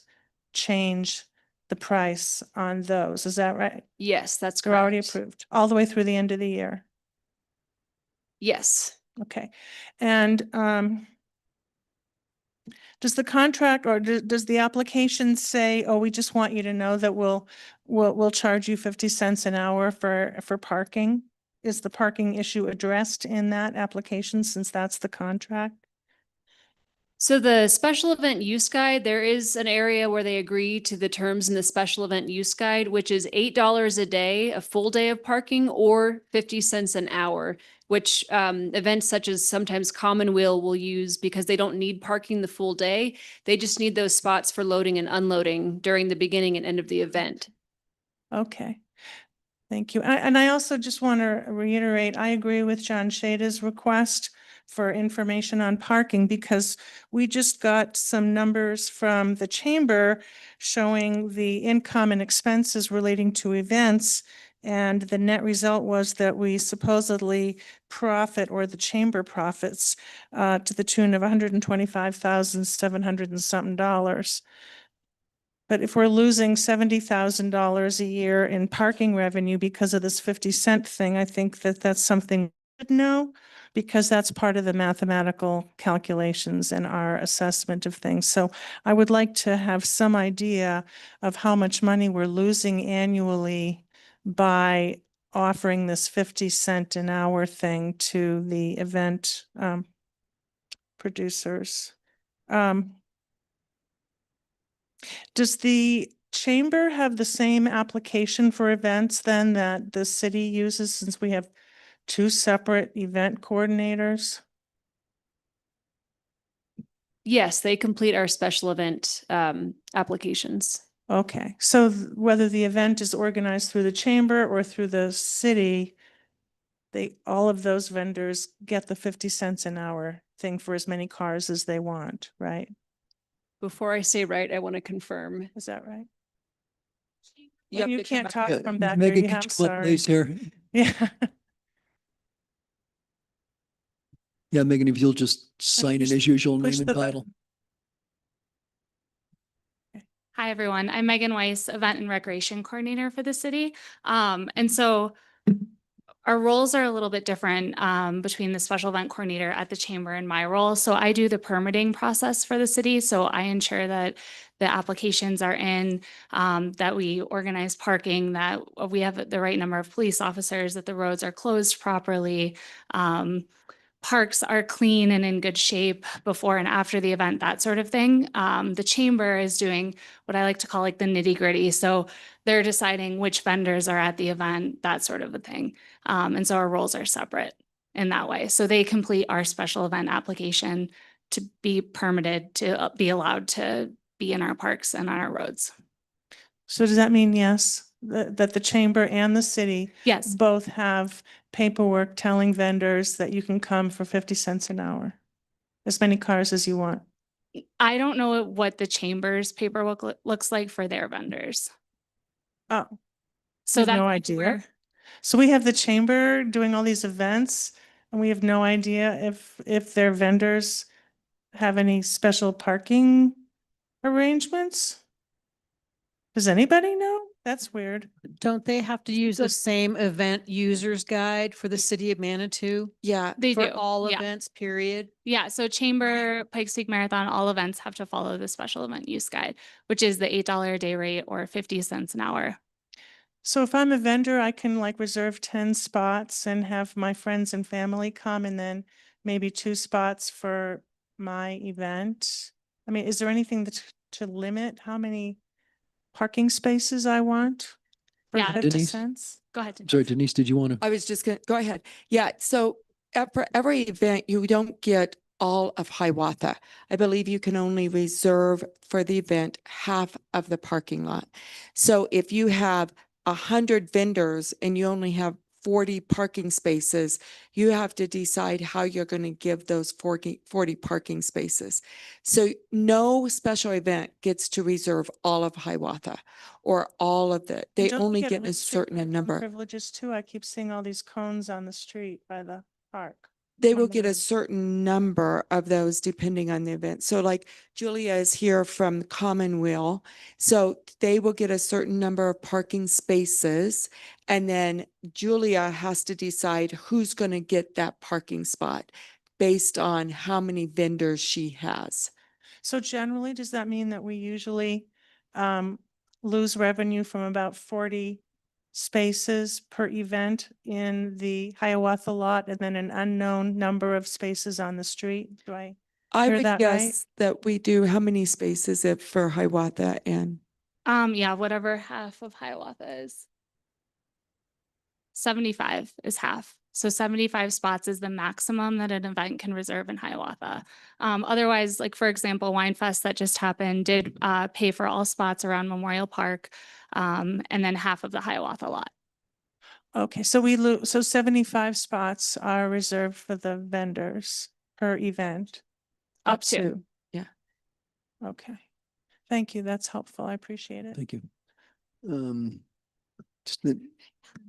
change the price on those. Is that right? Yes, that's They're already correct. approved all the way through the end of the year. Yes. Okay. And does the contract or does the application say, oh, we just want you to know that we'll charge you 50 cents an hour for parking? Is the parking issue addressed in that application since that's the contract? So the special event use guide, there is an area where they agree to the terms in the special event use guide, which is $8 a day, a full day of parking, or 50 cents an hour, which events such as sometimes Commonweal will use because they don't need parking the full day. They just need those spots for loading and unloading during the beginning and end of the event. Okay. Thank you. And I also just want to reiterate, I agree with John Shada's request for information on parking because we just got some numbers from the chamber showing the income and expenses relating to events. And the net result was that we supposedly profit, or the chamber profits, to the tune of $125,700 and something dollars. But if we're losing $70,000 a year in parking revenue because of this 50 cent thing, I think that that's something we should know, because that's part of the mathematical calculations and our assessment of things. So I would like to have some idea of how much money we're losing annually by offering this 50 cent an hour thing to the event producers. Does the chamber have the same application for events then that the city uses, since we have two separate event coordinators? Yes, they complete our special event applications. Okay, so whether the event is organized through the chamber or through the city, all of those vendors get the 50 cents an hour thing for as many cars as they want, right? Before I say right, I want to confirm. Is that right? You have You to come can't back. talk Yeah, from back there. Megan, Yeah, could I'm you flip sorry. these here? Yeah. Yeah, Megan, if you'll just sign in as usual, Push name and the title. button. Hi, everyone. I'm Megan Weiss, Event and Recreation Coordinator for the city. And so Our roles are a little bit different between the special event coordinator at the chamber and my role. So I do the permitting process for the city. So I ensure that the applications are in, that we organize parking, that we have the right number of police officers, that the roads are closed properly. Parks are clean and in good shape before and after the event, that sort of thing. The chamber is doing what I like to call like the nitty gritty. So they're deciding which vendors are at the event, that sort of a thing. And so our roles are separate in that way. So they complete our special event application to be permitted to be allowed to be in our parks and on our roads. So does that mean yes, that the chamber and the city Yes. both have paperwork telling vendors that you can come for 50 cents an hour? As many cars as you want? I don't know what the chamber's paperwork looks like for their vendors. Oh, So you have that's no like idea? where- So we have the chamber doing all these events and we have no idea if their vendors have any special parking arrangements? Does anybody know? That's weird. Don't they have to use the same event user's guide for the city of Manitou? Yeah. They For do. all Yeah. events, period? Yeah, so Chamber, Pikes Peak Marathon, all events have to follow the special event use guide, which is the $8 a day rate or 50 cents an hour. So if I'm a vendor, I can like reserve 10 spots and have my friends and family come and then maybe 2 spots for my event. I mean, is there anything to limit how many parking spaces I want? For Yeah. 50 Denise? cents? Go ahead. Denise. Sorry, Denise, did you want to? I was just gonna, go ahead. Yeah, so for every event, you don't get all of Hiawatha. I believe you can only reserve for the event half of the parking lot. So if you have 100 vendors and you only have 40 parking spaces, you have to decide how you're going to give those 40 parking spaces. So no special event gets to reserve all of Hiawatha or all of the, they Don't you only get get a restricted certain parking number. Privileges too. I keep seeing all these cones on the street by the park. They on will the get a road. certain number of those depending on the event. So like Julia is here from Commonweal. So they will get a certain number of parking spaces. And then Julia has to decide who's going to get that parking spot based on how many vendors she has. So generally, does that mean that we usually lose revenue from about 40 spaces per event in the Hiawatha lot and then an unknown number of spaces on the street? Do I I hear would that right? guess that we do, how many spaces if for Hiawatha and Yeah, whatever half of Hiawatha is. 75 is half. So 75 spots is the maximum that an event can reserve in Hiawatha. Otherwise, like for example, Wine Fest that just happened did pay for all spots around Memorial Park, and then half of the Hiawatha lot. Okay, so we lose, so 75 spots are reserved for the vendors per event. Up to. yeah. Okay. Thank you. That's helpful. I appreciate it. Thank you.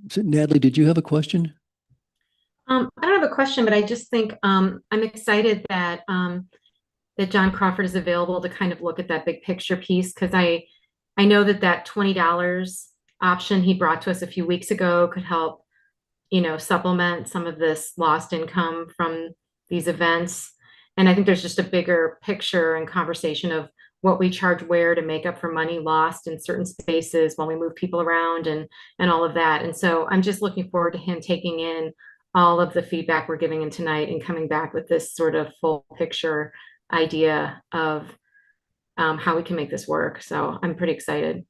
So Natalie, did you have a question? I don't have a question, but I just think I'm excited that that John Crawford is available to kind of look at that big picture piece because I know that $20 option he brought to us a few weeks ago could help, you know, supplement some of this lost income from these events. And I think there's just a bigger picture and conversation of what we charge where to make up for money lost in certain spaces when we move people around and all of that. And so I'm just looking forward to him taking in all of the feedback we're giving him tonight and coming back with this sort of full picture idea of how we can make this work. So I'm pretty excited.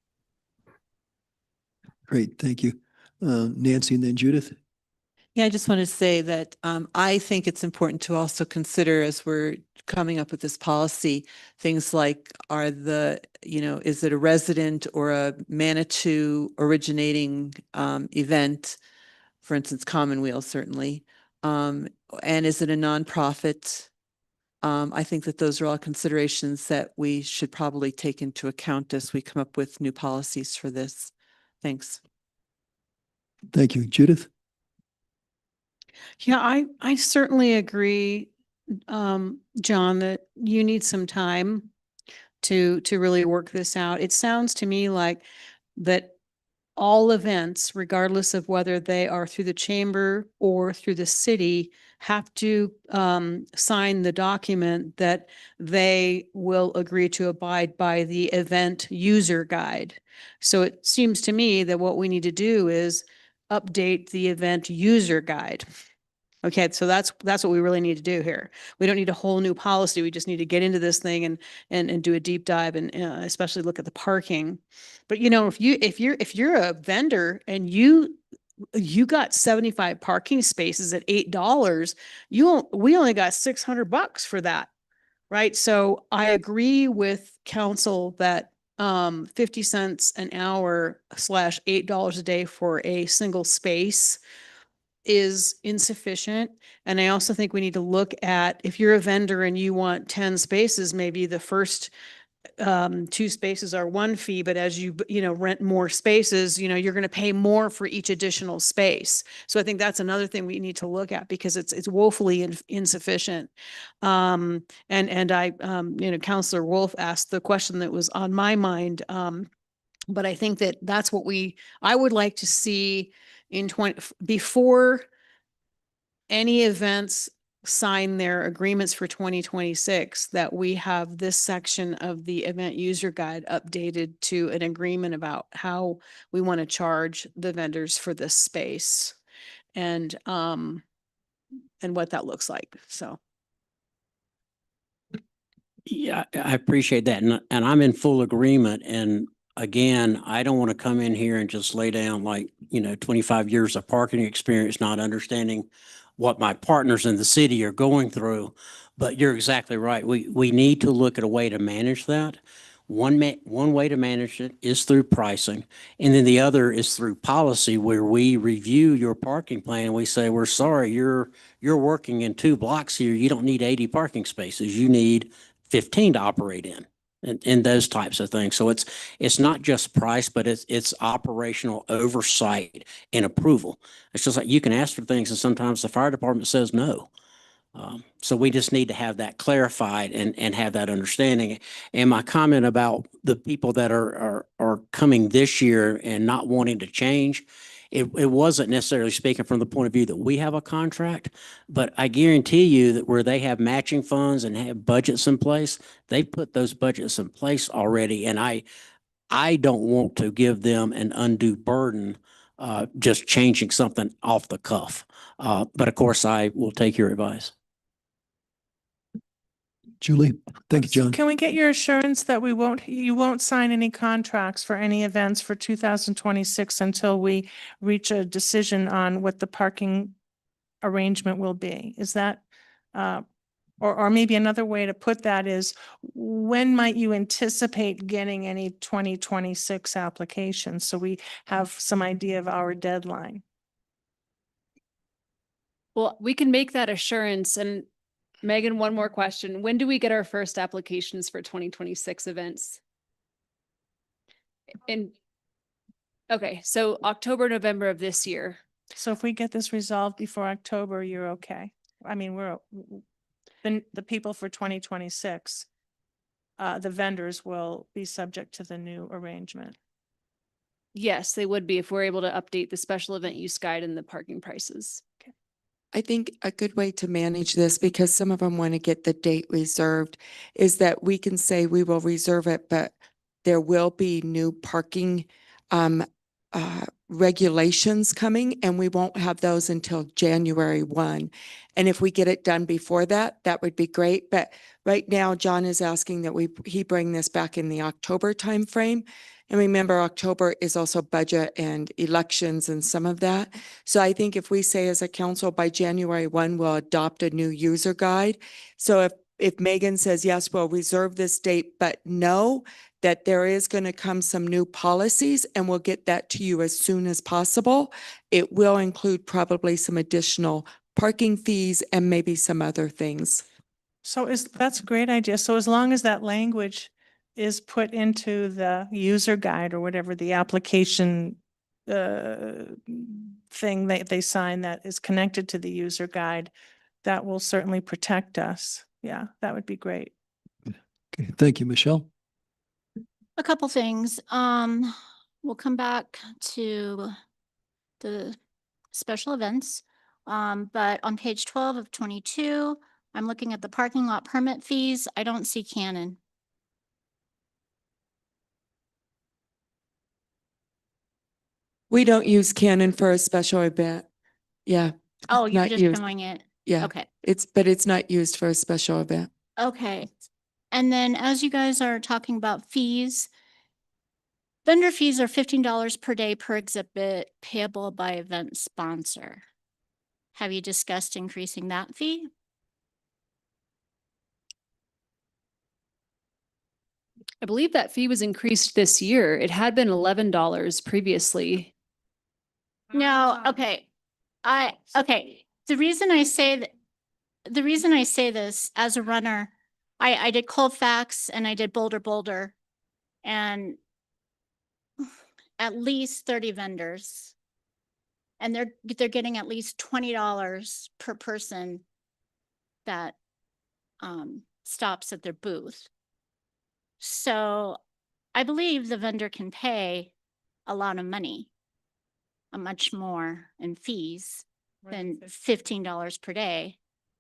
Great, thank you. Nancy and then Judith. Yeah, I just want to say that I think it's important to also consider as we're coming up with this policy, things like is it a resident or a Manitou originating event? For instance, Commonweal certainly. And is it a nonprofit? I think that those are all considerations that we should probably take into account as we come up with new policies for this. Thanks. Thank you. Judith? Yeah, I certainly agree, John, that you need some time to really work this out. It sounds to me like that all events, regardless of whether they are through the chamber or through the city, have to sign the document that they will agree to abide by the event user guide. So it seems to me that what we need to do is update the event user guide. Okay, so that's what we really need to do here. We don't need a whole new policy. We just need to get into this thing and do a deep dive and especially look at the parking. But you know, if you're a vendor and you got 75 parking spaces at $8, we only got $600 for that. Right? So I agree with council that 50 cents an hour / $8 a day for a single space is insufficient. And I also think we need to look at, if you're a vendor and you want 10 spaces, maybe the first 2 spaces are one fee, but as you rent more spaces, you're going to pay more for each additional space. So I think that's another thing we need to look at, because it's woefully insufficient. And I, Councilor Wolf asked the question that was on my mind. But I think that's what I would like to see before any events sign their agreements for 2026, that we have this section of the event user guide updated to an agreement about how we want to charge the vendors for this space and what that looks like. So. Yeah, I appreciate that. And I'm in full agreement. And again, I don't want to come in here and just lay down 25 years of parking experience, not understanding what my partners in the city are going through. But you're exactly right. We need to look at a way to manage that. One way to manage it is through pricing. And then the other is through policy, where we review your parking plan and we say, we're sorry, you're working in 2 blocks here. You don't need 80 parking spaces. You need 15 to operate in. And those types of things. So it's not just price, but it's operational oversight and approval. It's just like you can ask for things and sometimes the fire department says no. So we just need to have that clarified and have that understanding. And my comment about the people that are coming this year and not wanting to change, it wasn't necessarily speaking from the point of view that we have a contract, but I guarantee you that where they have matching funds and have budgets in place, they put those budgets in place already. And I don't want to give them an undue burden, just changing something off the cuff. But of course, I will take your advice. Julie, thank you, John. Can we get your assurance that you won't sign any contracts for any events for 2026 until we reach a decision on what the parking arrangement will be? Is that, or maybe another way to put that is, when might you anticipate getting any 2026 applications? So we have some idea of our deadline. Well, we can make that assurance. And Megan, one more question. When do we get our first applications for 2026 events? Okay, so October, November of this year. So if we get this resolved before October, you're okay. I mean, the people for 2026, the vendors will be subject to the new arrangement. Yes, they would be if we're able to update the special event use guide and the parking prices. Okay. I think a good way to manage this, because some of them want to get the date reserved, is that we can say we will reserve it, but there will be new parking regulations coming, and we won't have those until January 1. And if we get it done before that, that would be great. But right now, John is asking that he bring this back in the October timeframe. And remember, October is also budget and elections and some of that. So I think if we say as a council by January 1, we'll adopt a new user guide. So if Megan says, yes, we'll reserve this date, but know that there is going to come some new policies, and we'll get that to you as soon as possible. It will include probably some additional parking fees and maybe some other things. So that's a great idea. So as long as that language is put into the user guide or whatever, the application thing that they sign that is connected to the user guide, that will certainly protect us. Yeah, that would be great. Okay, thank you, Michelle. A couple things. we'll come back to the special events. But on page 12 of 22, I'm looking at the parking lot permit fees. I don't see Canon. We don't use Canon for a special event. Yeah. Oh, you're not just used. showing it. Yeah. Okay. But it's not used for a special event. Okay. And then as you guys are talking about fees, vendor fees are $15 per day per exhibit payable by event sponsor. Have you discussed increasing that fee? I believe that fee was increased this year. It had been $11 previously. No, okay. Okay. The reason I say this as a runner, I did Colfax and I did Boulder, and at least 30 vendors. And they're getting at least $20 per person that stops at their booth. So I believe the vendor can pay a lot of money, much more in fees than $15 per day,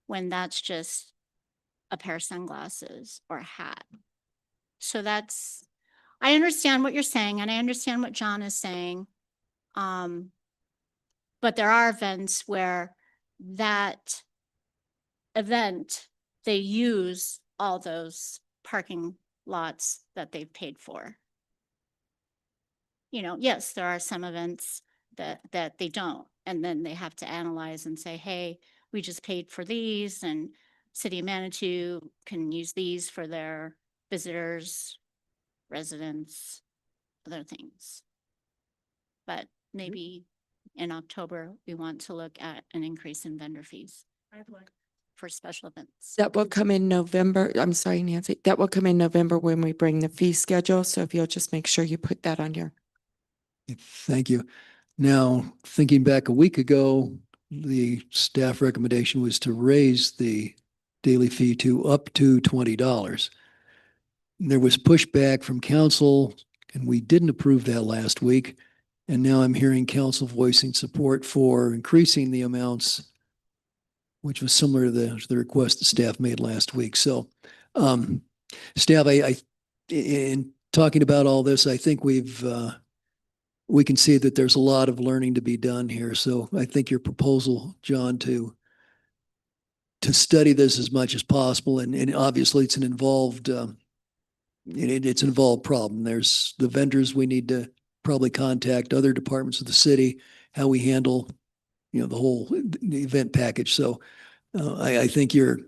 when that's just a pair of sunglasses or a hat. So I understand what you're saying, and I understand what John is saying. But there are events where that event, they use all those parking lots that they've paid for. You know, yes, there are some events that they don't, and then they have to analyze and say, hey, we just paid for these, and City of Manitou can use these for their visitors, residents, other things. But maybe in October, we want to look at an increase in vendor fees for special events. That will come in November. I'm sorry, Nancy. That will come in November when we bring the fee schedule. So if you'll just make sure you put that on your. Thank you. Now, thinking back a week ago, the staff recommendation was to raise the daily fee to up to $20. There was pushback from council, and we didn't approve that last week. And now I'm hearing council voicing support for increasing the amounts, which was similar to the request the staff made last week. So, staff, in talking about all this, I think we can see that there's a lot of learning to be done here. So I think your proposal, John, to study this as much as possible, and obviously it's an involved it's an involved problem. There's the vendors we need to probably contact, other departments of the city, how we handle, the whole event package. So I think you're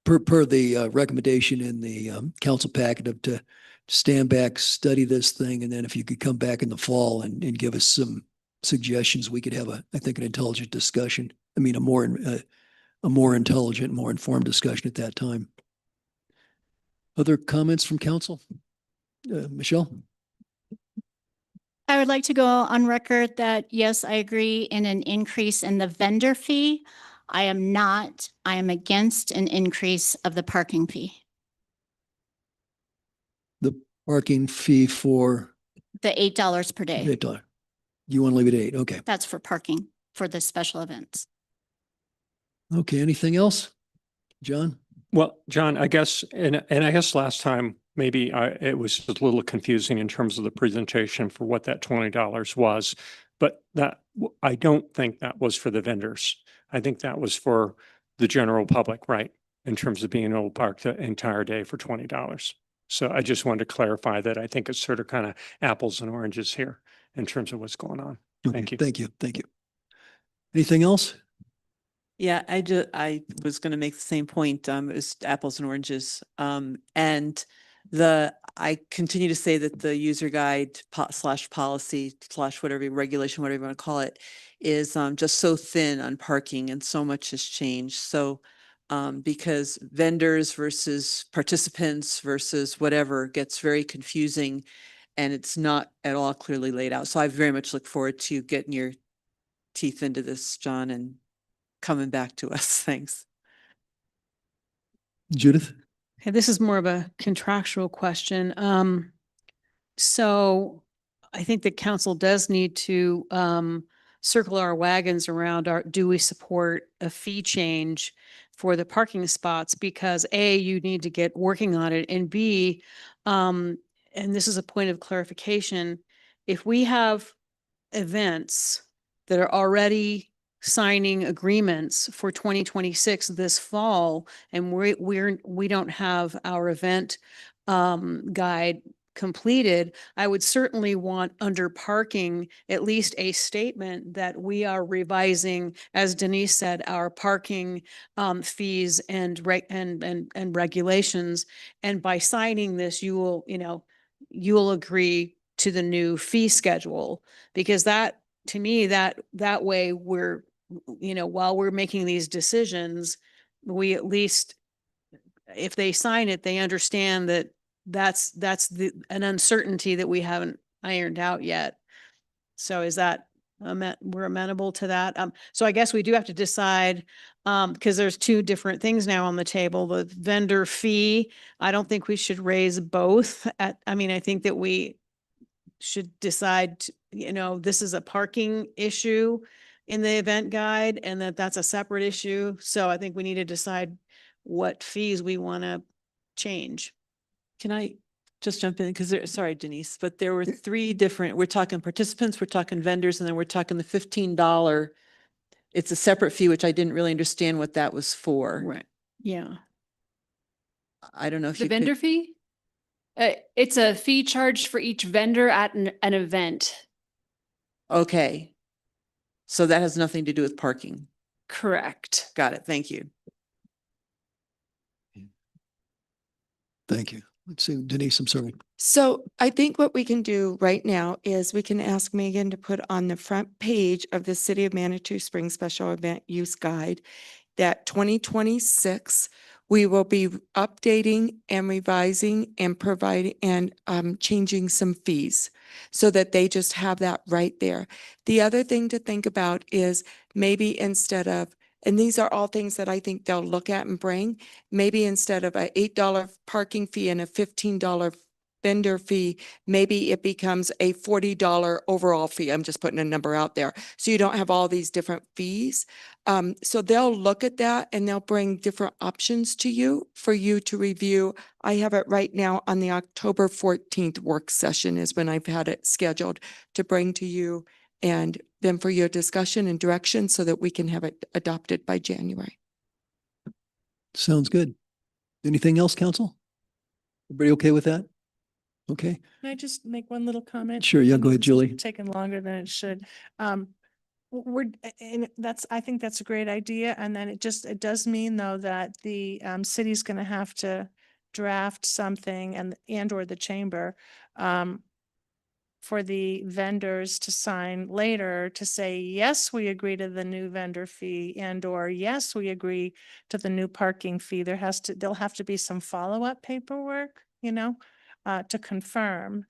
per the recommendation in the council packet to stand back, study this thing, and then if you could come back in the fall and give us some suggestions, we could have I think an intelligent discussion. I mean, a more intelligent, more informed discussion at that time. Other comments from council? Michelle? I would like to go on record that, yes, I agree in an increase in the vendor fee. I am against an increase of the parking fee. The parking fee for The $8 per day. $8. You want to leave it at $8? Okay. That's for parking for the special events. Okay. Anything else? John? Well, John, I guess, and I guess last time, maybe it was a little confusing in terms of the presentation for what that $20 was, but I don't think that was for the vendors. I think that was for the general public, right? In terms of being able to park the entire day for $20. So I just wanted to clarify that. I think it's sort of kind of apples and oranges here in terms of what's going on. Thank you. Thank you. Thank you. Anything else? Yeah, I was going to make the same point. It's apples and oranges. And I continue to say that the user guide / policy / whatever regulation, whatever you want to call it, is just so thin on parking, and so much has changed. So because vendors versus participants versus whatever gets very confusing, and it's not at all clearly laid out. So I very much look forward to getting your teeth into this, John, and coming back to us. Thanks. Judith? Okay, this is more of a contractual question. So I think the council does need to circle our wagons around do we support a fee change for the parking spots? Because A, you need to get working on it, and B, and this is a point of clarification, if we have events that are already signing agreements for 2026 this fall, and we don't have our event guide completed, I would certainly want under parking, at least a statement that we are revising, as Denise said, our parking fees and regulations. And by signing this, you will, you'll agree to the new fee schedule, because that, to me, that way we're, while we're making these decisions, we at least, if they sign it, they understand that that's an uncertainty that we haven't ironed out yet. So is that, we're amenable to that? So I guess we do have to decide, because there's two different things now on the table, the vendor fee. I don't think we should raise both I think that we should decide, this is a parking issue in the event guide, and that's a separate issue. So I think we need to decide what fees we want to change. Can I just jump in? Because sorry, Denise, but there were three different, we're talking participants, we're talking vendors, and then we're talking the $15. It's a separate fee, which I didn't really understand what that was for. Right. Yeah. I don't know if The you could- vendor fee? It's a fee charged for each vendor at an event. Okay. So that has nothing to do with parking. Correct. Got it. Thank you. Thank you. Let's see, Denise, I'm sorry. So I think what we can do right now is we can ask Megan to put on the front page of the City of Manitou Springs Special Event Use Guide that 2026, we will be updating and revising and providing and changing some fees so that they just have that right there. The other thing to think about is maybe instead of, and these are all things that I think they'll look at and bring, maybe instead of a $8 parking fee and a $15 vendor fee, maybe it becomes a $40 overall fee. I'm just putting a number out there. So you don't have all these different fees. So they'll look at that and they'll bring different options to you for you to review. I have it right now on the October 14th work session is when I've had it scheduled to bring to you, and then for your discussion and direction so that we can have it adopted by January. Sounds good. Anything else, council? Everybody okay with that? Okay, Can I just make one little comment? sure. Yeah, go ahead, This is Julie. Taking longer than it should. And I think that's a great idea. And then it does mean though that the city's going to have to draft something and or the chamber for the vendors to sign later to say, yes, we agree to the new vendor fee and or yes, we agree to the new parking fee. There'll have to be some follow-up paperwork, to confirm,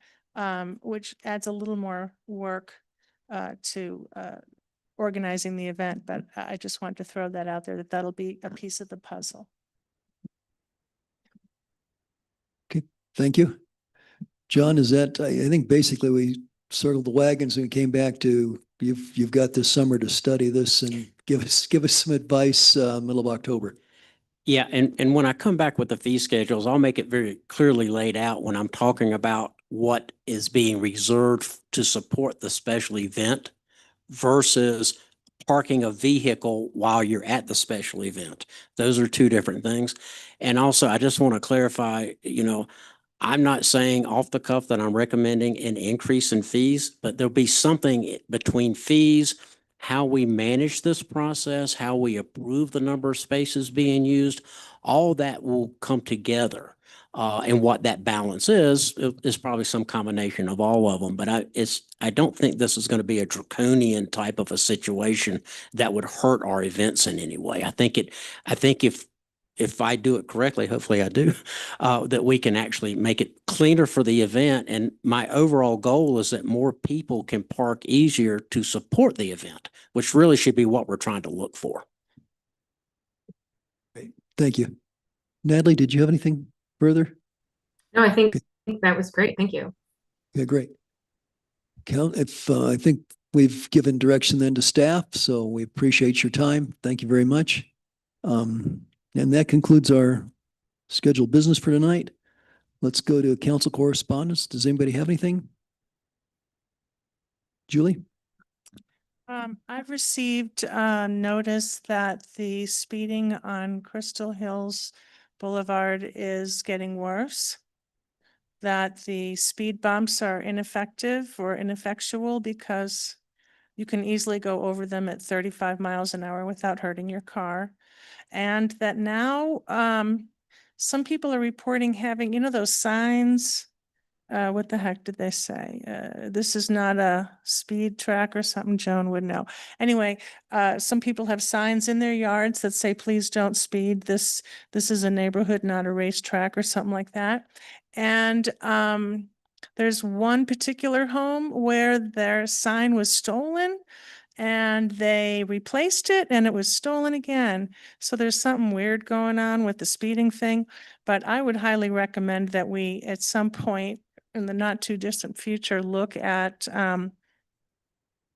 which adds a little more work to organizing the event. But I just want to throw that out there, that'll be a piece of the puzzle. Okay, thank you. John, is that, I think basically we circled the wagons and came back to, you've got this summer to study this and give us some advice, middle of October. Yeah, and when I come back with the fee schedules, I'll make it very clearly laid out when I'm talking about what is being reserved to support the special event versus parking a vehicle while you're at the special event. Those are two different things. And also, I just want to clarify, I'm not saying off the cuff that I'm recommending an increase in fees, but there'll be something between fees, how we manage this process, how we approve the number of spaces being used, all that will come together. And what that balance is probably some combination of all of them. But I don't think this is going to be a draconian type of a situation that would hurt our events in any way. I think if I do it correctly, hopefully I do, that we can actually make it cleaner for the event. And my overall goal is that more people can park easier to support the event, which really should be what we're trying to look for. Great. Thank you. Natalie, did you have anything further? No, I think that was great. Thank you. Yeah, great. I think we've given direction then to staff, so we appreciate your time. Thank you very much. And that concludes our scheduled business for tonight. Let's go to council correspondence. Does anybody have anything? Julie? I've received notice that the speeding on Crystal Hills Boulevard is getting worse. That the speed bumps are ineffective or ineffectual because you can easily go over them at 35 miles an hour without hurting your car. And that now some people are reporting having, you know, those signs. What the heck did they say? This is not a speed track or something. Joan would know. Anyway, some people have signs in their yards that say, please don't speed. This is a neighborhood, not a racetrack or something like that. And there's one particular home where their sign was stolen and they replaced it and it was stolen again. So there's something weird going on with the speeding thing. But I would highly recommend that we, at some point in the not too distant future, look at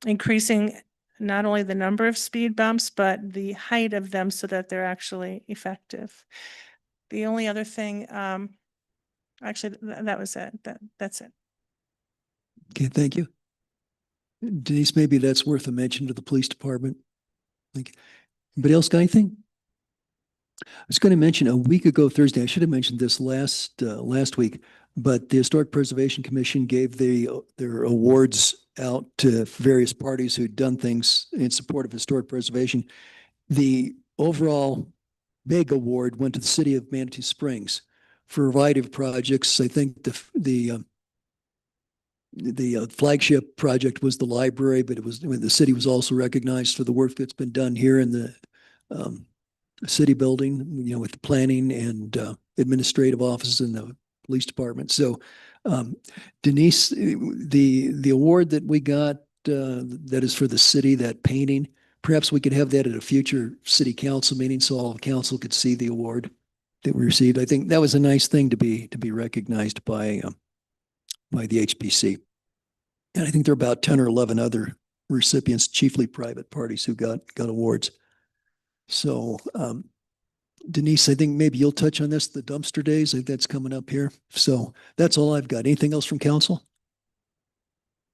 increasing not only the number of speed bumps, but the height of them so that they're actually effective. The only other thing, actually, that was it. That's it. Okay, thank you. Denise, maybe that's worth a mention to the police department. Anybody else got anything? I was going to mention a week ago Thursday, I should have mentioned this last week, but the Historic Preservation Commission gave their awards out to various parties who'd done things in support of historic preservation. The overall big award went to the city of Manitou Springs for a variety of projects. I think the flagship project was the library, but the city was also recognized for the work that's been done here in the city building, you know, with the planning and administrative offices and the police department. So Denise, the award that we got that is for the city, that painting, perhaps we could have that at a future city council meeting so all of council could see the award that we received. I think that was a nice thing to be recognized by the HPC. And I think there are about 10 or 11 other recipients, chiefly private parties, who got awards. So Denise, I think maybe you'll touch on this, the dumpster days. I think that's coming up here. So that's all I've got. Anything else from council?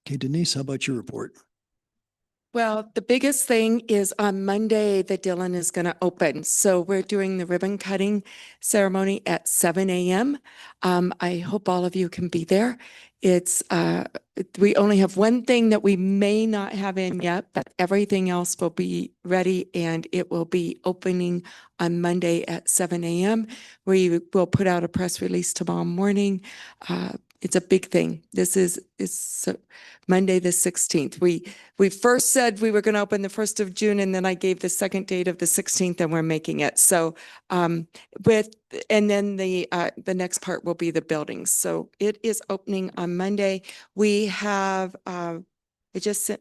Okay, Denise, how about your report? Well, the biggest thing is on Monday that Dylan is going to open. So we're doing the ribbon cutting ceremony at 7 a.m. I hope all of you can be there. It's we only have one thing that we may not have in yet, but everything else will be ready and it will be opening on Monday at 7 a.m. We will put out a press release tomorrow morning. It's a big thing. This is Monday, the 16th. We first said we were going to open the 1st of June, and then I gave the second date of the 16th, and we're making it. So and then the next part will be the buildings. So it is opening on Monday. We have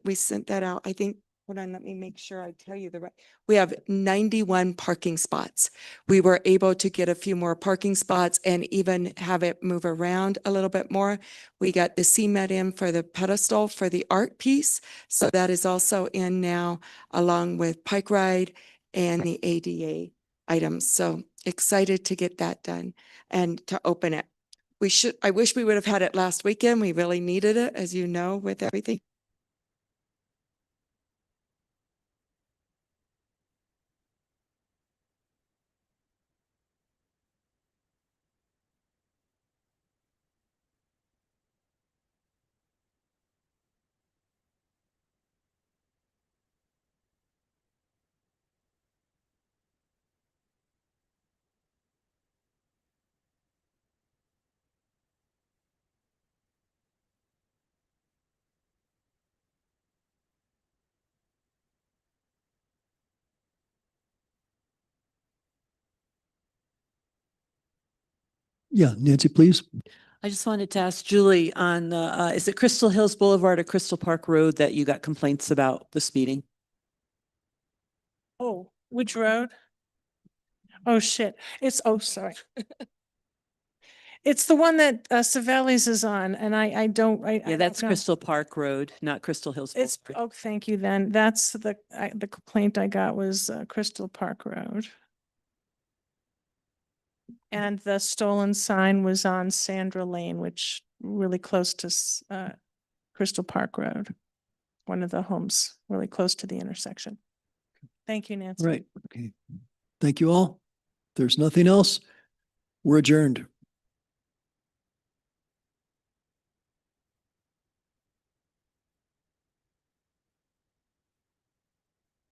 we sent that out. I think, hold on, let me make sure I tell you the right. We have 91 parking spots. We were able to get a few more parking spots and even have it move around a little bit more. We got the cement in for the pedestal for the art piece. So that is also in now, along with Pike Ride and the ADA items. So excited to get that done and to open it. I wish we would have had it last weekend. We really needed it, as you know, with everything. Yeah, Nancy, please. I just wanted to ask Julie on the, is it Crystal Hills Boulevard or Crystal Park Road that you got complaints about the speeding? Oh, which road? Oh, shit. Oh, sorry. It's the one that Savelli's is on, and I don't, I Yeah, don't that's know. Crystal Park Road, not Crystal Hills. It's, Boulevard. oh, thank you then. That's the complaint I got was Crystal Park Road. And the stolen sign was on Sandra Lane, which really close to Crystal Park Road. One of the homes really close to the intersection. Thank you, Nancy. Right. Okay. Thank you all. There's nothing else. We're adjourned.